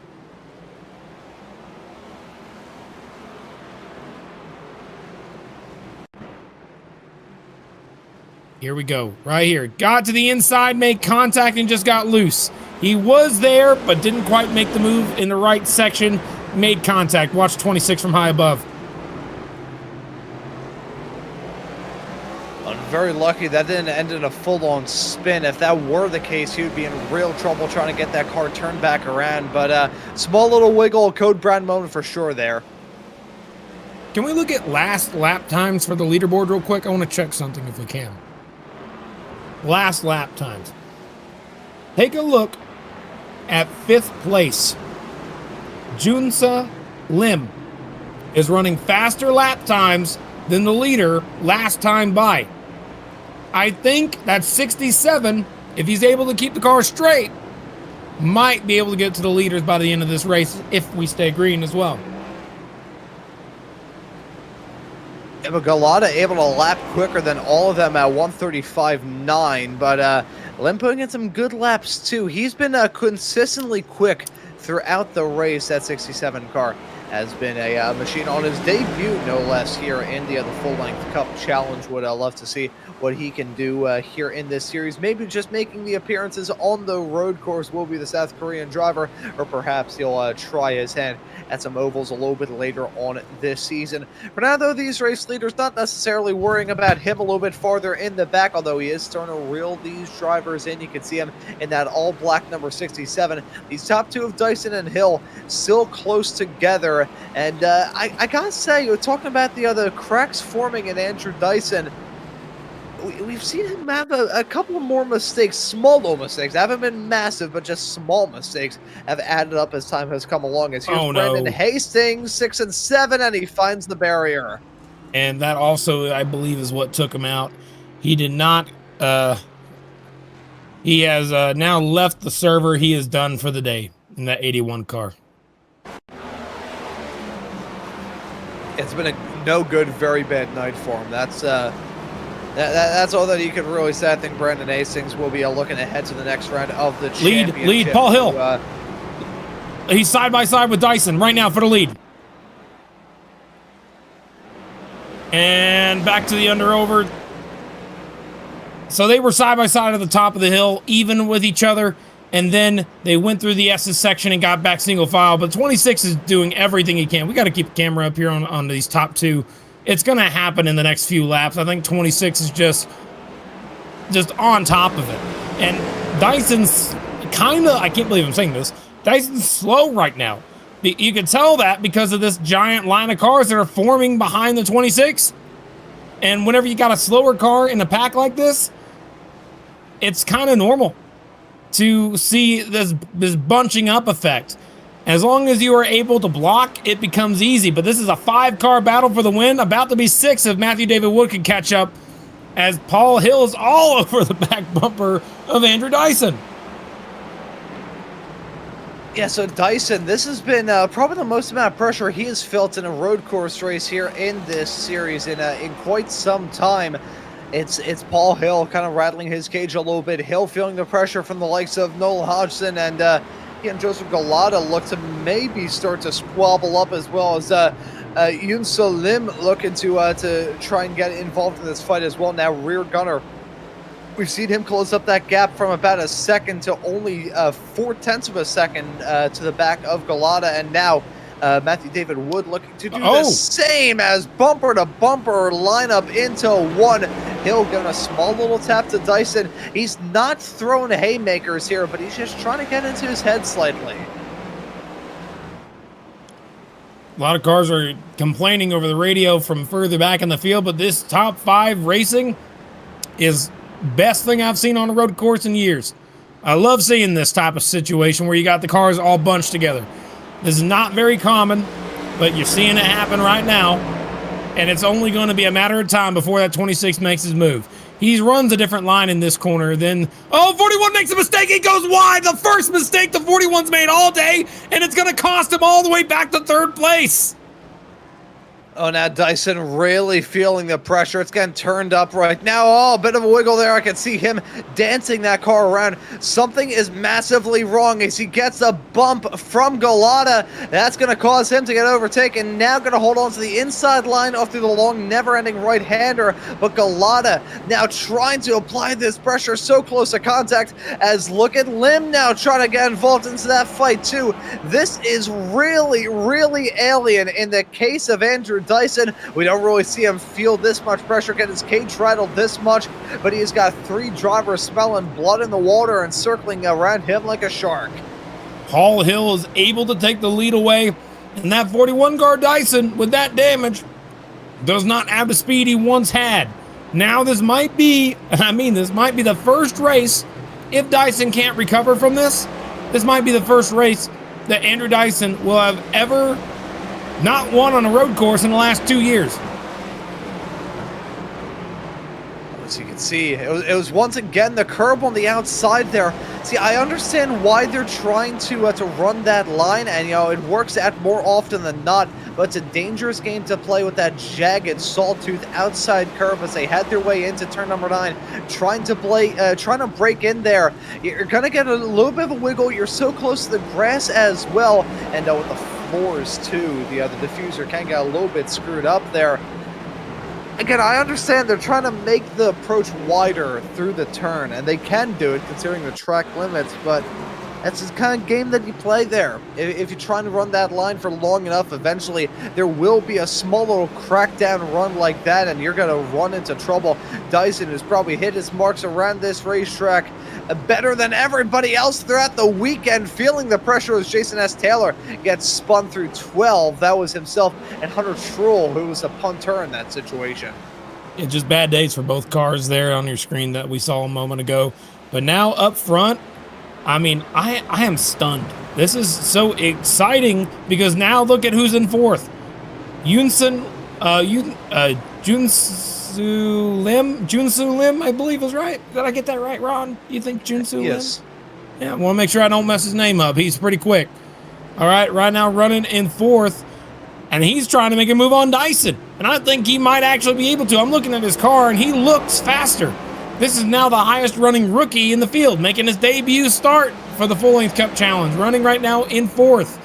Here we go, right here. Got to the inside, made contact, and just got loose. He was there, but didn't quite make the move in the right section. Made contact. Watch 26 from high above. Very lucky that didn't end in a full-on spin. If that were the case, he would be in real trouble trying to get that car turned back around. But small little wiggle, Code Brown moment for sure there. Can we look at last lap times for the leaderboard real quick? I want to check something if we can. Last lap times. Take a look at 5th place. Junsa Lim is running faster lap times than the leader last time by. I think that 67, if he's able to keep the car straight, might be able to get to the leaders by the end of this race if we stay green as well. Yeah, but Galata able to lap quicker than all of them at 1:35.9, but Lim putting in some good laps too. He's been consistently quick throughout the race. That 67 car has been a machine on his debut, no less, here in the full-length Cup Challenge. Would love to see what he can do here in this series. Maybe just making the appearances on the road course will be the South Korean driver, or perhaps he'll try his hand at some ovals a little bit later on this season. For now, though, these race leaders not necessarily worrying about him a little bit farther in the back, although he is starting to reel these drivers in. You can see him in that all-black number 67. These top two of Dyson and Hill still close together. And I gotta say, you're talking about the other cracks forming in Andrew Dyson. We've seen him have a couple more mistakes, small little mistakes. They haven't been massive, but just small mistakes have added up as time has come along. As here's Brandon Hastings, 6 and 7, and he finds the barrier. And that also, I believe, is what took him out. He did not. He has now left the server. He is done for the day in that 81 car. It's been a no good, very bad night for him. That's all that you can really say. I think Brandon Hastings will be looking ahead to the next round of the championship. Lead, Paul Hill. He's side by side with Dyson right now for the lead. And back to the under-over. So they were side by side at the top of the hill, even with each other. And then they went through the S's section and got back single file. But 26 is doing everything he can. We got to keep the camera up here on these top two. It's going to happen in the next few laps. I think 26 is just on top of it. And Dyson's kind of, I can't believe I'm saying this, Dyson's slow right now. You can tell that because of this giant line of cars that are forming behind the 26. And whenever you got a slower car in a pack like this, it's kind of normal to see this bunching up effect. As long as you are able to block, it becomes easy. But this is a 5-car battle for the win. About to be 6 if Matthew David Wood can catch up, as Paul Hill is all over the back bumper of Andrew Dyson. Yeah, so Dyson, this has been probably the most amount of pressure he has felt in a road course race here in this series in quite some time. It's Paul Hill kind of rattling his cage a little bit. Hill feeling the pressure from the likes of Noel Hodgson and Joseph Galata look to maybe start to squabble up, as well as Yoon So Lim looking to try and get involved in this fight as well. Now rear gunner, we've seen him close up that gap from about a second to only 0.4 of a second to the back of Galata, and now Matthew David Wood looking to do the same as bumper to bumper lineup into one. Hill giving a small little tap to Dyson. He's not throwing haymakers here, but he's just trying to get into his head slightly. A lot of cars are complaining over the radio from further back in the field, but this top 5 racing is best thing I've seen on a road course in years. I love seeing this type of situation where you got the cars all bunched together. This is not very common, but you're seeing it happen right now, and it's only going to be a matter of time before that 26 makes his move. He runs a different line in this corner than, oh, 41 makes a mistake. He goes wide. The first mistake the 41's made all day, and it's going to cost him all the way back to third place. Oh, now Dyson really feeling the pressure. It's getting turned up right now. Oh, a bit of a wiggle there. I can see him dancing that car around. Something is massively wrong as he gets a bump from Galata. That's going to cause him to get overtaken. Now going to hold on to the inside line off through the long, never-ending right-hander. But Galata now trying to apply this pressure so close to contact as look at Lim now trying to get involved into that fight too. This is really, really alien in the case of Andrew Dyson. We don't really see him feel this much pressure, get his cage rattled this much, but he's got 3 drivers smelling blood in the water and circling around him like a shark. Hall Hill is able to take the lead away, and that 41 car Dyson, with that damage, does not have the speed he once had. Now this might be, this might be the first race, if Dyson can't recover from this, this might be the first race that Andrew Dyson will have ever not won on a road course in the last 2 years. As you can see, it was once again the curb on the outside there. See, I understand why they're trying to run that line, and it works out more often than not. But it's a dangerous game to play with that jagged, sawtooth outside curve as they head their way into turn number 9, trying to break in there. You're gonna get a little bit of a wiggle. You're so close to the grass as well, and with the floors too, the diffuser can get a little bit screwed up there. Again, I understand they're trying to make the approach wider through the turn, and they can do it considering the track limits, but that's the kind of game that you play there. If you're trying to run that line for long enough, eventually there will be a small little crackdown run like that, and you're going to run into trouble. Dyson has probably hit his marks around this racetrack better than everybody else throughout the weekend, feeling the pressure as Jason S. Taylor gets spun through 12. That was himself and Hunter Trull, who was a punter in that situation. It's just bad days for both cars there on your screen that we saw a moment ago. But now up front, I am stunned. This is so exciting because now look at who's in fourth. Junsu Lim, I believe is right. Did I get that right, Ron? You think Junsu Lim? Yes. Yeah, I want to make sure I don't mess his name up. He's pretty quick. All right, right now running in fourth, and he's trying to make a move on Dyson. And I think he might actually be able to. I'm looking at his car, and he looks faster. This is now the highest running rookie in the field, making his debut start for the Full-Length Cup Challenge, running right now in fourth.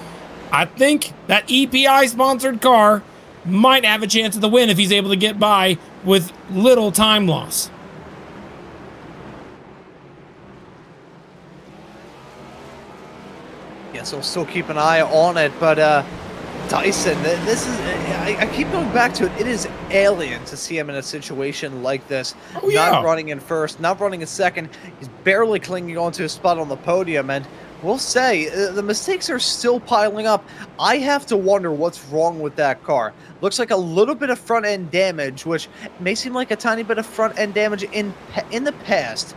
I think that EPI-sponsored car might have a chance at the win if he's able to get by with little time loss. Yeah, so we'll still keep an eye on it, but Dyson, this is, I keep going back to it. It is alien to see him in a situation like this. Oh, yeah. Not running in first, not running in second. He's barely clinging on to a spot on the podium, and we'll say the mistakes are still piling up. I have to wonder what's wrong with that car. Looks like a little bit of front end damage, which may seem like a tiny bit of front end damage in the past.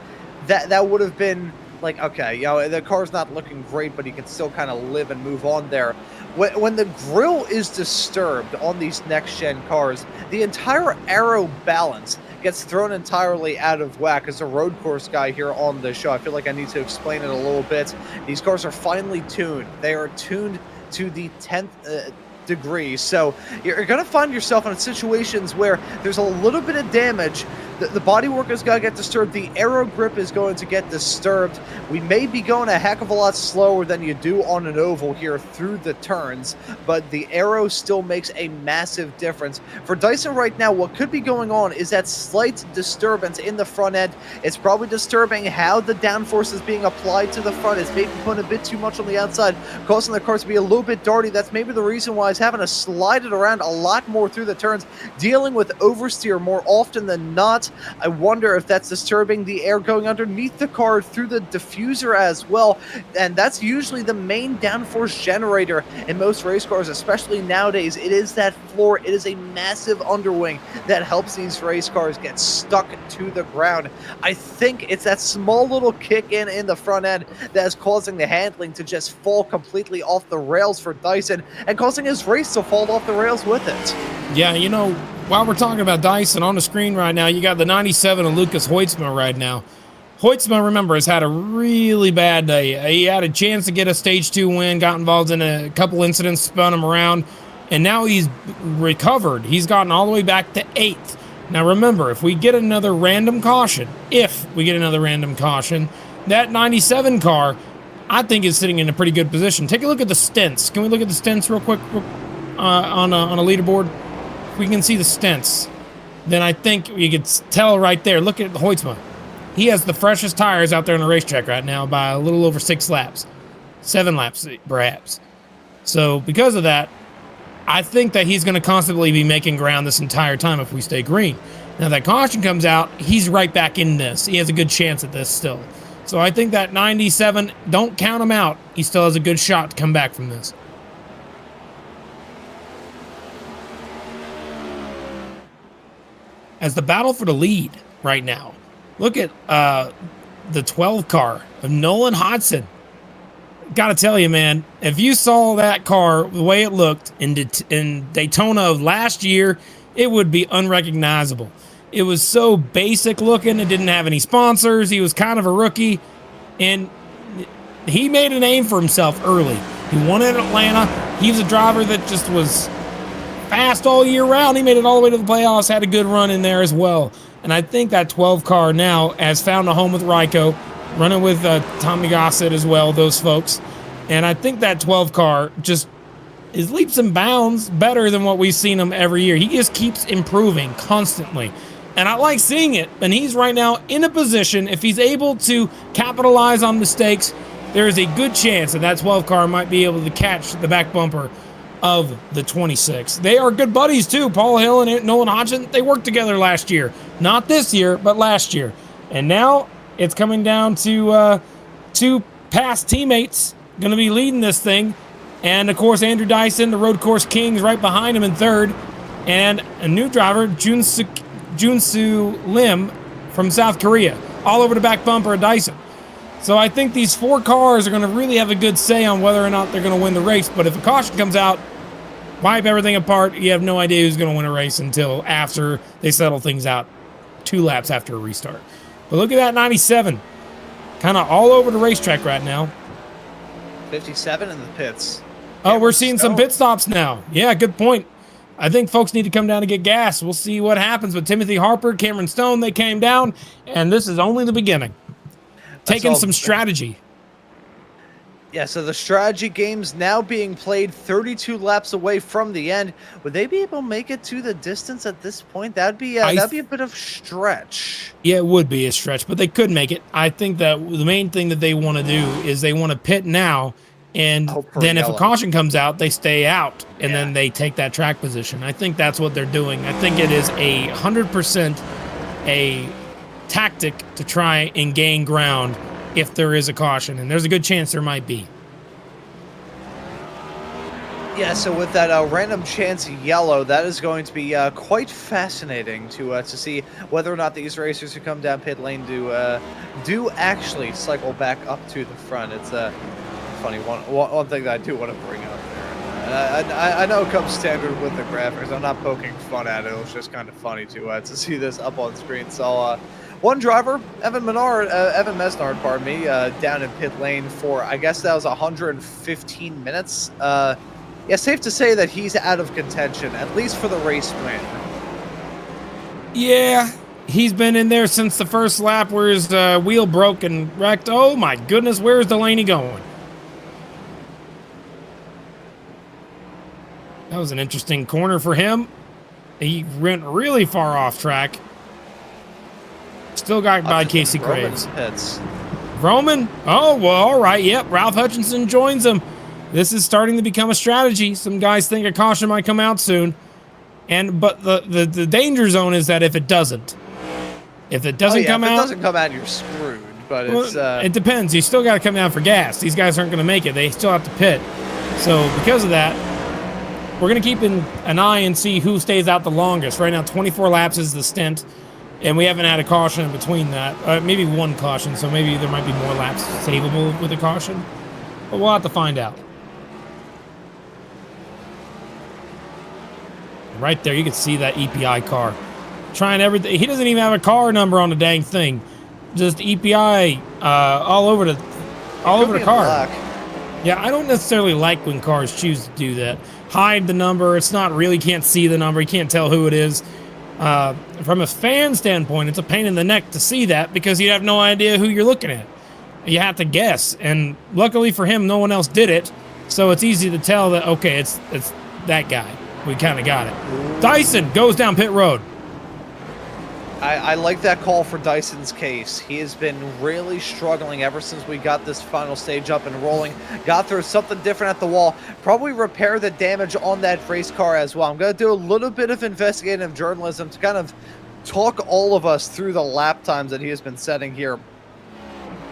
That would have been like, okay, the car's not looking great, but you can still kind of live and move on there. When the grille is disturbed on these next-gen cars, the entire aero balance gets thrown entirely out of whack. As a road course guy here on the show, I feel like I need to explain it a little bit. These cars are finely tuned. They are tuned to the 10th degree. So you're going to find yourself in situations where there's a little bit of damage. The bodywork is going to get disturbed. The aero grip is going to get disturbed. We may be going a heck of a lot slower than you do on an oval here through the turns, but the aero still makes a massive difference. For Dyson right now, what could be going on is that slight disturbance in the front end. It's probably disturbing how the downforce is being applied to the front. It's maybe putting a bit too much on the outside, causing the car to be a little bit darty. That's maybe the reason why he's having to slide it around a lot more through the turns, dealing with oversteer more often than not. I wonder if that's disturbing the air going underneath the car through the diffuser as well, and that's usually the main downforce generator in most race cars, especially nowadays. It is that floor. It is a massive underwing that helps these race cars get stuck to the ground. I think it's that small little kick in the front end that is causing the handling to just fall completely off the rails for Dyson and causing his race to fall off the rails with it. Yeah, while we're talking about Dyson, on the screen right now, you got the 97 of Lucas Hoitzma right now. Hoitzma, remember, has had a really bad day. He had a chance to get a stage 2 win, got involved in a couple incidents, spun him around, and now he's recovered. He's gotten all the way back to 8th. Now remember, if we get another random caution, that 97 car, I think, is sitting in a pretty good position. Take a look at the stints. Can we look at the stints real quick on a leaderboard? If we can see the stints, then I think you could tell right there. Look at Hoitzma. He has the freshest tires out there on the racetrack right now by a little over 6 laps. 7 laps, perhaps. So because of that, I think that he's going to constantly be making ground this entire time if we stay green. Now that caution comes out, he's right back in this. He has a good chance at this still. So I think that 97, don't count him out. He still has a good shot to come back from this. As the battle for the lead right now, look at the 12 car of Nolan Hodson. Gotta tell you, man, if you saw that car, the way it looked in Daytona of last year, it would be unrecognizable. It was so basic looking. It didn't have any sponsors. He was kind of a rookie, and he made a name for himself early. He won at Atlanta. He was a driver that just was fast all year round. He made it all the way to the playoffs, had a good run in there as well. And I think that 12 car now has found a home with Ryko, running with Tommy Gossett as well, those folks. And I think that 12 car just is leaps and bounds better than what we've seen him every year. He just keeps improving constantly. And I like seeing it. And he's right now in a position, if he's able to capitalize on mistakes, there is a good chance that that 12 car might be able to catch the back bumper of the 26. They are good buddies too. Paul Hill and Nolan Hodgson, they worked together last year. Not this year, but last year. And now it's coming down to 2 past teammates going to be leading this thing. And of course, Andrew Dyson, the road course kings, right behind him in 3rd. And a new driver, Junsu Lim from South Korea, all over the back bumper of Dyson. So I think these 4 cars are going to really have a good say on whether or not they're going to win the race. But if a caution comes out, wipe everything apart, you have no idea who's going to win a race until after they settle things out 2 laps after a restart. But look at that 97. Kind of all over the racetrack right now. 57 in the pits. Oh, we're seeing some pit stops now. Yeah, good point. I think folks need to come down and get gas. We'll see what happens with Timothy Harper, Cameron Stone. They came down, and this is only the beginning. Taking some strategy. Yeah, so the strategy game's now being played 32 laps away from the end. Would they be able to make it to the distance at this point? That'd be a bit of stretch. Yeah, it would be a stretch, but they could make it. I think that the main thing that they want to do is they want to pit now, and then if a caution comes out, they stay out, and then they take that track position. I think that's what they're doing. I think it is 100% a tactic to try and gain ground if there is a caution, and there's a good chance there might be. Yeah, so with that random chance yellow, that is going to be quite fascinating to see whether or not these racers who come down pit lane do actually cycle back up to the front. It's funny, one thing that I do want to bring up there. I know it comes standard with the graphics. I'm not poking fun at it. It was just kind of funny to see this up on screen. So one driver, Evan Mesnard, pardon me, down in pit lane for, I guess that was 115 minutes. Yeah, safe to say that he's out of contention, at least for the race win. Yeah, he's been in there since the first lap where his wheel broke and wrecked. Oh my goodness, where's Delaney going? That was an interesting corner for him. He went really far off track. Still got by Casey Graves. Roman? Oh, well, all right. Yep, Ralph Hutchinson joins him. This is starting to become a strategy. Some guys think a caution might come out soon. But the danger zone is that if it doesn't. If it doesn't come out... If it doesn't come out, you're screwed. But it's... It depends. You still got to come down for gas. These guys aren't going to make it. They still have to pit. So because of that, we're going to keep an eye and see who stays out the longest. Right now, 24 laps is the stint. And we haven't had a caution in between that. Maybe one caution, so maybe there might be more laps savable with a caution. But we'll have to find out. right there. You can see that EPI car. Trying everything. He doesn't even have a car number on the dang thing. Just EPI all over the car. Black. Yeah, I don't necessarily like when cars choose to do that. Hide the number. It's not really, can't see the number. You can't tell who it is. From a fan standpoint, it's a pain in the neck to see that because you have no idea who you're looking at. You have to guess. And luckily for him, no one else did it. So it's easy to tell that, okay, it's that guy. We kind of got it. Dyson goes down pit road. I like that call for Dyson's case. He has been really struggling ever since we got this final stage up and rolling. Got through something different at the wall. Probably repair the damage on that race car as well. I'm going to do a little bit of investigative journalism to kind of talk all of us through the lap times that he has been setting here.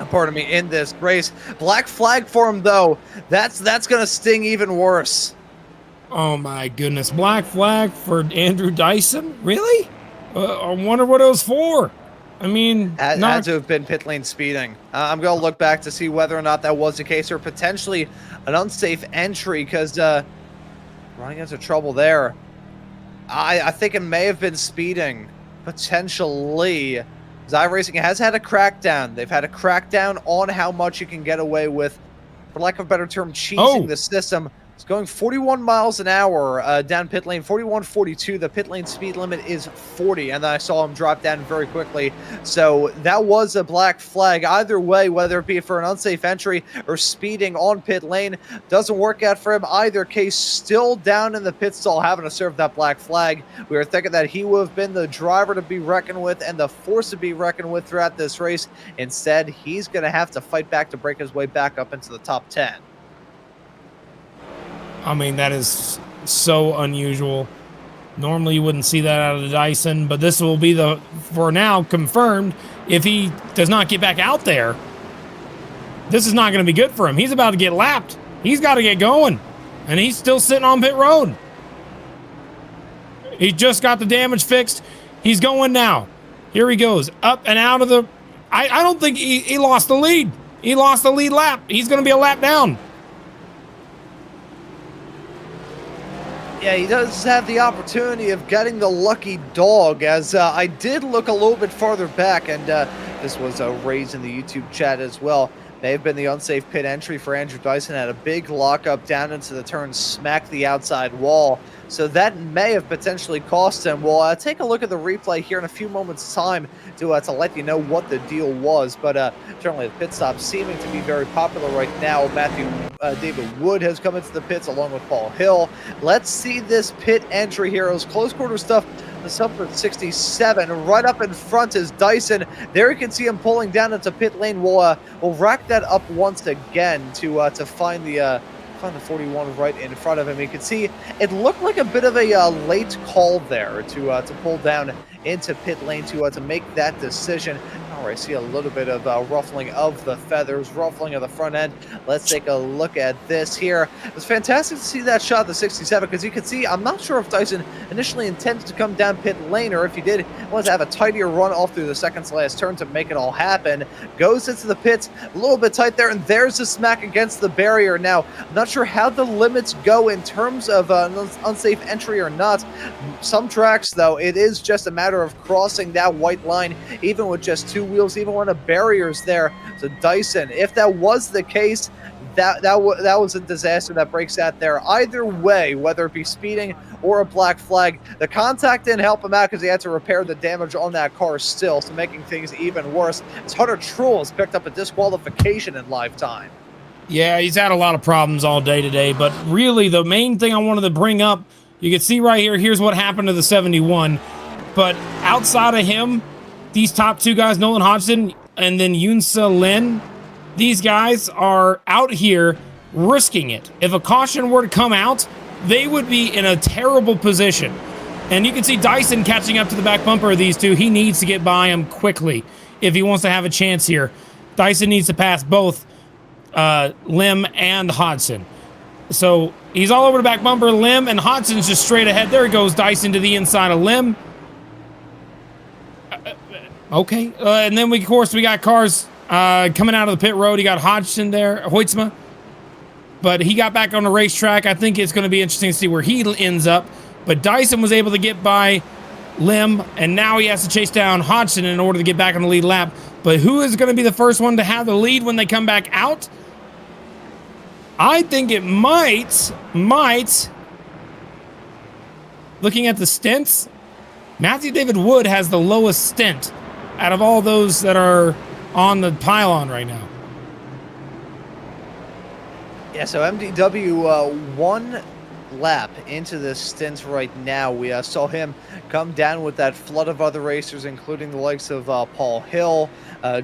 Pardon me, in this race. Black flag for him, though. That's going to sting even worse. Oh, my goodness. Black flag for Andrew Dyson? Really? I wonder what it was for. I mean, had to have been pit lane speeding. I'm going to look back to see whether or not that was the case, or potentially an unsafe entry, because running into trouble there. I think it may have been speeding, potentially. iRacing has had a crackdown. They've had a crackdown on how much you can get away with, for lack of a better term, cheesing the system. It's going 41 miles an hour down pit lane, 41, 42. The pit lane speed limit is 40, and then I saw him drop down very quickly. So that was a black flag. Either way, whether it be for an unsafe entry or speeding on pit lane, doesn't work out for him. Either case, still down in the pit stall, having to serve that black flag. We were thinking that he would have been the driver to be reckoned with and the force to be reckoned with throughout this race. Instead, he's going to have to fight back to break his way back up into the top 10. I mean, that is so unusual. Normally you wouldn't see that out of the Dyson, but this will be for now, confirmed. If he does not get back out there, this is not going to be good for him. He's about to get lapped. He's got to get going, and he's still sitting on pit road. He just got the damage fixed. He's going now. Here he goes, up and out of the... I don't think he lost the lead. He lost the lead lap. He's going to be a lap down. Yeah, he does have the opportunity of getting the lucky dog, as I did look a little bit farther back, and this was raised in the YouTube chat as well. May have been the unsafe pit entry for Andrew Dyson. Had a big lockup down into the turn, smacked the outside wall. So that may have potentially cost him. We'll take a look at the replay here in a few moments' time to let you know what the deal was. But certainly the pit stop seeming to be very popular right now. David Wood has come into the pits along with Paul Hill. Let's see this pit entry here. It was close quarter stuff. The sub for 67. Right up in front is Dyson. There you can see him pulling down into pit lane. We'll rack that up once again to find the 41 right in front of him. You can see it looked like a bit of a late call there to pull down into pit lane to make that decision. All right, see a little bit of ruffling of the feathers, ruffling of the front end. Let's take a look at this here. It was fantastic to see that shot, the 67, because you can see, I'm not sure if Dyson initially intended to come down pit lane, or if he did, wanted to have a tidier run off through the second to last turn to make it all happen. Goes into the pits, a little bit tight there, and there's the smack against the barrier. Now, I'm not sure how the limits go in terms of unsafe entry or not. Some tracks, though, it is just a matter of crossing that white line, even with just two wheels, even when a barrier's there. So Dyson, if that was the case, that was a disaster that breaks out there. Either way, whether it be speeding or a black flag, the contact didn't help him out because he had to repair the damage on that car still, so making things even worse. As Hunter Trull has picked up a disqualification in live time. Yeah, he's had a lot of problems all day today, but really the main thing I wanted to bring up, you can see right here, here's what happened to the 71. But outside of him, these top two guys, Nolan Hodgson and then Yunsa Lin, these guys are out here risking it. If a caution were to come out, they would be in a terrible position. And you can see Dyson catching up to the back bumper of these two. He needs to get by him quickly if he wants to have a chance here. Dyson needs to pass both Lim and Hodgson. So he's all over the back bumper. Lim and Hodgson's just straight ahead. There he goes, Dyson to the inside of Lim. Okay, and then of course we got cars coming out of the pit road. You got Hodgson there, Hoytsma, but he got back on the racetrack. I think it's going to be interesting to see where he ends up. but Dyson was able to get by Lim, and now he has to chase down Hodgson in order to get back on the lead lap. But who is going to be the first one to have the lead when they come back out? I think it might, looking at the stints, Matthew David Wood has the lowest stint out of all those that are on the pylon right now. Yeah, so MDW, one lap into this stint right now. We saw him come down with that flood of other racers, including the likes of Paul Hill,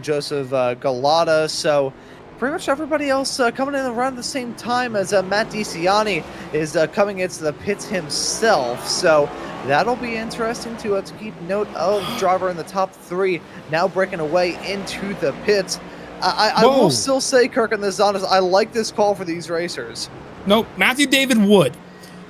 Joseph Galata. So pretty much everybody else coming in around the same time as Matt DiCiani is coming into the pits himself. So that'll be interesting to keep note of. Driver in the top 3 now breaking away into the pits. I will still say, Kirk, on this honest, I like this call for these racers. Nope, Matthew David Wood.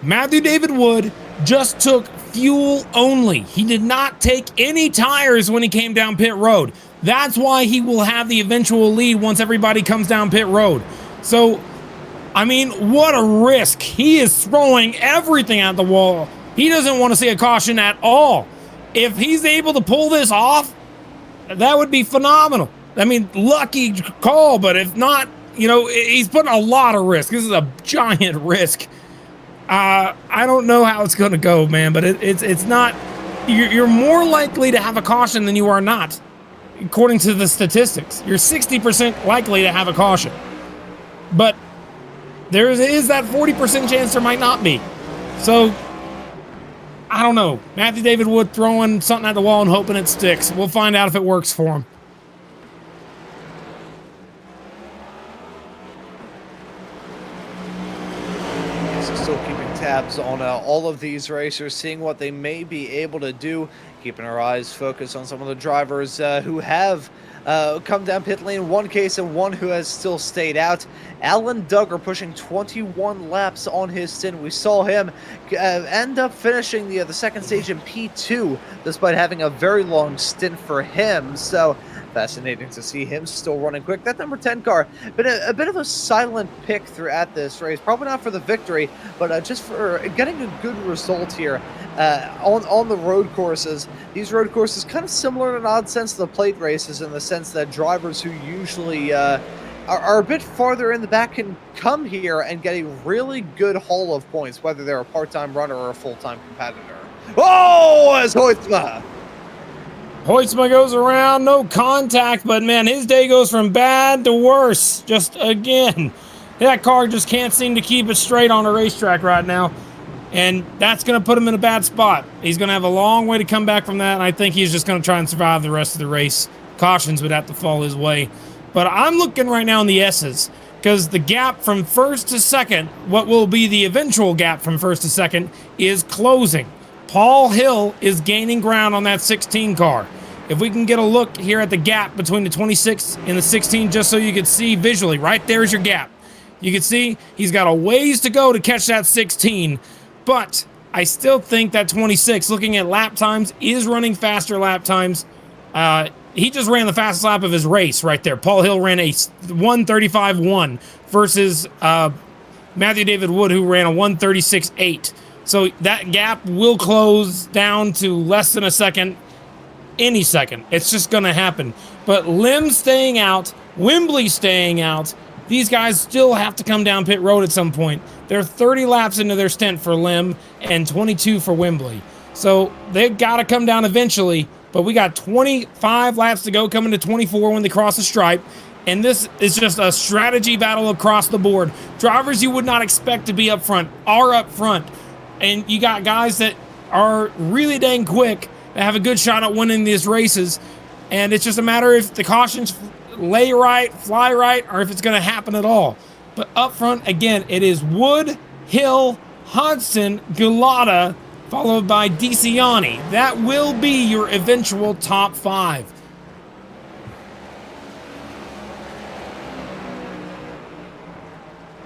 Matthew David Wood just took fuel only. He did not take any tires when he came down pit road. That's why he will have the eventual lead once everybody comes down pit road. So, I mean, what a risk. He is throwing everything at the wall. He doesn't want to see a caution at all. If he's able to pull this off, that would be phenomenal. I mean, lucky call, but if not, you know, he's putting a lot of risk. This is a giant risk. I don't know how it's going to go, man, but it's not. You're more likely to have a caution than you are not, according to the statistics. You're 60% likely to have a caution, but there is that 40% chance there might not be. So I don't know. Matthew David Wood throwing something at the wall and hoping it sticks. We'll find out if it works for him. Still keeping tabs on all of these racers, seeing what they may be able to do, keeping our eyes focused on some of the drivers who have come down pit lane in one case and one who has still stayed out. Alan Duggar pushing 21 laps on his stint. We saw him end up finishing the second stage in P2 despite having a very long stint for him. So fascinating to see him still running quick. That number 10 car, been a bit of a silent pick throughout this race. Probably not for the victory, but just for getting a good result here on the road courses. These road courses kind of similar in an odd sense to the plate races, in the sense that drivers who usually are a bit farther in the back can come here and get a really good haul of points, whether they're a part-time runner or a full-time competitor. Oh, as Hoytsma goes around, no contact, but man, his day goes from bad to worse. Just again, that car just can't seem to keep it straight on a racetrack right now. And that's going to put him in a bad spot. He's going to have a long way to come back from that, and I think he's just going to try and survive the rest of the race. Cautions would have to fall his way. But I'm looking right now in the S's, because the gap from first to second, what will be the eventual gap from first to second, is closing. Paul Hill is gaining ground on that 16 car. If we can get a look here at the gap between the 26 and the 16, just so you can see visually, right there's your gap. You can see he's got a ways to go to catch that 16, but I still think that 26, looking at lap times, is running faster lap times. He just ran the fastest lap of his race right there. Paul Hill ran a 1:35.1 versus Matthew David Wood, who ran a 1:36.8. So that gap will close down to less than a second any second. It's just going to happen. But Lim staying out, Wembley staying out, these guys still have to come down pit road at some point. They're 30 laps into their stint for Lim and 22 for Wembley. So they've got to come down eventually, but we got 25 laps to go, coming to 24 when they cross the stripe. And this is just a strategy battle across the board. Drivers you would not expect to be up front are up front. And you got guys that are really dang quick, that have a good shot at winning these races. And it's just a matter if the cautions lay right, fly right, or if it's going to happen at all. But up front, again, it is Wood, Hill, Hodgson, Gulata, followed by DiCiani. That will be your eventual top five.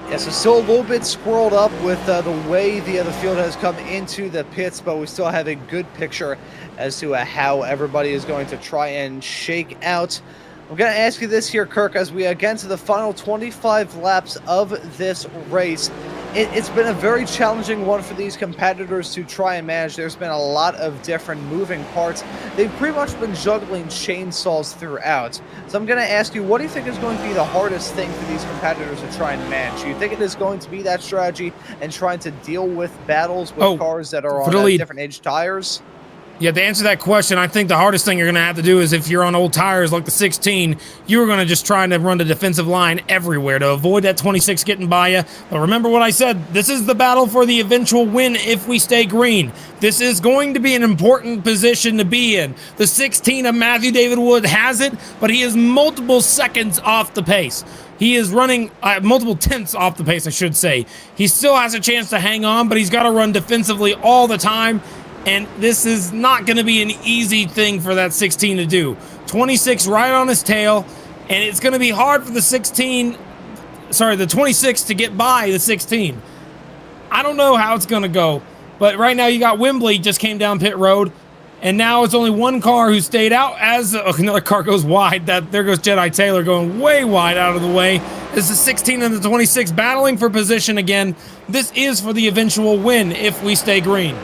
Yeah, so still a little bit squirreled up with the way the field has come into the pits, but we still have a good picture as to how everybody is going to try and shake out. I'm going to ask you this here, Kirk, as we get to the final 25 laps of this race. It's been a very challenging one for these competitors to try and manage. There's been a lot of different moving parts. They've pretty much been juggling chainsaws throughout. So I'm going to ask you, what do you think is going to be the hardest thing for these competitors to try and manage? Do you think it is going to be that strategy and trying to deal with battles with cars that are on different age tires? Yeah, to answer that question, I think the hardest thing you're going to have to do is if you're on old tires like the 16, you're going to just try to run the defensive line everywhere to avoid that 26 getting by you. But remember what I said, this is the battle for the eventual win if we stay green. This is going to be an important position to be in. The 16 of Matthew David Wood has it, but he is multiple seconds off the pace. He is running multiple tenths off the pace, I should say. He still has a chance to hang on, but he's got to run defensively all the time. And this is not going to be an easy thing for that 16 to do. 26 right on his tail, and it's going to be hard for the 26 to get by the 16. I don't know how it's going to go, but right now you got Wembley just came down pit road, and now it's only one car who stayed out as another car goes wide. There goes Jedi Taylor going way wide out of the way. It's the 16 and the 26 battling for position again. This is for the eventual win if we stay green.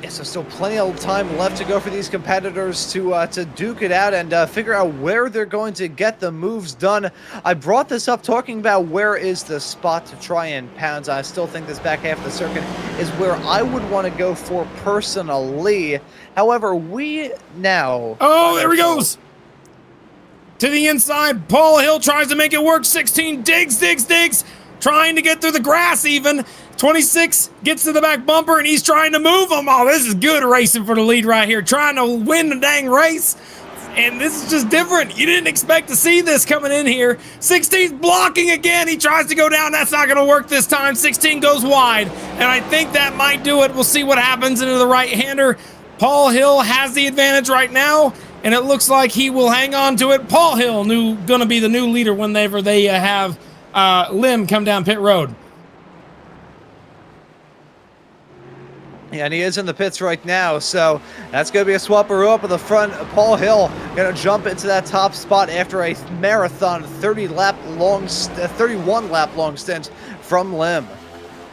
So still plenty of time left to go for these competitors to duke it out and figure out where they're going to get the moves done. I brought this up talking about where is the spot to try and pounce. I still think this back half of the circuit is where I would want to go for personally. However, we now... Oh, there he goes! To the inside, Paul Hill tries to make it work. 16 digs, trying to get through the grass even. 26 gets to the back bumper, and he's trying to move him. Oh, this is good racing for the lead right here, trying to win the dang race. And this is just different. You didn't expect to see this coming in here. 16's blocking again. He tries to go down. That's not going to work this time. 16 goes wide, and I think that might do it. We'll see what happens into the right-hander. Paul Hill has the advantage right now, and it looks like he will hang on to it. Paul Hill going to be the new leader whenever they have Lim come down pit road. Yeah, and he is in the pits right now, so that's going to be a swapperoo up in the front. Paul Hill going to jump into that top spot after a marathon 31-lap long stint from Lim.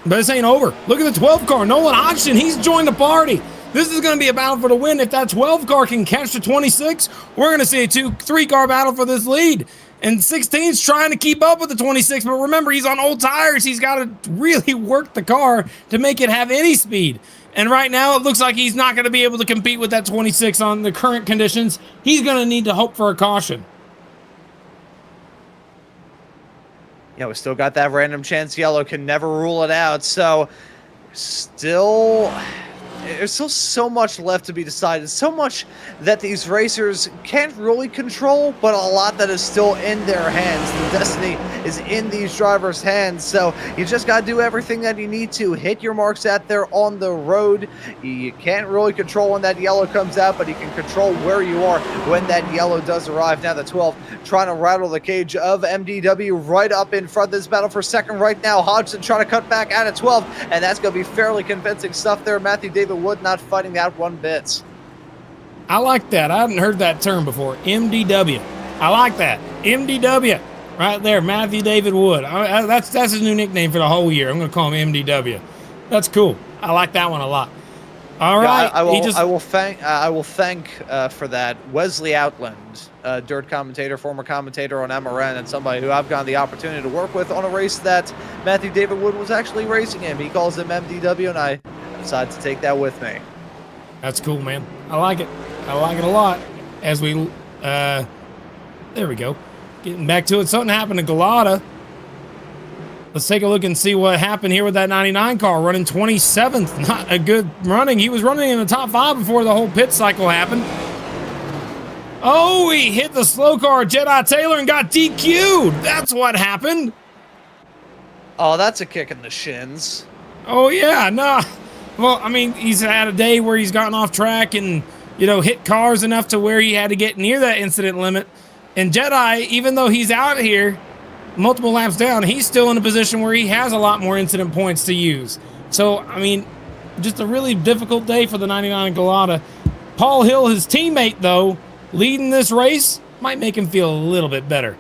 But this ain't over. Look at the 12 car. Nolan Hodgson, he's joined the party. This is going to be a battle for the win. If that 12 car can catch the 26, we're going to see a 2-3 car battle for this lead. And 16's trying to keep up with the 26, but remember, he's on old tires. He's got to really work the car to make it have any speed. And right now, it looks like he's not going to be able to compete with that 26 on the current conditions. He's going to need to hope for a caution. Yeah, we still got that random chance yellow. Can never rule it out. So, there's still so much left to be decided. So much that these racers can't really control, but a lot that is still in their hands. The destiny is in these drivers' hands. So you just got to do everything that you need to. Hit your marks out there on the road. You can't really control when that yellow comes out, but you can control where you are when that yellow does arrive. Now the 12 trying to rattle the cage of MDW right up in front of this battle for second right now. Hodgson trying to cut back out at 12, and that's going to be fairly convincing stuff there. Matthew David Wood not fighting that one bit. I like that. I hadn't heard that term before. MDW. I like that. MDW. Right there. Matthew David Wood. That's his new nickname for the whole year. I'm going to call him MDW. That's cool. I like that one a lot. All right. I will thank for that Wesley Outland, dirt commentator, former commentator on MRN, and somebody who I've gotten the opportunity to work with on a race that Matthew David Wood was actually racing him. He calls him MDW, and I decided to take that with me. That's cool, man. I like it. I like it a lot. As we, there we go. Getting back to it. Something happened to Galata. Let's take a look and see what happened here with that 99 car running 27th. Not a good running. He was running in the top 5 before the whole pit cycle happened. Oh, he hit the slow car, Jedi Taylor, and got DQ'd. That's what happened. Oh, that's a kick in the shins. Oh, yeah. Nah. Well, I mean, he's had a day where he's gotten off track and, hit cars enough to where he had to get near that incident limit. And Jedi, even though he's out here multiple laps down, he's still in a position where he has a lot more incident points to use. So, I mean, just a really difficult day for the 99 Galata. Paul Hill, his teammate, though, leading this race. might make him feel a little bit better.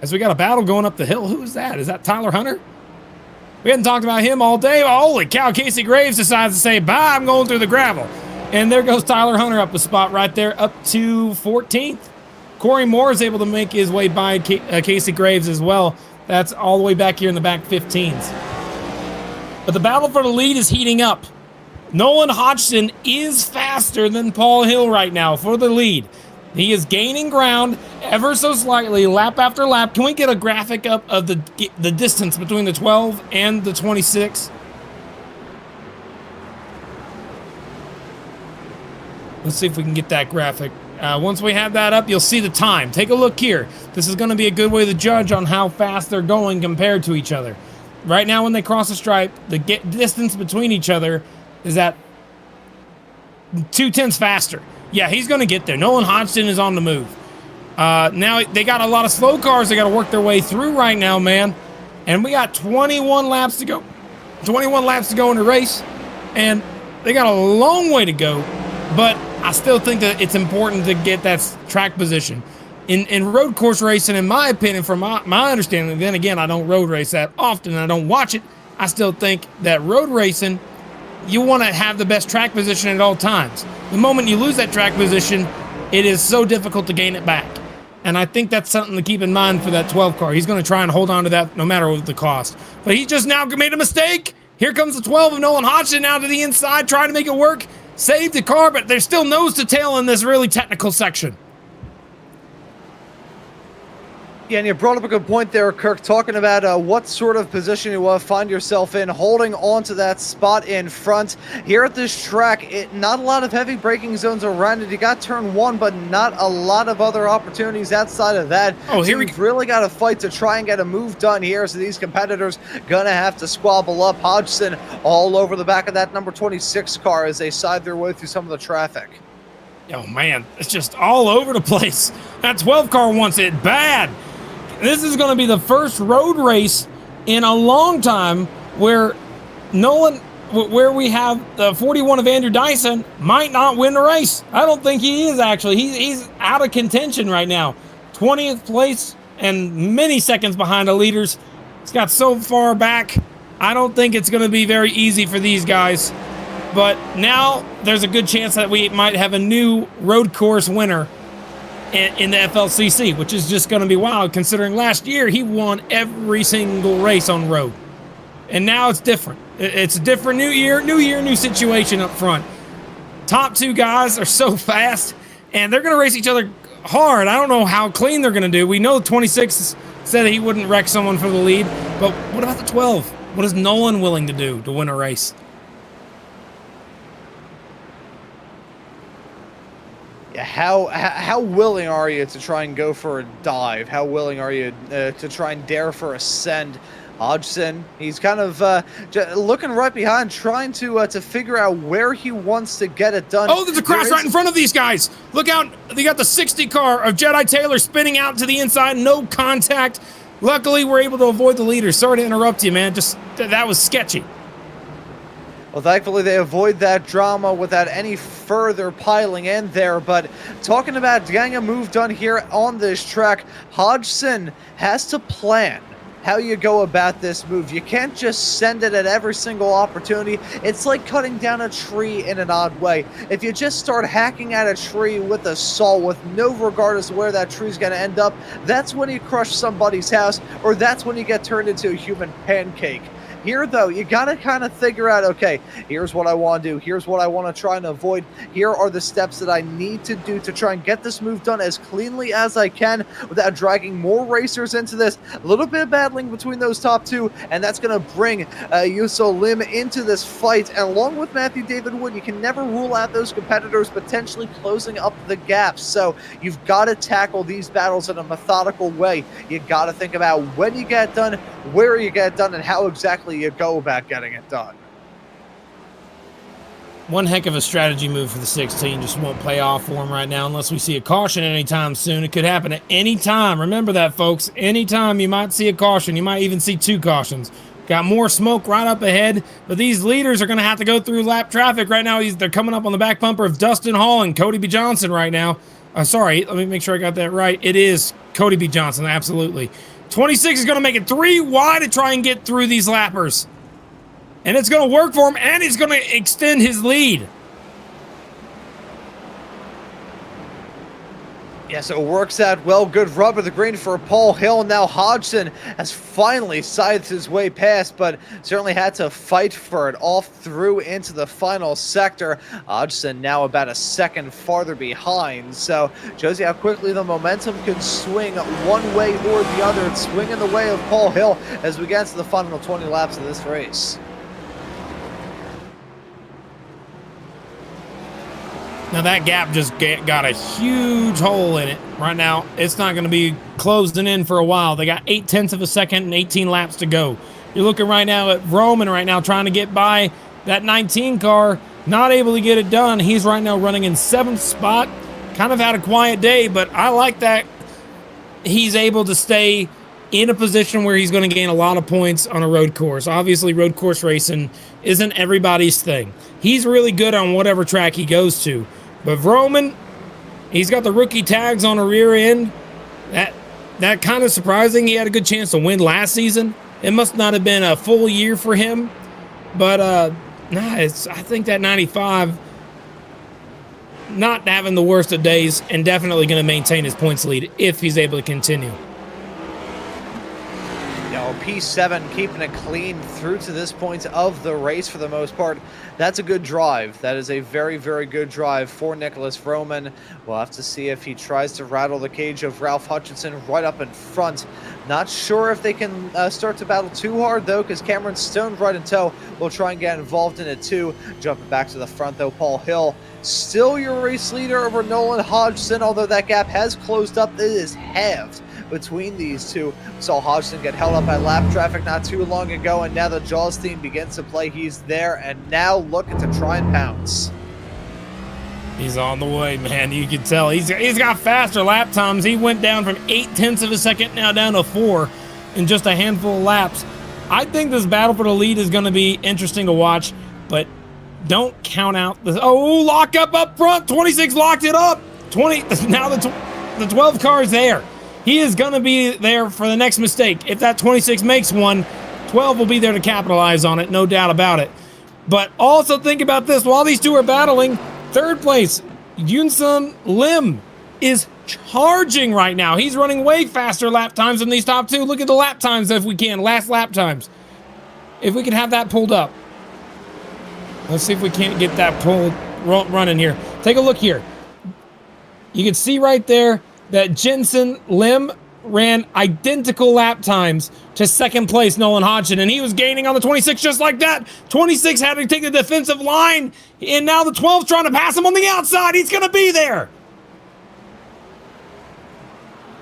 As we got a battle going up the hill. Who is that? Is that Tyler Hunter? We hadn't talked about him all day. Holy cow, Casey Graves decides to say, bye, I'm going through the gravel. And there goes Tyler Hunter up the spot right there, up to 14th. Corey Moore is able to make his way by Casey Graves as well. That's all the way back here in the back 15s. But the battle for the lead is heating up. Nolan Hodgson is faster than Paul Hill right now for the lead. He is gaining ground ever so slightly, lap after lap. Can we get a graphic up of the distance between the 12 and the 26? Let's see if we can get that graphic. Once we have that up, you'll see the time. Take a look here. This is going to be a good way to judge on how fast they're going compared to each other. Right now, when they cross the stripe, the distance between each other is at 0.2 faster. Yeah, he's going to get there. Nolan Hodgson is on the move. Now, they got a lot of slow cars they got to work their way through right now, man. And we got 21 laps to go. 21 laps to go in the race. And they got a long way to go. But I still think that it's important to get that track position. In road course racing, in my opinion, from my understanding, then again, I don't road race that often. I don't watch it. I still think that road racing, you want to have the best track position at all times. The moment you lose that track position, it is so difficult to gain it back. And I think that's something to keep in mind for that 12 car. He's going to try and hold on to that no matter what the cost. But he just now made a mistake. Here comes the 12 of Nolan Hodgson now to the inside, trying to make it work. Saved the car, but there's still nose to tail in this really technical section. Yeah, and you brought up a good point there, Kirk, talking about what sort of position you want to find yourself in, holding on to that spot in front. Here at this track, not a lot of heavy braking zones around it. You got turn one, but not a lot of other opportunities outside of that. Oh, here we've really got to fight to try and get a move done here, so these competitors going to have to squabble up. Hodgson all over the back of that number 26 car as they side their way through some of the traffic. Oh, man, it's just all over the place. That 12 car wants it bad. This is going to be the first road race in a long time where we have the 41 of Andrew Dyson might not win the race. I don't think he is, actually. He's out of contention right now. 20th place and many seconds behind the leaders. It's got so far back. I don't think it's going to be very easy for these guys. But now there's a good chance that we might have a new road course winner in the FLCC, which is just going to be wild considering last year he won every single race on road. And now it's different. It's a different new year, new situation up front. Top two guys are so fast, and they're going to race each other hard. I don't know how clean they're going to do. We know 26 said that he wouldn't wreck someone for the lead, but what about the 12? What is Nolan willing to do to win a race? How willing are you to try and go for a dive? How willing are you to try and dare for a send? Hodgson, he's kind of looking right behind, trying to figure out where he wants to get it done. Oh, there's a crash right in front of these guys. Look out. They got the 60 car of Jedi Taylor spinning out to the inside. No contact. Luckily, we're able to avoid the leader. Sorry to interrupt you, man. Just that was sketchy. Well, thankfully, they avoid that drama without any further piling in there. But talking about getting a move done here on this track, Hodgson has to plan how you go about this move. You can't just send it at every single opportunity. It's like cutting down a tree in an odd way. If you just start hacking at a tree with a saw with no regard as to where that tree's going to end up, that's when you crush somebody's house, or that's when you get turned into a human pancake. Here, though, you got to kind of figure out, okay, here's what I want to do. Here's what I want to try and avoid. Here are the steps that I need to do to try and get this move done as cleanly as I can without dragging more racers into this. A little bit of battling between those top two, and that's going to bring Yuso Lim into this fight. And along with Matthew David Wood, you can never rule out those competitors potentially closing up the gaps. So you've got to tackle these battles in a methodical way. You got to think about when you get done, where you get done, and how exactly you go about getting it done. One heck of a strategy move for the 16. Just won't play off for him right now unless we see a caution anytime soon. It could happen at any time. Remember that, folks. Anytime you might see a caution. You might even see two cautions. Got more smoke right up ahead, but these leaders are going to have to go through lap traffic right now. They're coming up on the back bumper of Dustin Hall and Cody B. Johnson right now. Sorry, let me make sure I got that right. It is Cody B. Johnson, absolutely. 26 is going to make it 3 wide to try and get through these lappers. And it's going to work for him, and he's going to extend his lead. Yes, it works out well. Good rub of the green for Paul Hill. Now Hodgson has finally scythed his way past, but certainly had to fight for it all through into the final sector. Hodgson now about a second farther behind. So shows you how quickly the momentum can swing one way or the other. It's swinging the way of Paul Hill as we get to the final 20 laps of this race. Now that gap just got a huge hole in it. Right now, it's not going to be closing in for a while. They got 0.8 of a second and 18 laps to go. You're looking right now at Roman right now trying to get by that 19 car, not able to get it done. He's right now running in 7th spot. Kind of had a quiet day, but I like that he's able to stay in a position where he's going to gain a lot of points on a road course. Obviously, road course racing isn't everybody's thing. He's really good on whatever track he goes to. But Roman, he's got the rookie tags on the rear end. That kind of surprising. He had a good chance to win last season. It must not have been a full year for him. But I think that 95, not having the worst of days, and definitely going to maintain his points lead if he's able to continue. P7 keeping it clean through to this point of the race for the most part. That's a good drive. That is a very, very good drive for Nicholas Roman. We'll have to see if he tries to rattle the cage of Ralph Hutchinson right up in front. Not sure if they can start to battle too hard, though, because Cameron Stone right in tow will try and get involved in it, too. Jumping back to the front, though, Paul Hill, still your race leader over Nolan Hodgson, although that gap has closed up. It is halved between these two. We saw Hodgson get held up by lap traffic not too long ago, and now the Jaws team begins to play. He's there and now looking to try and pounce. He's on the way, man. You can tell he's got faster lap times. He went down from 0.8 of a second now down to 4 in just a handful of laps. I think this battle for the lead is going to be interesting to watch, but don't count out the lock up front. 26 locked it up. 20 now the 12 car is there. He is going to be there for the next mistake. If that 26 makes one, 12 will be there to capitalize on it, no doubt about it. But also think about this. While these two are battling, third place, Yunsun Lim is charging right now. He's running way faster lap times than these top two. Look at the lap times if we can, last lap times. If we can have that pulled up. Let's see if we can't get that pulled running here. Take a look here. You can see right there that Jensen Lim ran identical lap times to second place Nolan Hodgson, and he was gaining on the 26 just like that. 26 had to take the defensive line, and now the 12's trying to pass him on the outside. He's going to be there.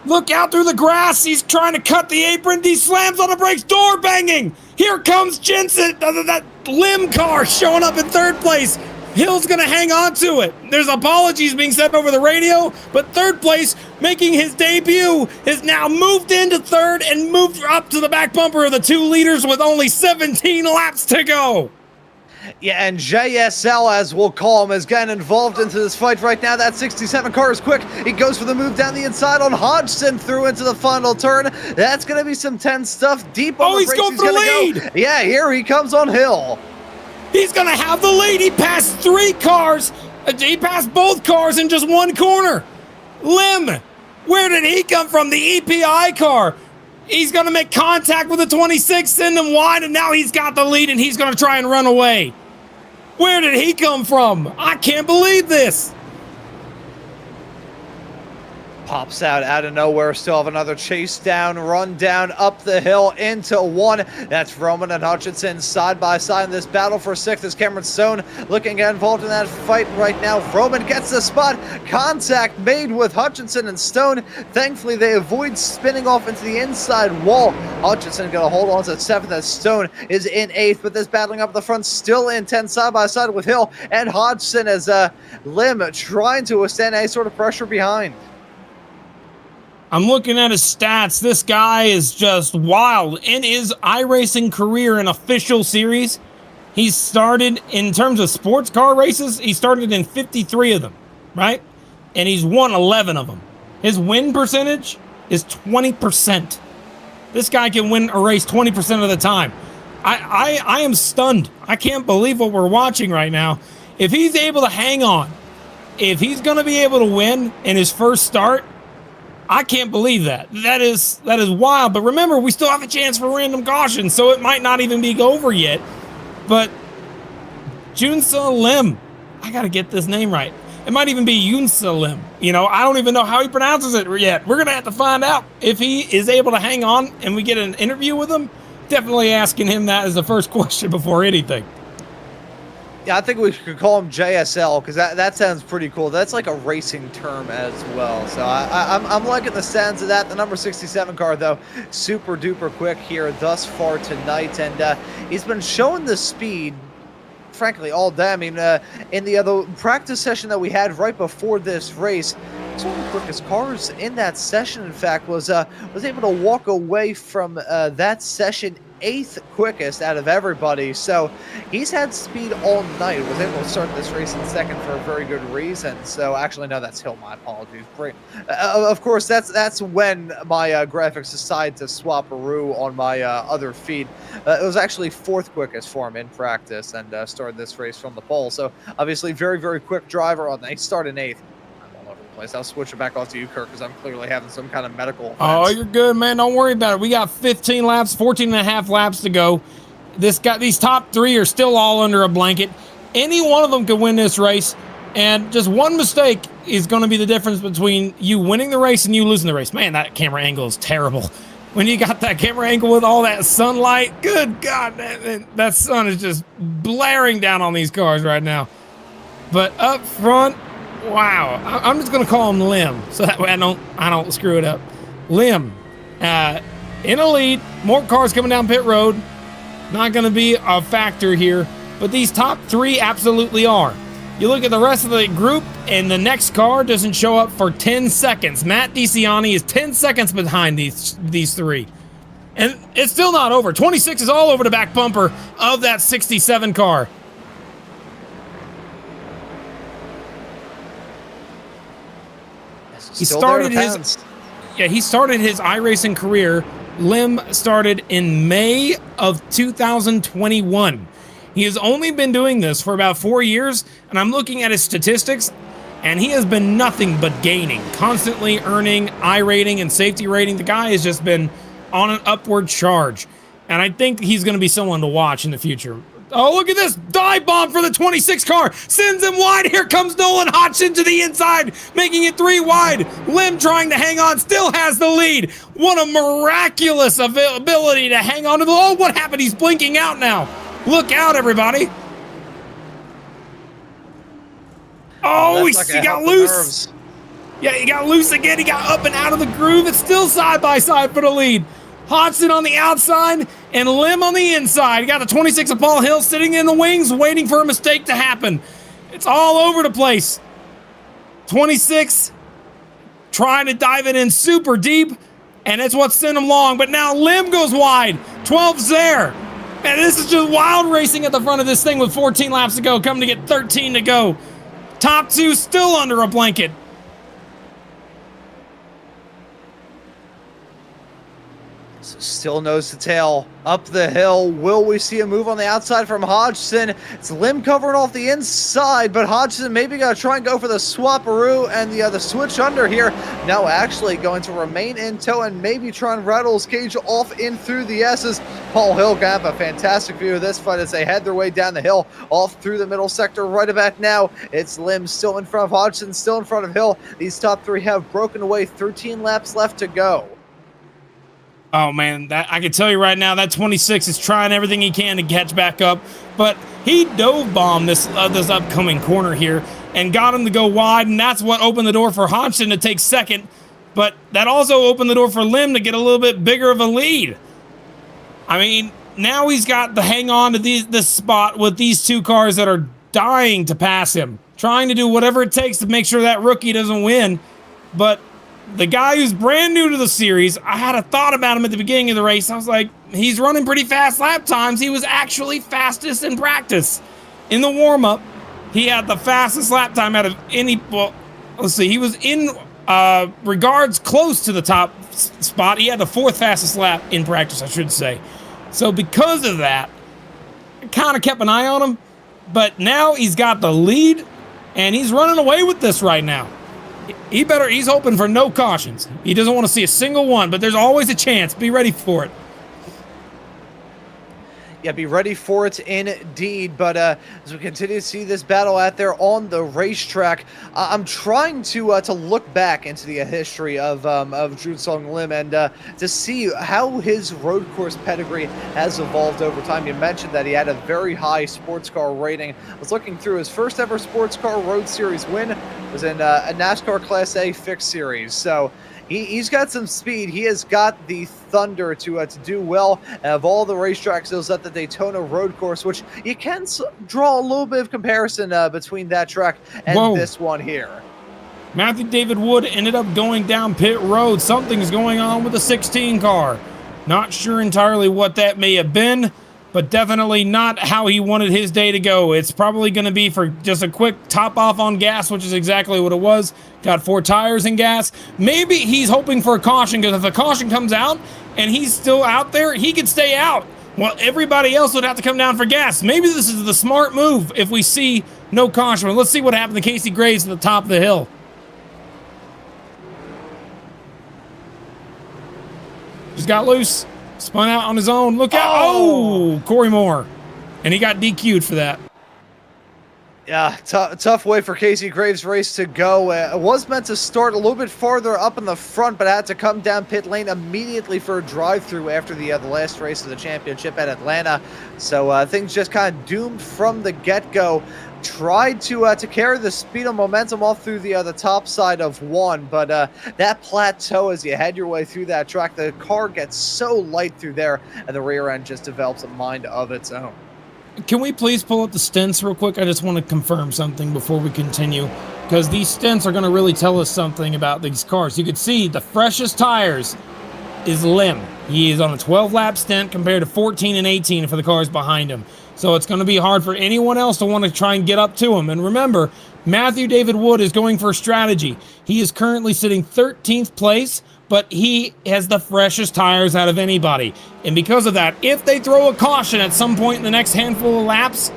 Look out through the grass. He's trying to cut the apron. He slams on the brakes, door banging. Here comes Jensen, that Lim car showing up in third place. Hill's going to hang on to it. There's apologies being said over the radio, but third place, making his debut, has now moved into third and moved up to the back bumper of the 2 leaders with only 17 laps to go. Yeah, and JSL, as we'll call him, is getting involved into this fight right now. That 67 car is quick. He goes for the move down the inside on Hodgson through into the final turn. That's going to be some tense stuff deep on the brakes. He's going for the lead. Go. Yeah, here he comes on Hill. He's going to have the lead. He passed 3 cars. He passed both cars in just 1 corner. Lim, where did he come from? The EPI car. He's going to make contact with the 26, send him wide, and now he's got the lead, and he's going to try and run away. Where did he come from? I can't believe this. Pops out of nowhere. Still have another chase down, run down, up the hill into 1. That's Roman and Hutchinson side by side in this battle for 6th as Cameron Stone looking to get involved in that fight right now. Roman gets the spot. Contact made with Hutchinson and Stone. Thankfully, they avoid spinning off into the inside wall. Hutchinson going to hold on to 7th as Stone is in 8th, but this battling up the front still in 10th side by side with Hill and Hodgson as Lim trying to withstand any sort of pressure behind. I'm looking at his stats. This guy is just wild. In his iRacing career in official series, he started, in terms of sports car races, he started in 53 of them, right? and he's won 11 of them. His win percentage is 20%. This guy can win a race 20% of the time. I am stunned. I can't believe what we're watching right now. If he's able to hang on, if he's going to be able to win in his first start, I can't believe that. That is wild. But remember, we still have a chance for random caution, so it might not even be over yet. But Junsa Lim, I got to get this name right. It might even be Yunsa Lim. You know, I don't even know how he pronounces it yet. We're going to have to find out if he is able to hang on and we get an interview with him. Definitely asking him that as the first question before anything. Yeah, I think we could call him JSL because that sounds pretty cool. That's like a racing term as well. So I'm liking the sounds of that. The number 67 car, though, super duper quick here thus far tonight. And he's been showing the speed, frankly, all day. I mean, in the other practice session that we had right before this race, it's one of the quickest cars in that session, in fact, was able to walk away from that session 8th quickest out of everybody. So he's had speed all night. Was able to start this race in second for a very good reason. So actually, no, that's Hill. My apologies. Of course, that's when my graphics decided to swap a roux on my other feed. It was actually 4th quickest for him in practice and started this race from the pole. So obviously, very, very quick driver. He started 8th. Place. I'll switch it back off to you, Kirk, because I'm clearly having some kind of medical offense. Oh, you're good, man. Don't worry about it. We got 15 laps, 14 and a half laps to go. These top 3 are still all under a blanket. Any one of them could win this race, and just one mistake is going to be the difference between you winning the race and you losing the race. Man, that camera angle is terrible. When you got that camera angle with all that sunlight, good God, that sun is just blaring down on these cars right now. But up front, wow, I'm just gonna call him Lim, so that way I don't screw it up. Lim, in a lead, more cars coming down pit road. Not gonna be a factor here, but these top 3 absolutely are. You look at the rest of the group, and the next car doesn't show up for 10 seconds. Matt DeCiani is 10 seconds behind these 3, and it's still not over. 26 is all over the back bumper of that 67 car. He started his iRacing career. Lim started in May of 2021. He has only been doing this for about 4 years, and I'm looking at his statistics, and he has been nothing but gaining, constantly earning iRating and safety rating. The guy has just been on an upward charge, and I think he's going to be someone to watch in the future. Oh, look at this dive bomb for the 26 car. Sends him wide. Here comes Nolan Hodgson to the inside, making it 3 wide. Lim trying to hang on, still has the lead. What a miraculous ability to hang on to the... Oh, what happened? He's blinking out now. Look out, everybody. Oh, he got loose. Yeah, he got loose again. He got up and out of the groove. It's still side by side for the lead. Hodgson on the outside and Lim on the inside. You got the 26 of Paul Hill sitting in the wings waiting for a mistake to happen. It's all over the place. 26 trying to dive it in super deep, and that's what sent him long. But now Lim goes wide. 12's there. Man, this is just wild racing at the front of this thing with 14 laps to go. Coming to get 13 to go. Top 2 still under a blanket. Still nose to tail up the hill. Will we see a move on the outside from Hodgson? It's Lim covering off the inside, but Hodgson maybe going to try and go for the swapperoo and the switch under here. No, actually going to remain in tow and maybe try and rattle his cage off in through the S's. Paul Hill got a fantastic view of this fight as they head their way down the hill, off through the middle sector. Right about now, it's Lim still in front of Hodgson, still in front of Hill. These top 3 have broken away. 13 laps left to go. Oh, man, that I can tell you right now, that 26 is trying everything he can to catch back up, but he dove bombed this upcoming corner here and got him to go wide, and that's what opened the door for Hodgson to take second, but that also opened the door for Lim to get a little bit bigger of a lead. I mean, now he's got to hang on to this spot with these 2 cars that are dying to pass him, trying to do whatever it takes to make sure that rookie doesn't win, but the guy who's brand new to the series, I had a thought about him at the beginning of the race. I was like, he's running pretty fast lap times. He was actually fastest in practice. In the warm-up, he had the fastest lap time out of any... Well, let's see, he was in regards close to the top spot. He had the 4th fastest lap in practice, I should say. So because of that, I kind of kept an eye on him, but now he's got the lead and he's running away with this right now. He's hoping for no cautions. He doesn't want to see a single one, but there's always a chance. Be ready for it. Yeah, be ready for it indeed. But as we continue to see this battle out there on the racetrack, I'm trying to look back into the history of Junsong Lim and to see how his road course pedigree has evolved over time. You mentioned that he had a very high sports car rating. I was looking through his first ever sports car road series win was in a NASCAR Class A fixed series. So he's got some speed. He has got the thunder to do well of all the racetracks. Those at the Daytona road course, which you can draw a little bit of comparison between that track and this one here. Matthew David Wood ended up going down pit road. Something's going on with the 16 car. Not sure entirely what that may have been, but definitely not how he wanted his day to go. It's probably going to be for just a quick top off on gas, which is exactly what it was. Got 4 tires and gas. Maybe he's hoping for a caution, because if a caution comes out and he's still out there, he could stay out. Well, everybody else would have to come down for gas. Maybe this is the smart move if we see no caution. Let's see what happened to Casey Graves at the top of the hill. Just got loose. Spun out on his own. Look out. Oh, Corey Moore. And he got DQ'd for that. Yeah, tough way for Casey Graves' race to go. It was meant to start a little bit farther up in the front, but had to come down pit lane immediately for a drive-through after the last race of the championship at Atlanta. So things just kind of doomed from the get-go. Tried to carry the speed and momentum off through the top side of one, but that plateau as you head your way through that track, the car gets so light through there, and the rear end just develops a mind of its own. Can we please pull up the stints real quick? I just want to confirm something before we continue, because these stints are going to really tell us something about these cars. You can see the freshest tires is Lim. He is on a 12-lap stint compared to 14 and 18 for the cars behind him. So it's going to be hard for anyone else to want to try and get up to him. And remember, Matthew David Wood is going for a strategy. He is currently sitting 13th place, but he has the freshest tires out of anybody. And because of that, if they throw a caution at some point in the next handful of laps,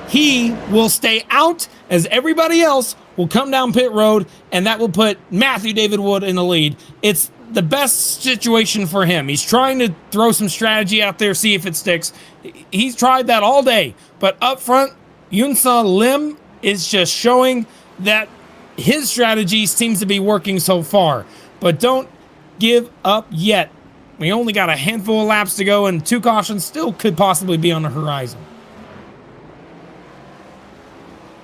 he will stay out as everybody else will come down pit road, and that will put Matthew David Wood in the lead. It's the best situation for him. He's trying to throw some strategy out there, see if it sticks. He's tried that all day, but up front, Yunsa Lim is just showing that his strategy seems to be working so far. But don't give up yet. We only got a handful of laps to go, and 2 cautions still could possibly be on the horizon.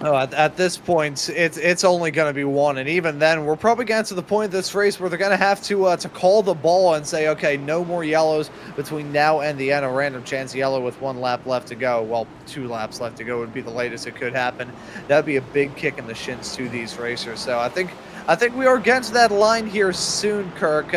Oh, at this point, it's only going to be 1, and even then, we're probably getting to the point of this race where they're going to have to call the ball and say, okay, no more yellows between now and the end. A random chance yellow with 1 lap left to go. Well, 2 laps left to go would be the latest it could happen. That'd be a big kick in the shins to these racers. So I think we are getting to that line here soon, Kirk.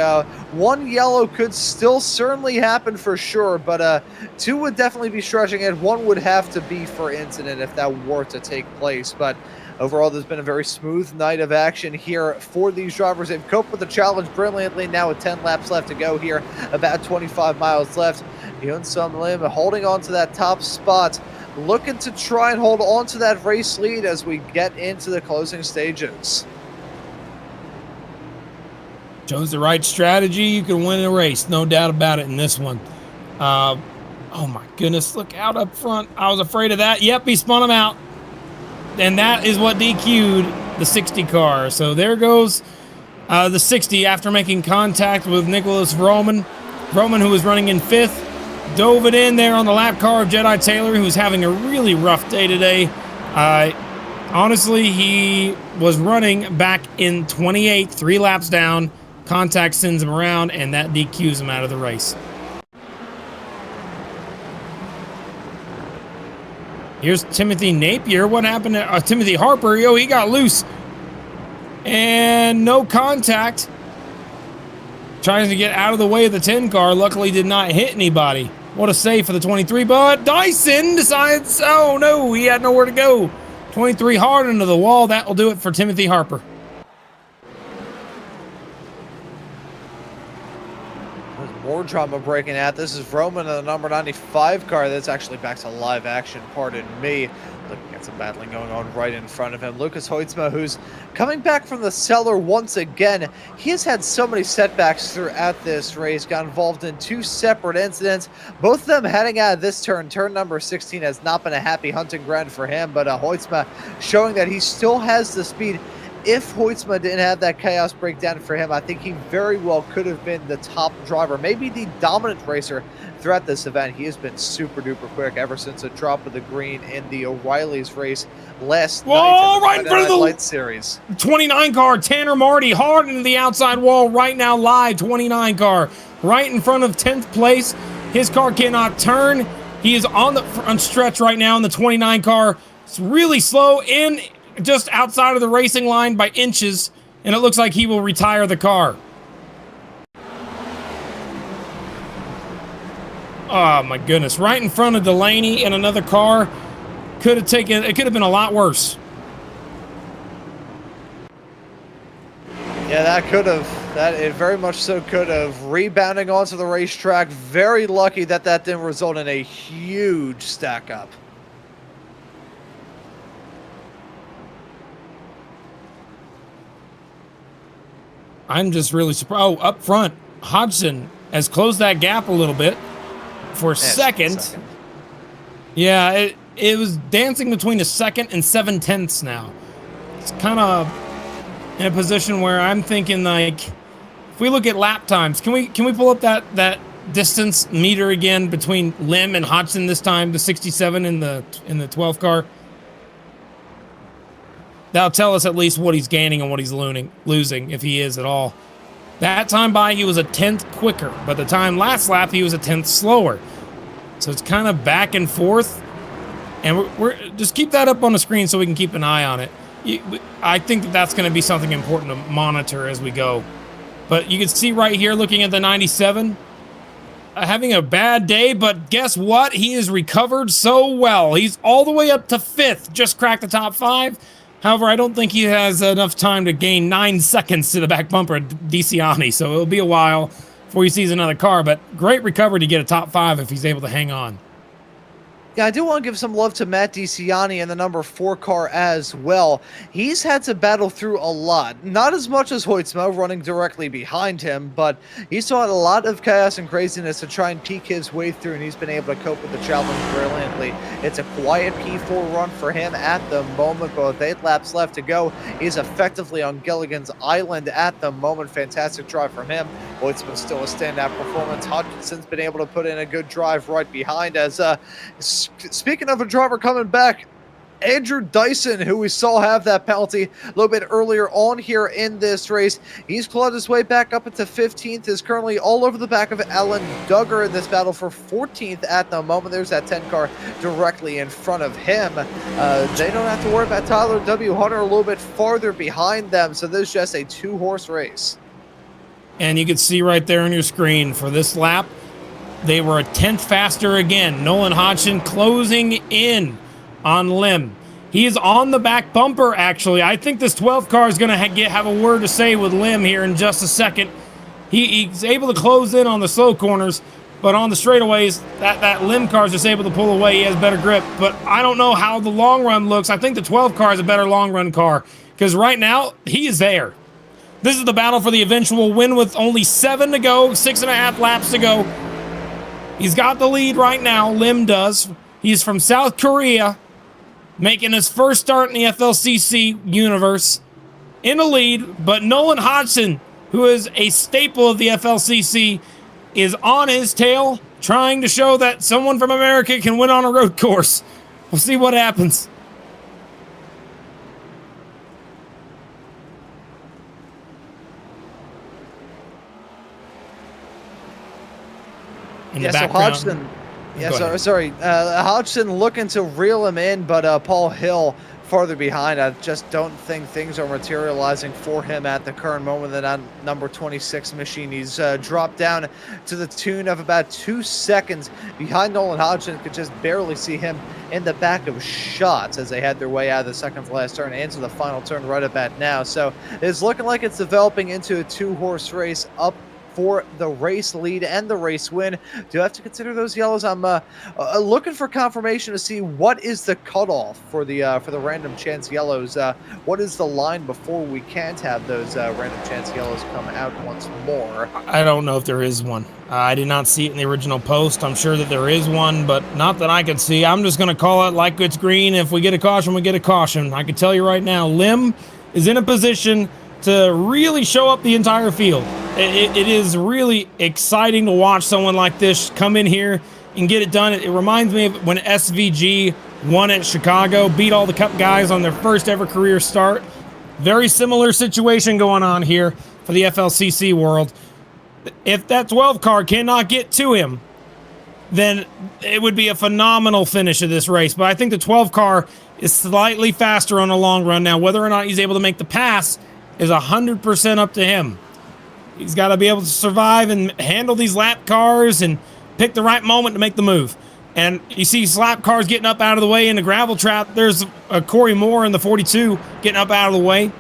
1 yellow could still certainly happen for sure, but 2 would definitely be stretching it. 1 would have to be for incident if that were to take place. But overall, there's been a very smooth night of action here for these drivers. They've coped with the challenge brilliantly now with 10 laps left to go here, about 25 miles left. Hyun-Sung Lim holding on to that top spot, looking to try and hold on to that race lead as we get into the closing stages. Chose the right strategy. You can win a race, no doubt about it in this one. Oh my goodness, look out up front. I was afraid of that. Yep, he spun him out. And that is what DQ'd the 60 car. So there goes the 60 after making contact with Nicholas Vroman. Vroman, who was running in 5th, dove it in there on the lap car of Jedi Taylor, who's having a really rough day today. Honestly, he was running back in 28th, 3 laps down. Contact sends him around, and that DQs him out of the race. Here's Timothy Napier. What happened to Timothy Harper? Yo, he got loose. And no contact. Trying to get out of the way of the 10 car. Luckily did not hit anybody. What a save for the 23. But Dyson decides, oh no, he had nowhere to go. 23 hard into the wall. That will do it for Timothy Harper. more drama breaking out. This is Roman in the number 95 car. That's actually back to live action, pardon me. Looking at some battling going on right in front of him. Lucas Hoytsma, who's coming back from the cellar once again. He has had so many setbacks throughout this race, got involved in 2 separate incidents. Both of them heading out of this turn. Turn number 16 has not been a happy hunting ground for him, but Hoytsma showing that he still has the speed. If Hoytsma didn't have that chaos breakdown for him, I think he very well could have been the top driver, maybe the dominant racer throughout this event. He has been super duper quick ever since the drop of the green in the O'Reilly's race last night in the right in front of the Light Series. 29 car, Tanner Marty, hard into the outside wall right now, live 29 car, right in front of 10th place. His car cannot turn. He is on the front stretch right now in the 29 car. It's really slow in just outside of the racing line by inches, and it looks like he will retire the car. Oh my goodness, right in front of Delaney in another car. It could have been a lot worse. Yeah, it very much so could have. Rebounding onto the racetrack, very lucky that didn't result in a huge stack up. I'm just really surprised. Oh, up front, Hodgson has closed that gap a little bit for second. Yeah, it was dancing between a second and 7/10 now. It's kind of in a position where I'm thinking, like, if we look at lap times, can we pull up that distance meter again between Lim and Hodgson this time, the 67 in the 12 car? That'll tell us at least what he's gaining and what he's losing, if he is at all. That time by, he was a 10th quicker, but the time last lap, he was a 10th slower. So it's kind of back and forth, and we're just keep that up on the screen so we can keep an eye on it. I think that's going to be something important to monitor as we go. But you can see right here, looking at the 97, having a bad day, but guess what? He has recovered so well. He's all the way up to 5th, just cracked the top 5. However, I don't think he has enough time to gain 9 seconds to the back bumper at DeCiani, so it'll be a while before he sees another car, but great recovery to get a top 5 if he's able to hang on. Yeah, I do want to give some love to Matt DeCiani in the number 4 car as well. He's had to battle through a lot. Not as much as Hoytsma running directly behind him, but he's still had a lot of chaos and craziness to try and peek his way through, and he's been able to cope with the challenge brilliantly. It's a quiet P4 run for him at the moment, but with 8 laps left to go, he's effectively on Gilligan's Island at the moment. Fantastic drive from him. Hoytsma's still a standout performance. Hodgson's been able to put in a good drive right behind as speaking of a driver coming back, Andrew Dyson, who we saw have that penalty a little bit earlier on here in this race. He's clawed his way back up into 15th, is currently all over the back of Alan Duggar in this battle for 14th at the moment. There's that 10 car directly in front of him. They don't have to worry about Tyler W. Hunter a little bit farther behind them, so this is just a 2-horse race. And you can see right there on your screen for this lap, they were a 10th faster again. Nolan Hodgson closing in on Lim. He is on the back bumper, actually. I think this 12 car is going to have a word to say with Lim here in just a second. He's able to close in on the slow corners, but on the straightaways, that Lim car is just able to pull away. He has better grip, but I don't know how the long run looks. I think the 12 car is a better long run car, because right now, he is there. This is the battle for the eventual win with only 7 to go, 6.5 laps to go. He's got the lead right now, Lim does. He's from South Korea, making his first start in the FLCC universe in the lead, but Nolan Hodgson, who is a staple of the FLCC, is on his tail, trying to show that someone from America can win on a road course. We'll see what happens. In the background. So Hodgson, Hodgson looking to reel him in, but Paul Hill farther behind. I just don't think things are materializing for him at the current moment. That number 26 machine, he's dropped down to the tune of about 2 seconds behind Nolan Hodgson. Could just barely see him in the back of shots as they had their way out of the second to last turn into the final turn right about now. So it's looking like it's developing into a 2-horse race up for the race lead and the race win. Do I have to consider those yellows? I'm looking for confirmation to see what is the cutoff for the random chance yellows. What is the line before we can't have those random chance yellows come out once more? I don't know if there is one. I did not see it in the original post. I'm sure that there is one, but not that I can see. I'm just going to call it like it's green. If we get a caution, we get a caution. I can tell you right now, Lim is in a position to really show up the entire field. It is really exciting to watch someone like this come in here and get it done. It reminds me of when SVG won at Chicago, beat all the Cup guys on their first ever career start. Very similar situation going on here for the FLCC world. If that 12 car cannot get to him, then it would be a phenomenal finish of this race. But I think the 12 car is slightly faster on the long run. Now, whether or not he's able to make the pass is 100% up to him. He's got to be able to survive and handle these lap cars and pick the right moment to make the move. And you see slap cars getting up out of the way in the gravel trap. There's a Corey Moore in the 42 getting up out of the way.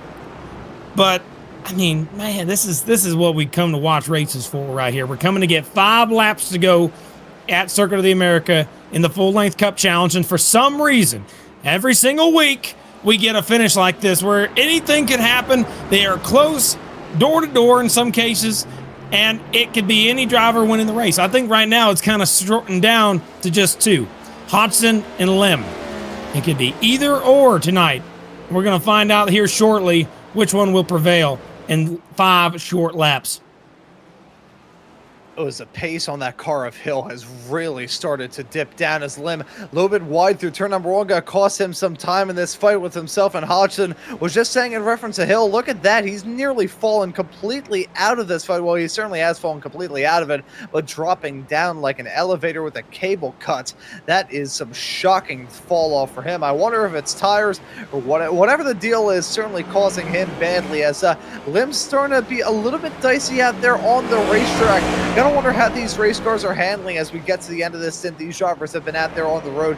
But, I mean, man, this is what we come to watch races for right here. We're coming to get 5 laps to go at Circuit of the America in the full-length Cup Challenge. And for some reason, every single week, we get a finish like this where anything can happen. They are close, door to door in some cases, and it could be any driver winning the race. I think right now it's kind of shortened down to just 2, Hodgson and Lim. It could be either or tonight. We're going to find out here shortly which one will prevail in 5 short laps. The pace on that car of Hill has really started to dip down as Lim, a little bit wide through turn number 1, got cost him some time in this fight with himself, and Hodgson was just saying in reference to Hill, look at that, he's nearly fallen completely out of this fight. Well, he certainly has fallen completely out of it, but dropping down like an elevator with a cable cut. That is some shocking fall off for him. I wonder if it's tires or whatever the deal is, certainly causing him badly, as Lim's starting to be a little bit dicey out there on the racetrack. Gotta wonder how these race cars are handling as we get to the end of this stint. These drivers have been out there on the road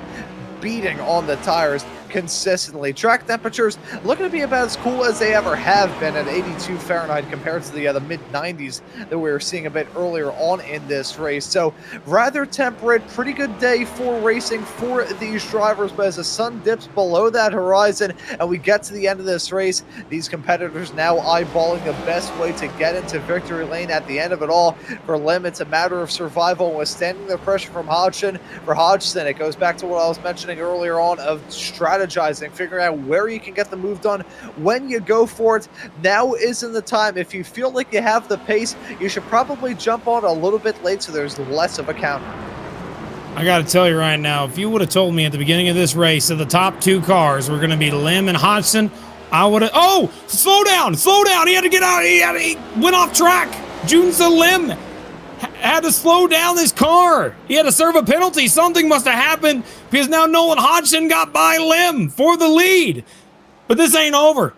beating on the tires consistently. Track temperatures looking to be about as cool as they ever have been at 82 Fahrenheit compared to the mid-90s that we were seeing a bit earlier on in this race. So rather temperate, pretty good day for racing for these drivers, but as the sun dips below that horizon and we get to the end of this race, these competitors now eyeballing the best way to get into victory lane at the end of it all. For Lim, it's a matter of survival, withstanding the pressure from Hodgson. For Hodgson, it goes back to what I was mentioning earlier on of strategizing, figuring out where you can get the move done when you go for it. Now isn't the time. If you feel like you have the pace, you should probably jump on a little bit late so there's less of a counter. I got to tell you right now, if you would have told me at the beginning of this race that the top 2 cars were going to be Lim and Hodgson, I would have... Oh, slow down. He had to get out. He went off track. Junza Lim had to slow down this car. He had to serve a penalty. Something must have happened because now Nolan Hodgson got by Lim for the lead. But this ain't over.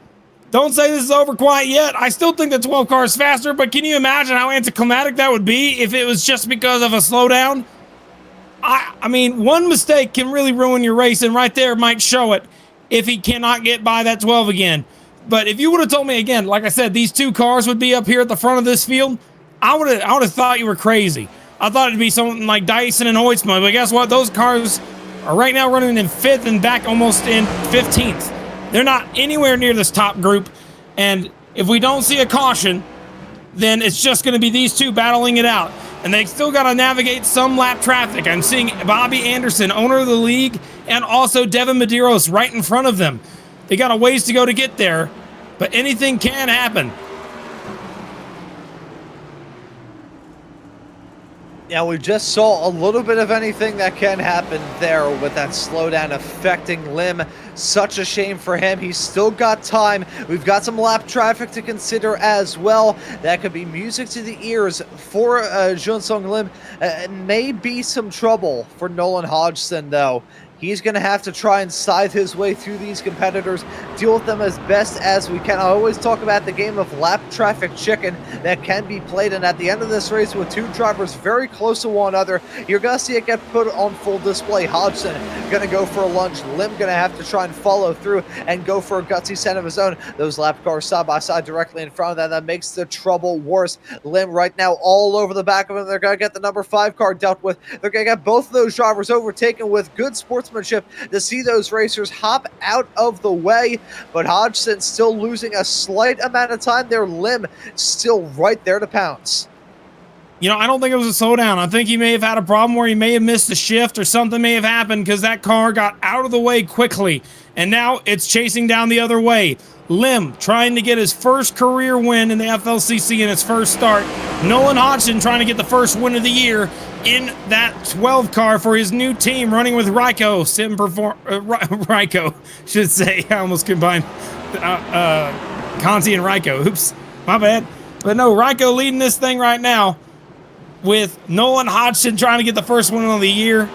Don't say this is over quite yet. I still think the 12 car is faster, but can you imagine how anticlimactic that would be if it was just because of a slowdown? I mean, one mistake can really ruin your race, and right there might show it if he cannot get by that 12 again. But if you would have told me again, like I said, these 2 cars would be up here at the front of this field, I would have thought you were crazy. I thought it'd be something like Dyson and Hoytsma, but guess what? Those cars are right now running in 5th and back almost in 15th. They're not anywhere near this top group, and if we don't see a caution, then it's just going to be these 2 battling it out. And they still got to navigate some lap traffic. I'm seeing Bobby Anderson, owner of the league, and also Devin Medeiros right in front of them. They got a ways to go to get there, but anything can happen. Yeah, we just saw a little bit of anything that can happen there with that slowdown affecting Lim. Such a shame for him. He's still got time. We've got some lap traffic to consider as well. That could be music to the ears for Junsung Lim. It may be some trouble for Nolan Hodgson, though. He's going to have to try and scythe his way through these competitors, deal with them as best as we can. I always talk about the game of lap traffic chicken that can be played, and at the end of this race with two drivers very close to one another, you're going to see it get put on full display. Hodgson going to go for a lunge. Lim going to have to try and follow through and go for a gutsy set of his own. Those lap cars side by side directly in front of them. That makes the trouble worse. Lim right now all over the back of him. They're going to get the number 5 car dealt with. They're going to get both of those drivers overtaken with good sportsmanship to see those racers hop out of the way. But Hodgson still losing a slight amount of time there. Lim still right there to pounce. You know, I don't think it was a slowdown. I think he may have had a problem where he may have missed a shift or something may have happened because that car got out of the way quickly. And now it's chasing down the other way. Lim trying to get his first career win in the FLCC in his first start. Nolan Hodgson trying to get the first win of the year in that 12 car for his new team, running with Ryko. Ryko, should say. I almost combined Conti and Ryko. Oops, my bad. But no, Ryko leading this thing right now with Nolan Hodgson trying to get the first win of the year.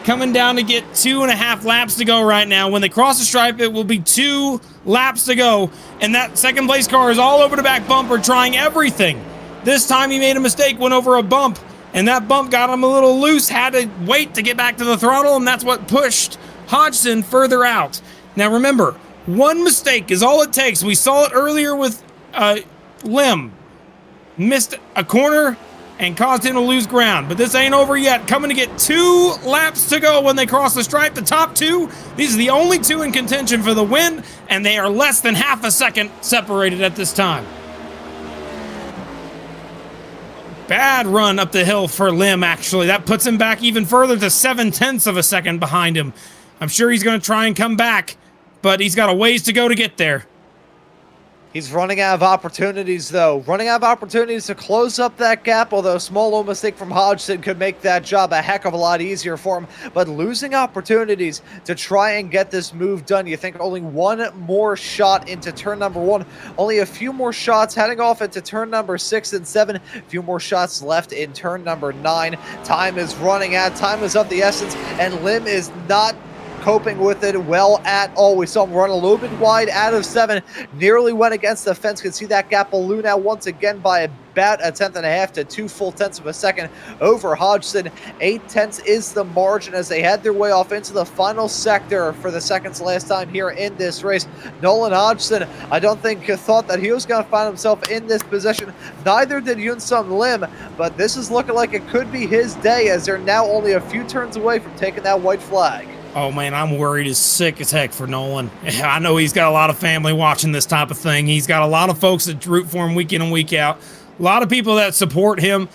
Coming down to get 2.5 laps to go right now. When they cross the stripe, it will be 2 laps to go. And that second place car is all over the back bumper trying everything. This time he made a mistake, went over a bump. And that bump got him a little loose, had to wait to get back to the throttle. And that's what pushed Hodgson further out. Now remember, one mistake is all it takes. We saw it earlier with Lim. Missed a corner and caused him to lose ground. But this ain't over yet. Coming to get 2 laps to go when they cross the stripe. The top 2, these are the only 2 in contention for the win, and they are less than half a second separated at this time. Bad run up the hill for Lim, actually. That puts him back even further to 0.7 of a second behind him. I'm sure he's going to try and come back, but he's got a ways to go to get there. He's running out of opportunities, though. Running out of opportunities to close up that gap, although a small little mistake from Hodgson could make that job a heck of a lot easier for him. But losing opportunities to try and get this move done. You think only one more shot into turn number 1. Only a few more shots heading off into turn number 6 and 7. A few more shots left in turn number 9. Time is running out. Time is of the essence. And Lim is not coping with it well at all. We saw him run a little bit wide out of 7, nearly went against the fence. Could see that gap balloon out once again by about 1.5 to 2 full tenths of a second over Hodgson. 0.8 is the margin as they head their way off into the final sector for the second to last time here in this race. Nolan Hodgson, I don't think thought that he was going to find himself in this position. Neither did Yunsung Lim, but this is looking like it could be his day as they're now only a few turns away from taking that white flag. Oh, man, I'm worried as sick as heck for Nolan. I know he's got a lot of family watching this type of thing. He's got a lot of folks that root for him week in and week out. A lot of people that support him.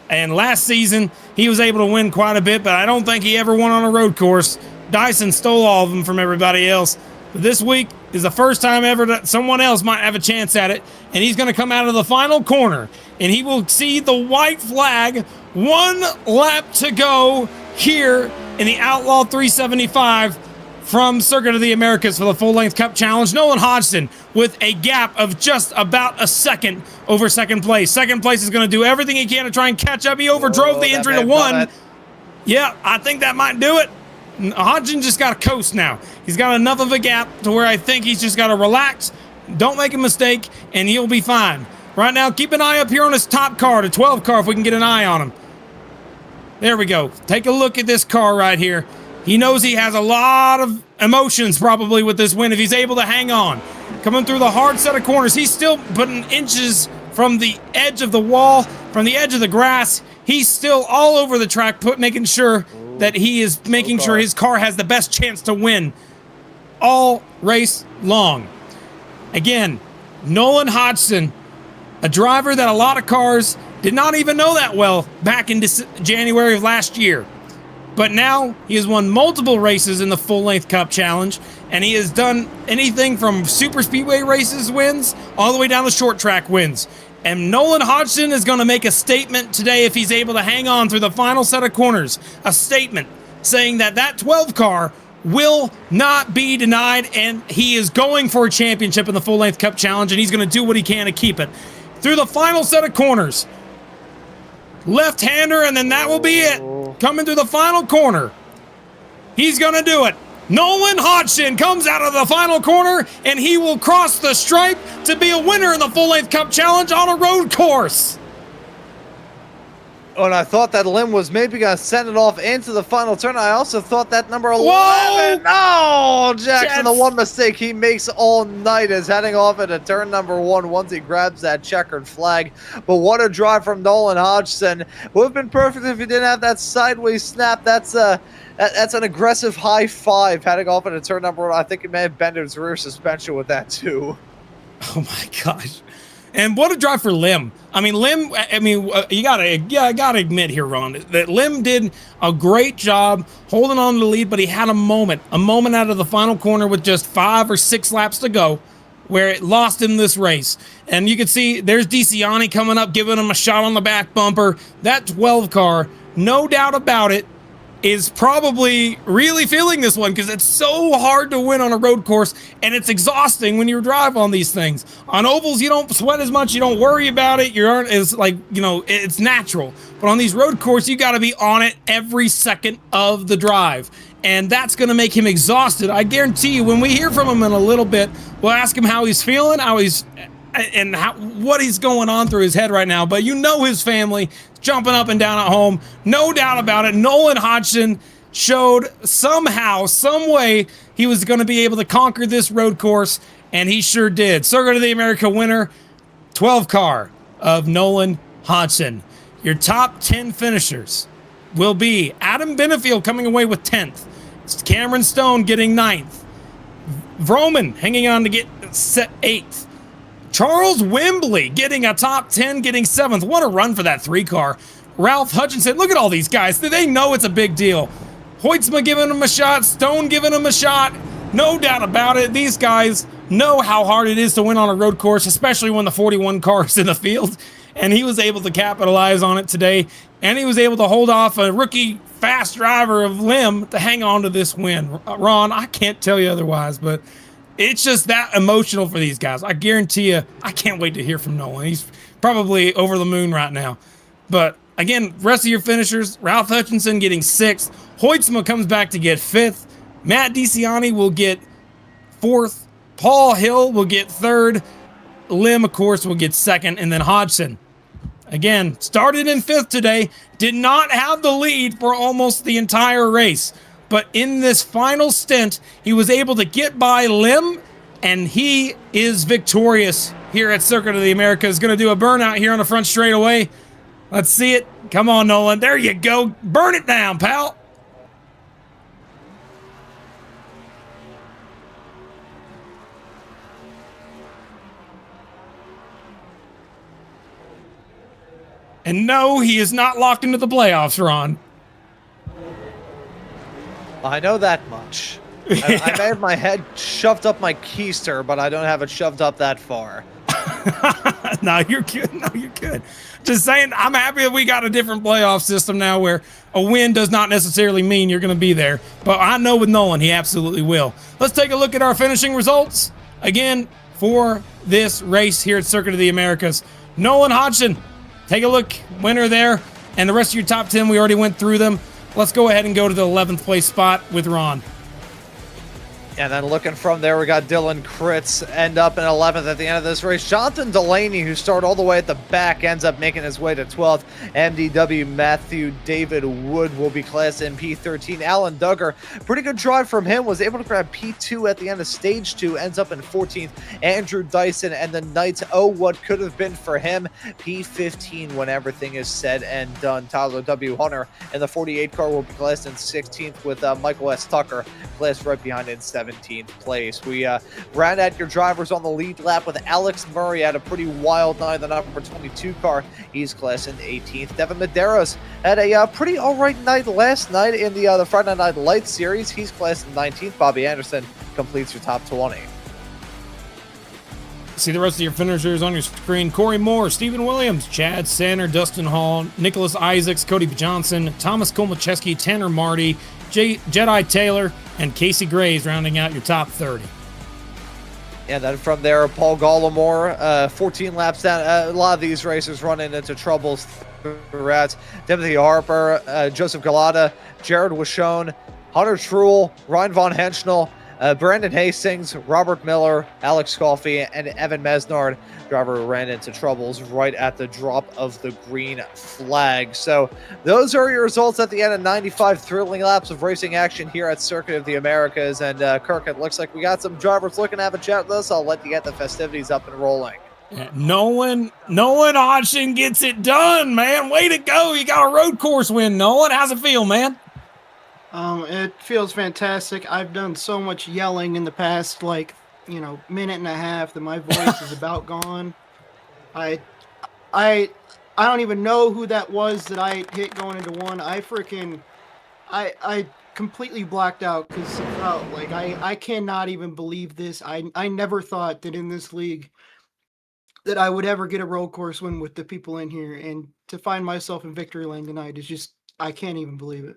And last season, he was able to win quite a bit, but I don't think he ever won on a road course. Dyson stole all of them from everybody else. But this week is the first time ever that someone else might have a chance at it. And he's going to come out of the final corner. And he will see the white flag. 1 lap to go here in the Outlaw 375 from Circuit of the Americas for the full-length Cup Challenge. Nolan Hodgson with a gap of just about a second over second place. Second place is going to do everything he can to try and catch up. He overdrove the entry to 1. Yeah, I think that might do it. Hodgson just got to coast now. He's got enough of a gap to where I think he's just got to relax, don't make a mistake, and he'll be fine. Right now, keep an eye up here on his top car, the 12 car, if we can get an eye on him. There we go. Take a look at this car right here. He knows he has a lot of emotions probably with this win if he's able to hang on. Coming through the hard set of corners. He's still putting inches from the edge of the wall, from the edge of the grass. He's still all over the track, making sure that he is making sure his car has the best chance to win all race long. Again, Nolan Hodgson, a driver that a lot of cars did not even know that well back in January of last year. But now he has won multiple races in the full-length Cup Challenge, and he has done anything from super speedway races wins all the way down to short track wins. And Nolan Hodgson is going to make a statement today if he's able to hang on through the final set of corners. A statement saying that that 12 car will not be denied, and he is going for a championship in the full-length Cup Challenge, and he's going to do what he can to keep it. Through the final set of corners. Left-hander, and then that will be it. Coming through the final corner. He's going to do it. Nolan Hodgson comes out of the final corner, and he will cross the stripe to be a winner in the Full-Length Cup Challenge on a road course. Oh, and I thought that Lim was maybe going to send it off into the final turn. I also thought that number 11. Whoa! Oh, Jackson, Jets. the one mistake he makes all night is heading off into turn number 1 once he grabs that checkered flag. But what a drive from Nolan Hodgson. Would have been perfect if he didn't have that sideways snap. That's an aggressive high five heading off into turn number 1. I think he may have bent his rear suspension with that too. Oh my gosh. And what a drive for Lim. I mean, Lim, you gotta admit here, Ron, that Lim did a great job holding on to the lead, but he had a moment out of the final corner with just 5 or 6 laps to go where it lost him this race. And you can see there's DeCiani coming up, giving him a shot on the back bumper. That 12 car, no doubt about it, is probably really feeling this one because it's so hard to win on a road course, and it's exhausting when you drive on these things. On ovals, you don't sweat as much, you don't worry about it, you aren't as it's natural. But on these road courses, you got to be on it every second of the drive, and that's going to make him exhausted. I guarantee you, when we hear from him in a little bit, we'll ask him how he's feeling, what he's going on through his head right now. But you know his family jumping up and down at home, no doubt about it. Nolan Hodgson showed somehow, some way, he was going to be able to conquer this road course, and he sure did. Circuit of the America winner, 12 car of Nolan Hodgson. Your top 10 finishers will be Adam Benefield coming away with 10th, Cameron Stone getting 9th, Vroman hanging on to get 8th, Charles Wembley getting a top 10, getting 7th. What a run for that 3 car. Ralph Hutchinson, look at all these guys. They know it's a big deal. Hoytsma giving him a shot. Stone giving him a shot. No doubt about it. These guys know how hard it is to win on a road course, especially when the 41 car is in the field. And he was able to capitalize on it today. And he was able to hold off a rookie fast driver of Lim to hang on to this win. Ron, I can't tell you otherwise, but it's just that emotional for these guys. I guarantee you, I can't wait to hear from Nolan. He's probably over the moon right now. But again, rest of your finishers, Ralph Hutchinson getting 6th. Hoytsma comes back to get 5th. Matt DeCiani will get 4th. Paul Hill will get 3rd. Lim, of course, will get 2nd. And then Hodgson, again, started in 5th today. Did not have the lead for almost the entire race. But in this final stint, he was able to get by Lim, and he is victorious here at Circuit of the Americas. Going to do a burnout here on the front straightaway. Let's see it. Come on, Nolan. There you go. Burn it down, pal. And no, he is not locked into the playoffs, Ron. I know that much. I may have my head shoved up my keister, but I don't have it shoved up that far. No, you're good. No, you're good. Just saying, I'm happy that we got a different playoff system now where a win does not necessarily mean you're going to be there. But I know with Nolan, he absolutely will. Let's take a look at our finishing results. Again, for this race here at Circuit of the Americas. Nolan Hodgson, take a look. Winner there. And the rest of your top 10, we already went through them. Let's go ahead and go to the 11th place spot with Ron. And then looking from there, we got Dylan Kritz end up in 11th at the end of this race. Jonathan Delaney, who started all the way at the back, ends up making his way to 12th. MDW Matthew David Wood will be class in P13. Alan Duggar, pretty good drive from him, was able to grab P2 at the end of stage 2, ends up in 14th. Andrew Dyson and the Knights, what could have been for him, P15 when everything is said and done. Tyler W. Hunter in the 48 car will be classed in 16th with Michael S. Tucker classed right behind in 17th place. We round out your drivers on the lead lap with Alex Murray at a pretty wild night, the number 22 car. He's classed in 18th. Devin Medeiros had a pretty all right night last night in the Friday Night Lights series. He's classed in 19th. Bobby Anderson completes your top 20. See the rest of your finishers on your screen. Corey Moore, Stephen Williams, Chad Sander, Dustin Hall, Nicholas Isaacs, Cody Johnson, Thomas Kolmacheski, Tanner Marty, Jedi Taylor, and Casey Graves rounding out your top 30. And then from there, Paul Gallimore, 14 laps down. A lot of these racers running into troubles throughout. Timothy Harper, Joseph Galata, Jared Washone, Hunter Truel, Ryan Von Henschel, Brandon Hastings, Robert Miller, Alex Coffey, and Evan Mesnard. Driver ran into troubles right at the drop of the green flag. So those are your results at the end of 95 thrilling laps of racing action here at Circuit of the Americas. And Kirk, it looks like we got some drivers looking to have a chat with us. I'll let you get the festivities up and rolling. Nolan Hodgson gets it done, man. Way to go. You got a road course win, Nolan. How's it feel, man? It feels fantastic. I've done so much yelling in the past, minute and a half that my voice is about gone. I don't even know who that was that I hit going into one. I completely blacked out because it felt like I cannot even believe this. I never thought that in this league that I would ever get a road course win with the people in here, and to find myself in victory lane tonight is just, I can't even believe it.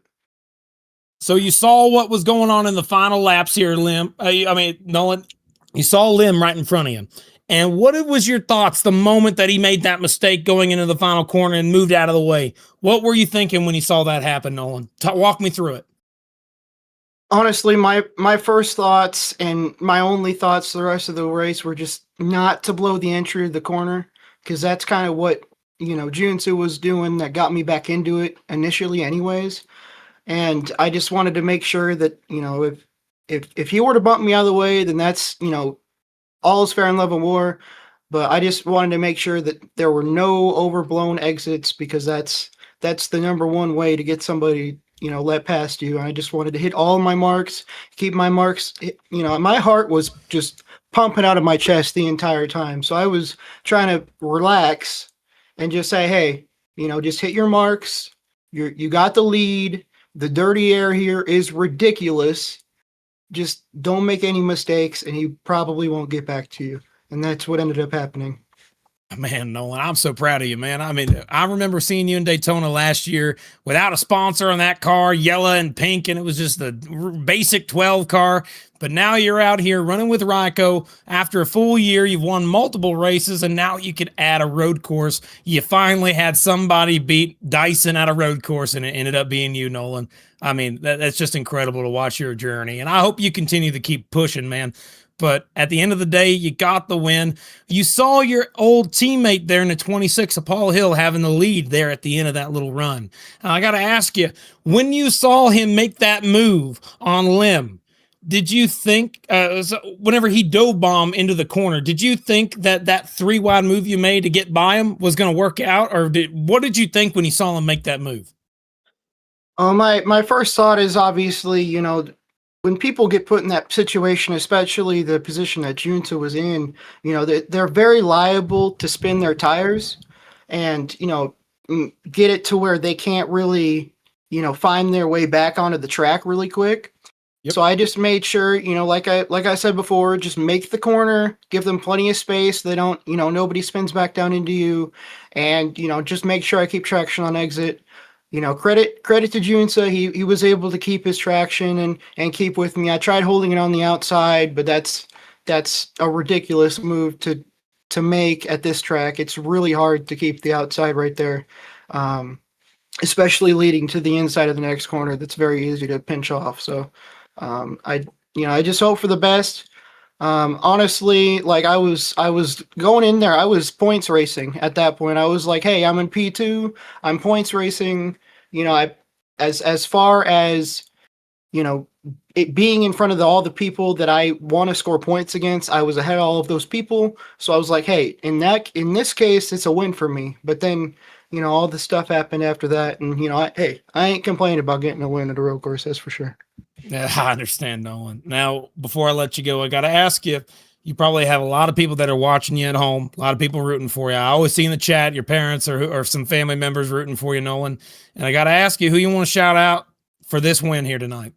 So you saw what was going on in the final laps here, Nolan. You saw Lim right in front of you. And what was your thoughts the moment that he made that mistake going into the final corner and moved out of the way? What were you thinking when you saw that happen, Nolan? Walk me through it. Honestly, my first thoughts and my only thoughts the rest of the race were just not to blow the entry of the corner, because that's kind of what, Junsu was doing that got me back into it initially anyways. And I just wanted to make sure that, if he were to bump me out of the way, then that's, all is fair in love and war. But I just wanted to make sure that there were no overblown exits, because that's the number one way to get somebody, let past you. And I just wanted to hit all my marks, keep my marks, my heart was just pumping out of my chest the entire time. So I was trying to relax and just say, hey, just hit your marks. You got the lead. The dirty air here is ridiculous. Just don't make any mistakes, and he probably won't get back to you. And that's what ended up happening. Man, Nolan, I'm so proud of you, man. I mean, I remember seeing you in Daytona last year without a sponsor on that car, yellow and pink, and it was just the basic 12 car. But now you're out here running with Ryko. After a full year, you've won multiple races, and now you could add a road course. You finally had somebody beat Dyson at a road course, and it ended up being you, Nolan. I mean, that's just incredible to watch your journey, and I hope you continue to keep pushing, man. But at the end of the day, you got the win. You saw your old teammate there in the 26 of Paul Hill having the lead there at the end of that little run. I got to ask you, when you saw him make that move on Lim, did you think, whenever he dove bomb into the corner, did you think that 3-wide move you made to get by him was going to work out? Or what did you think when you saw him make that move? My first thought is obviously, when people get put in that situation, especially the position that Junta was in, they're very liable to spin their tires and, get it to where they can't really, find their way back onto the track really quick. Yep. So I just made sure, like I said before, just make the corner, give them plenty of space. They don't, nobody spins back down into you, and, just make sure I keep traction on exit. Credit to Junsa. He was able to keep his traction and keep with me. I tried holding it on the outside, but that's a ridiculous move to make at this track. It's really hard to keep the outside right there, especially leading to the inside of the next corner. That's very easy to pinch off. So I just hope for the best. Honestly, like I was going in there, I was points racing at that point. I was like, hey, I'm in P2, I'm points racing. As far as, it being in front of all the people that I want to score points against, I was ahead of all of those people. So I was like, hey, in this case, it's a win for me. But then, all the stuff happened after that. And, I ain't complaining about getting a win at a road course, that's for sure. Yeah, I understand, Nolan. Now, before I let you go, I got to ask you, you probably have a lot of people that are watching you at home, a lot of people rooting for you. I always see in the chat your parents or some family members rooting for you, Nolan. And I got to ask you who you want to shout out for this win here tonight.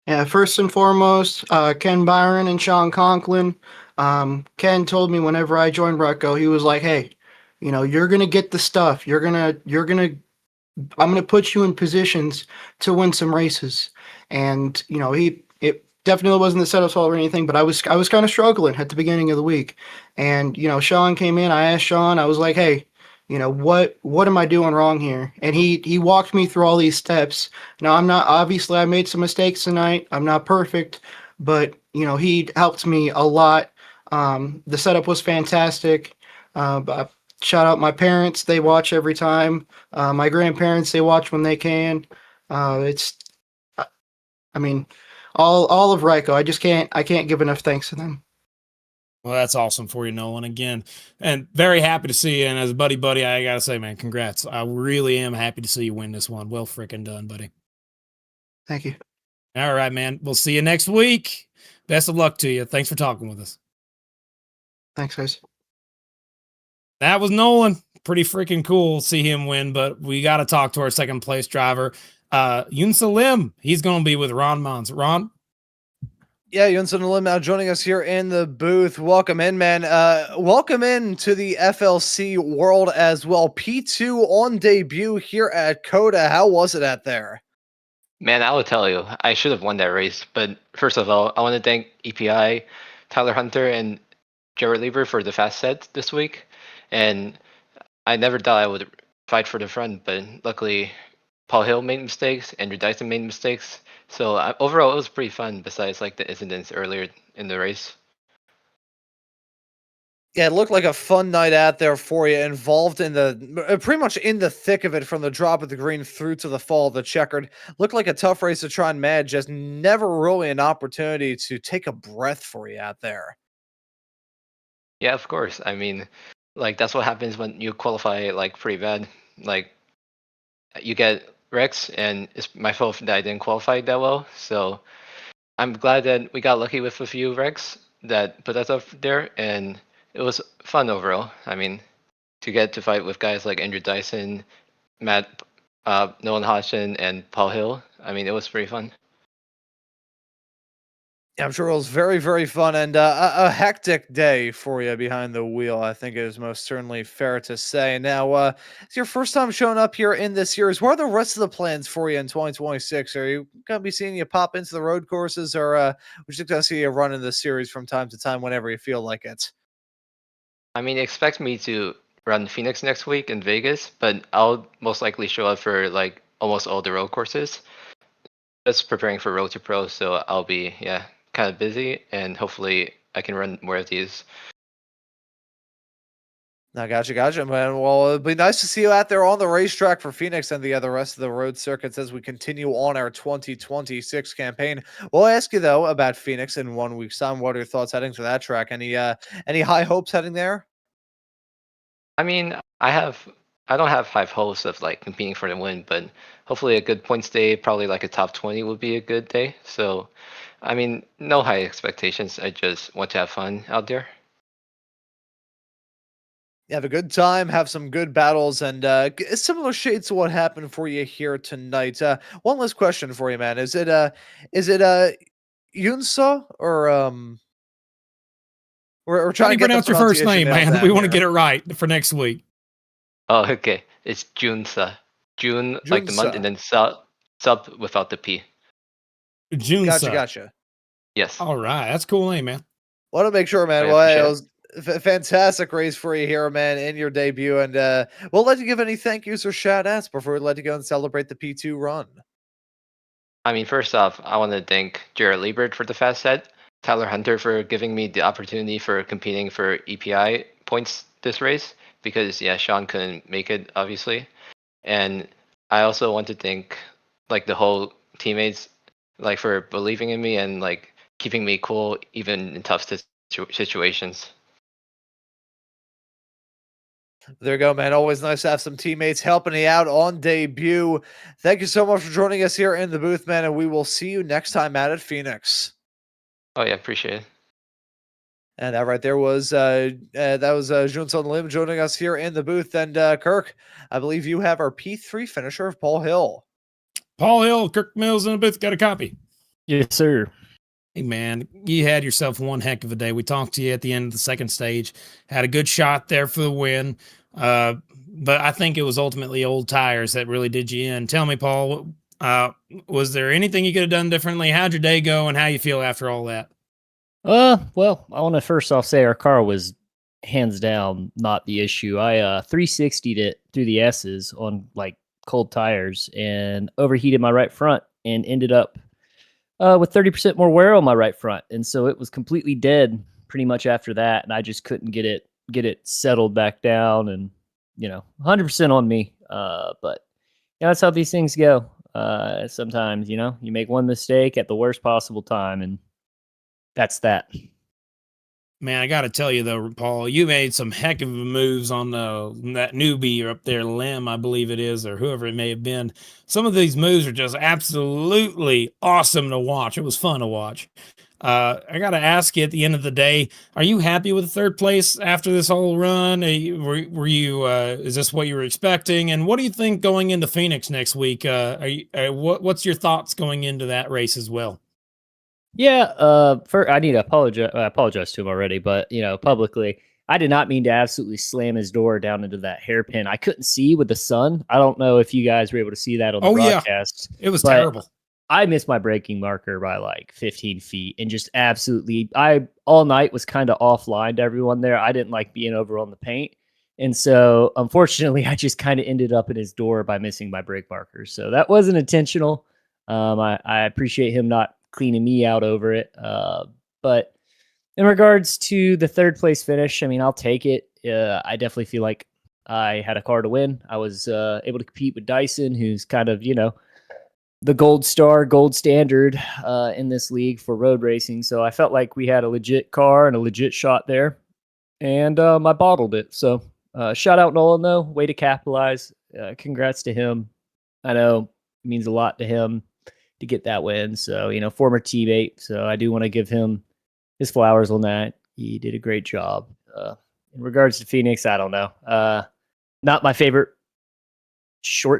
Yeah, first and foremost, Ken Byron and Sean Conklin. Ken told me whenever I joined Rucko, he was like, hey, you're going to get the stuff. I'm going to put you in positions to win some races. And, it definitely wasn't the setup's fault or anything, but I was kind of struggling at the beginning of the week. And, Sean came in, I asked Sean, I was like, hey, what am I doing wrong here? And he walked me through all these steps. Now I made some mistakes tonight. I'm not perfect, but he helped me a lot. The setup was fantastic. But shout out my parents, they watch every time. My grandparents, they watch when they can. It's I mean, all of Ryko. I can't give enough thanks to them. Well, that's awesome for you, Nolan, again. And very happy to see you. And as a buddy, I got to say, man, congrats. I really am happy to see you win this one. Well freaking done, buddy. Thank you. All right, man. We'll see you next week. Best of luck to you. Thanks for talking with us. Thanks, guys. That was Nolan. Pretty freaking cool to see him win, but we got to talk to our second place driver, Yunsa Lim. He's going to be with Ron Mons. Ron? Yeah, Yunsa Lim now joining us here in the booth. Welcome in, man. Welcome in to the FLC world as well. P2 on debut here at Coda. How was it out there? Man, I will tell you, I should have won that race. But first of all, I want to thank EPI, Tyler Hunter, and Jared Lieber for the fast set this week. And I never thought I would fight for the front, but luckily Paul Hill made mistakes, Andrew Dyson made mistakes. So overall, it was pretty fun, besides like the incidents earlier in the race. Yeah, it looked like a fun night out there for you, involved in the pretty much in the thick of it, from the drop of the green through to the fall of the checkered. Looked like a tough race to try and manage, just never really an opportunity to take a breath for you out there. Yeah, of course. I mean, like that's what happens when you qualify like pretty bad. Like you get wrecks, and it's my fault that I didn't qualify that well. So I'm glad that we got lucky with a few wrecks that put us up there, and it was fun overall. I mean, to get to fight with guys like Andrew Dyson, Matt, Nolan Hodgson, and Paul Hill. I mean, it was pretty fun. Yeah, I'm sure it was very, very fun, and a hectic day for you behind the wheel. I think it is most certainly fair to say. Now, it's your first time showing up here in this series. What are the rest of the plans for you in 2026? Are you going to be seeing you pop into the road courses, or we're just going to see you run in the series from time to time whenever you feel like it? I mean, expect me to run Phoenix next week in Vegas, but I'll most likely show up for like almost all the road courses. Just preparing for Road to Pro, so I'll be kind of busy, and hopefully I can run more of these. I gotcha, man. Well, it'd be nice to see you out there on the racetrack for Phoenix and the rest of the road circuits as we continue on our 2026 campaign. We'll ask you though about Phoenix in 1 week's time. What are your thoughts heading to that track? Any high hopes heading there? I mean, I don't have high hopes of like competing for the win, but hopefully a good points day, probably like a top 20 would be a good day. So, I mean, no high expectations. I just want to have fun out there. You have a good time, have some good battles, and similar shades to what happened for you here tonight. One last question for you, man. Is it Yunsa, or we're How trying do to you get the pronounce your first pronunciation name, nailed man? down We want to here. get it right for next week. Oh, okay. It's Junsa. June, like the month, Junsa. and then sub without the P. Junsa. Gotcha. Yes. All right. That's a cool name, man. Want to make sure, man. I Well, hey, it appreciate was a fantastic race for you here, man, in your debut, and we'll let you give any thank yous or shout outs before we let you go and celebrate the P2 run. I mean, first off, I want to thank Jared Liebert for the fast set, Tyler Hunter for giving me the opportunity for competing for EPI points this race, because Sean couldn't make it, obviously. And I also want to thank like the whole teammates, like for believing in me and like keeping me cool even in tough situations. There you go, man. Always nice to have some teammates helping you out on debut. Thank you so much for joining us here in the booth, man, and we will see you next time out at Phoenix. Oh yeah, appreciate it. And that right there was Junson Lim joining us here in the booth. And Kirk, I believe you have our P3 finisher of Paul Hill. Paul Hill, Kirk Mills in the booth. Got a copy. Yes, sir. Hey, man, you had yourself one heck of a day. We talked to you at the end of the second stage. Had a good shot there for the win. But I think it was ultimately old tires that really did you in. Tell me, Paul, was there anything you could have done differently? How'd your day go, and how you feel after all that? Well, I want to first off say our car was hands down not the issue. I 360'd it through the S's on like cold tires and overheated my right front and ended up with 30% more wear on my right front. And so it was completely dead pretty much after that. And I just couldn't get it settled back down, and 100% on me. But that's how these things go. Sometimes, you make one mistake at the worst possible time, and that's that. Man, I got to tell you though, Paul, you made some heck of moves on that newbie up there, Lim, I believe it is, or whoever it may have been. Some of these moves are just absolutely awesome to watch. It was fun to watch. I got to ask you at the end of the day, are you happy with third place after this whole run? Were you, is this what you were expecting? And what do you think going into Phoenix next week? What's your thoughts going into that race as well? Yeah, I need to apologize. I apologize to him already, but publicly, I did not mean to absolutely slam his door down into that hairpin. I couldn't see with the sun. I don't know if you guys were able to see that on the broadcast. Yeah. It was terrible. I missed my braking marker by like 15 feet, and just absolutely, all night was kind of offline to everyone there. I didn't like being over on the paint. And so unfortunately, I just kind of ended up in his door by missing my brake markers. So that wasn't intentional. I appreciate him not cleaning me out over it. But in regards to the third place finish, I mean, I'll take it. I definitely feel like I had a car to win. I was able to compete with Dyson, who's kind of, the gold standard in this league for road racing. So I felt like we had a legit car and a legit shot there, and I bottled it. So shout out Nolan, though. Way to capitalize. Congrats to him. I know it means a lot to him to get that win. So, former teammate. So I do want to give him his flowers on that. He did a great job. In regards to Phoenix, I don't know. Not my favorite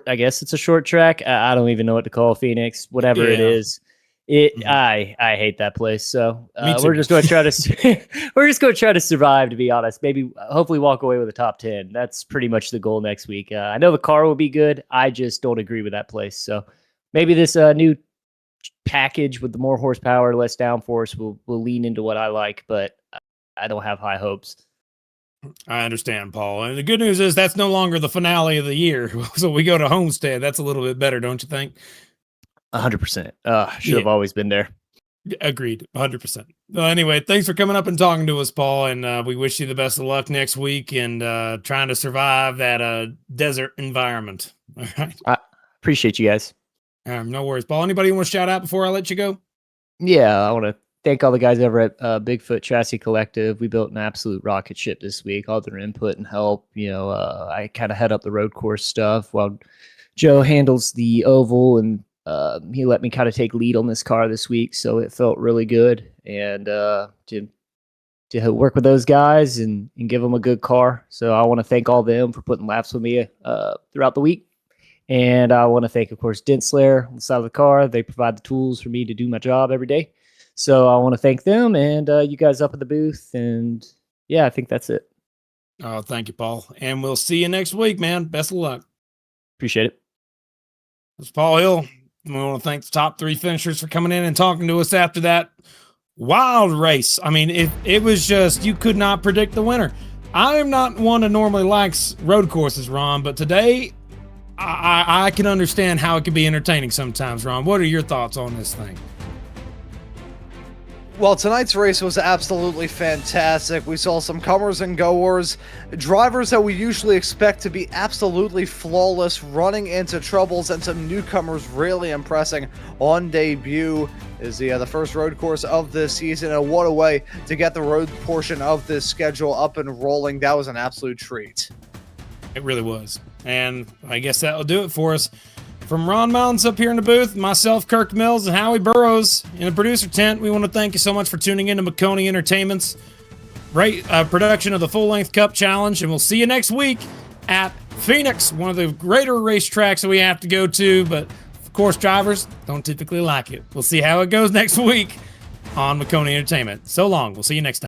I guess it's a short track. I don't even know what to call Phoenix, whatever it is. I hate that place. So we're just going to try to survive, to be honest. Maybe hopefully walk away with a top 10. That's pretty much the goal next week. I know the car will be good. I just don't agree with that place. So maybe this new package with the more horsepower, less downforce will lean into what I like, but I don't have high hopes. I understand, Paul. And the good news is that's no longer the finale of the year. So we go to Homestead. That's a little bit better, don't you think? 100%. Should have always been there. Agreed. 100%. Anyway, thanks for coming up and talking to us, Paul. And we wish you the best of luck next week and trying to survive that desert environment. All right. I appreciate you guys. No worries, Paul. Anybody want to shout out before I let you go? Yeah, I want to thank all the guys over at Bigfoot Chassis Collective. We built an absolute rocket ship this week. All their input and help. I kind of head up the road course stuff while Joe handles the oval, and he let me kind of take lead on this car this week. So it felt really good, and to work with those guys and give them a good car. So I want to thank all of them for putting laps with me throughout the week. And I want to thank, of course, Dent Slayer on the side of the car. They provide the tools for me to do my job every day. So I want to thank them and you guys up at the booth. And yeah, I think that's it. Oh, thank you, Paul. And we'll see you next week, man. Best of luck. Appreciate it. It's Paul Hill. We want to thank the top 3 finishers for coming in and talking to us after that wild race. I mean, it was just, you could not predict the winner. I am not one that normally likes road courses, Ron, but today I can understand how it can be entertaining sometimes, Ron. What are your thoughts on this thing? Well, tonight's race was absolutely fantastic. We saw some comers and goers, drivers that we usually expect to be absolutely flawless, running into troubles, and some newcomers really impressing on debut. Is the first road course of this season, and what a way to get the road portion of this schedule up and rolling. That was an absolute treat. It really was. And I guess that'll do it for us. From Ron Mountains up here in the booth, myself, Kirk Mills, and Howie Burrows in the producer tent, we want to thank you so much for tuning in to Maconi Entertainment's production of the Full-Length Cup Challenge, and we'll see you next week at Phoenix, one of the greater racetracks that we have to go to, but of course, drivers don't typically like it. We'll see how it goes next week on Maconi Entertainment. So long. We'll see you next time.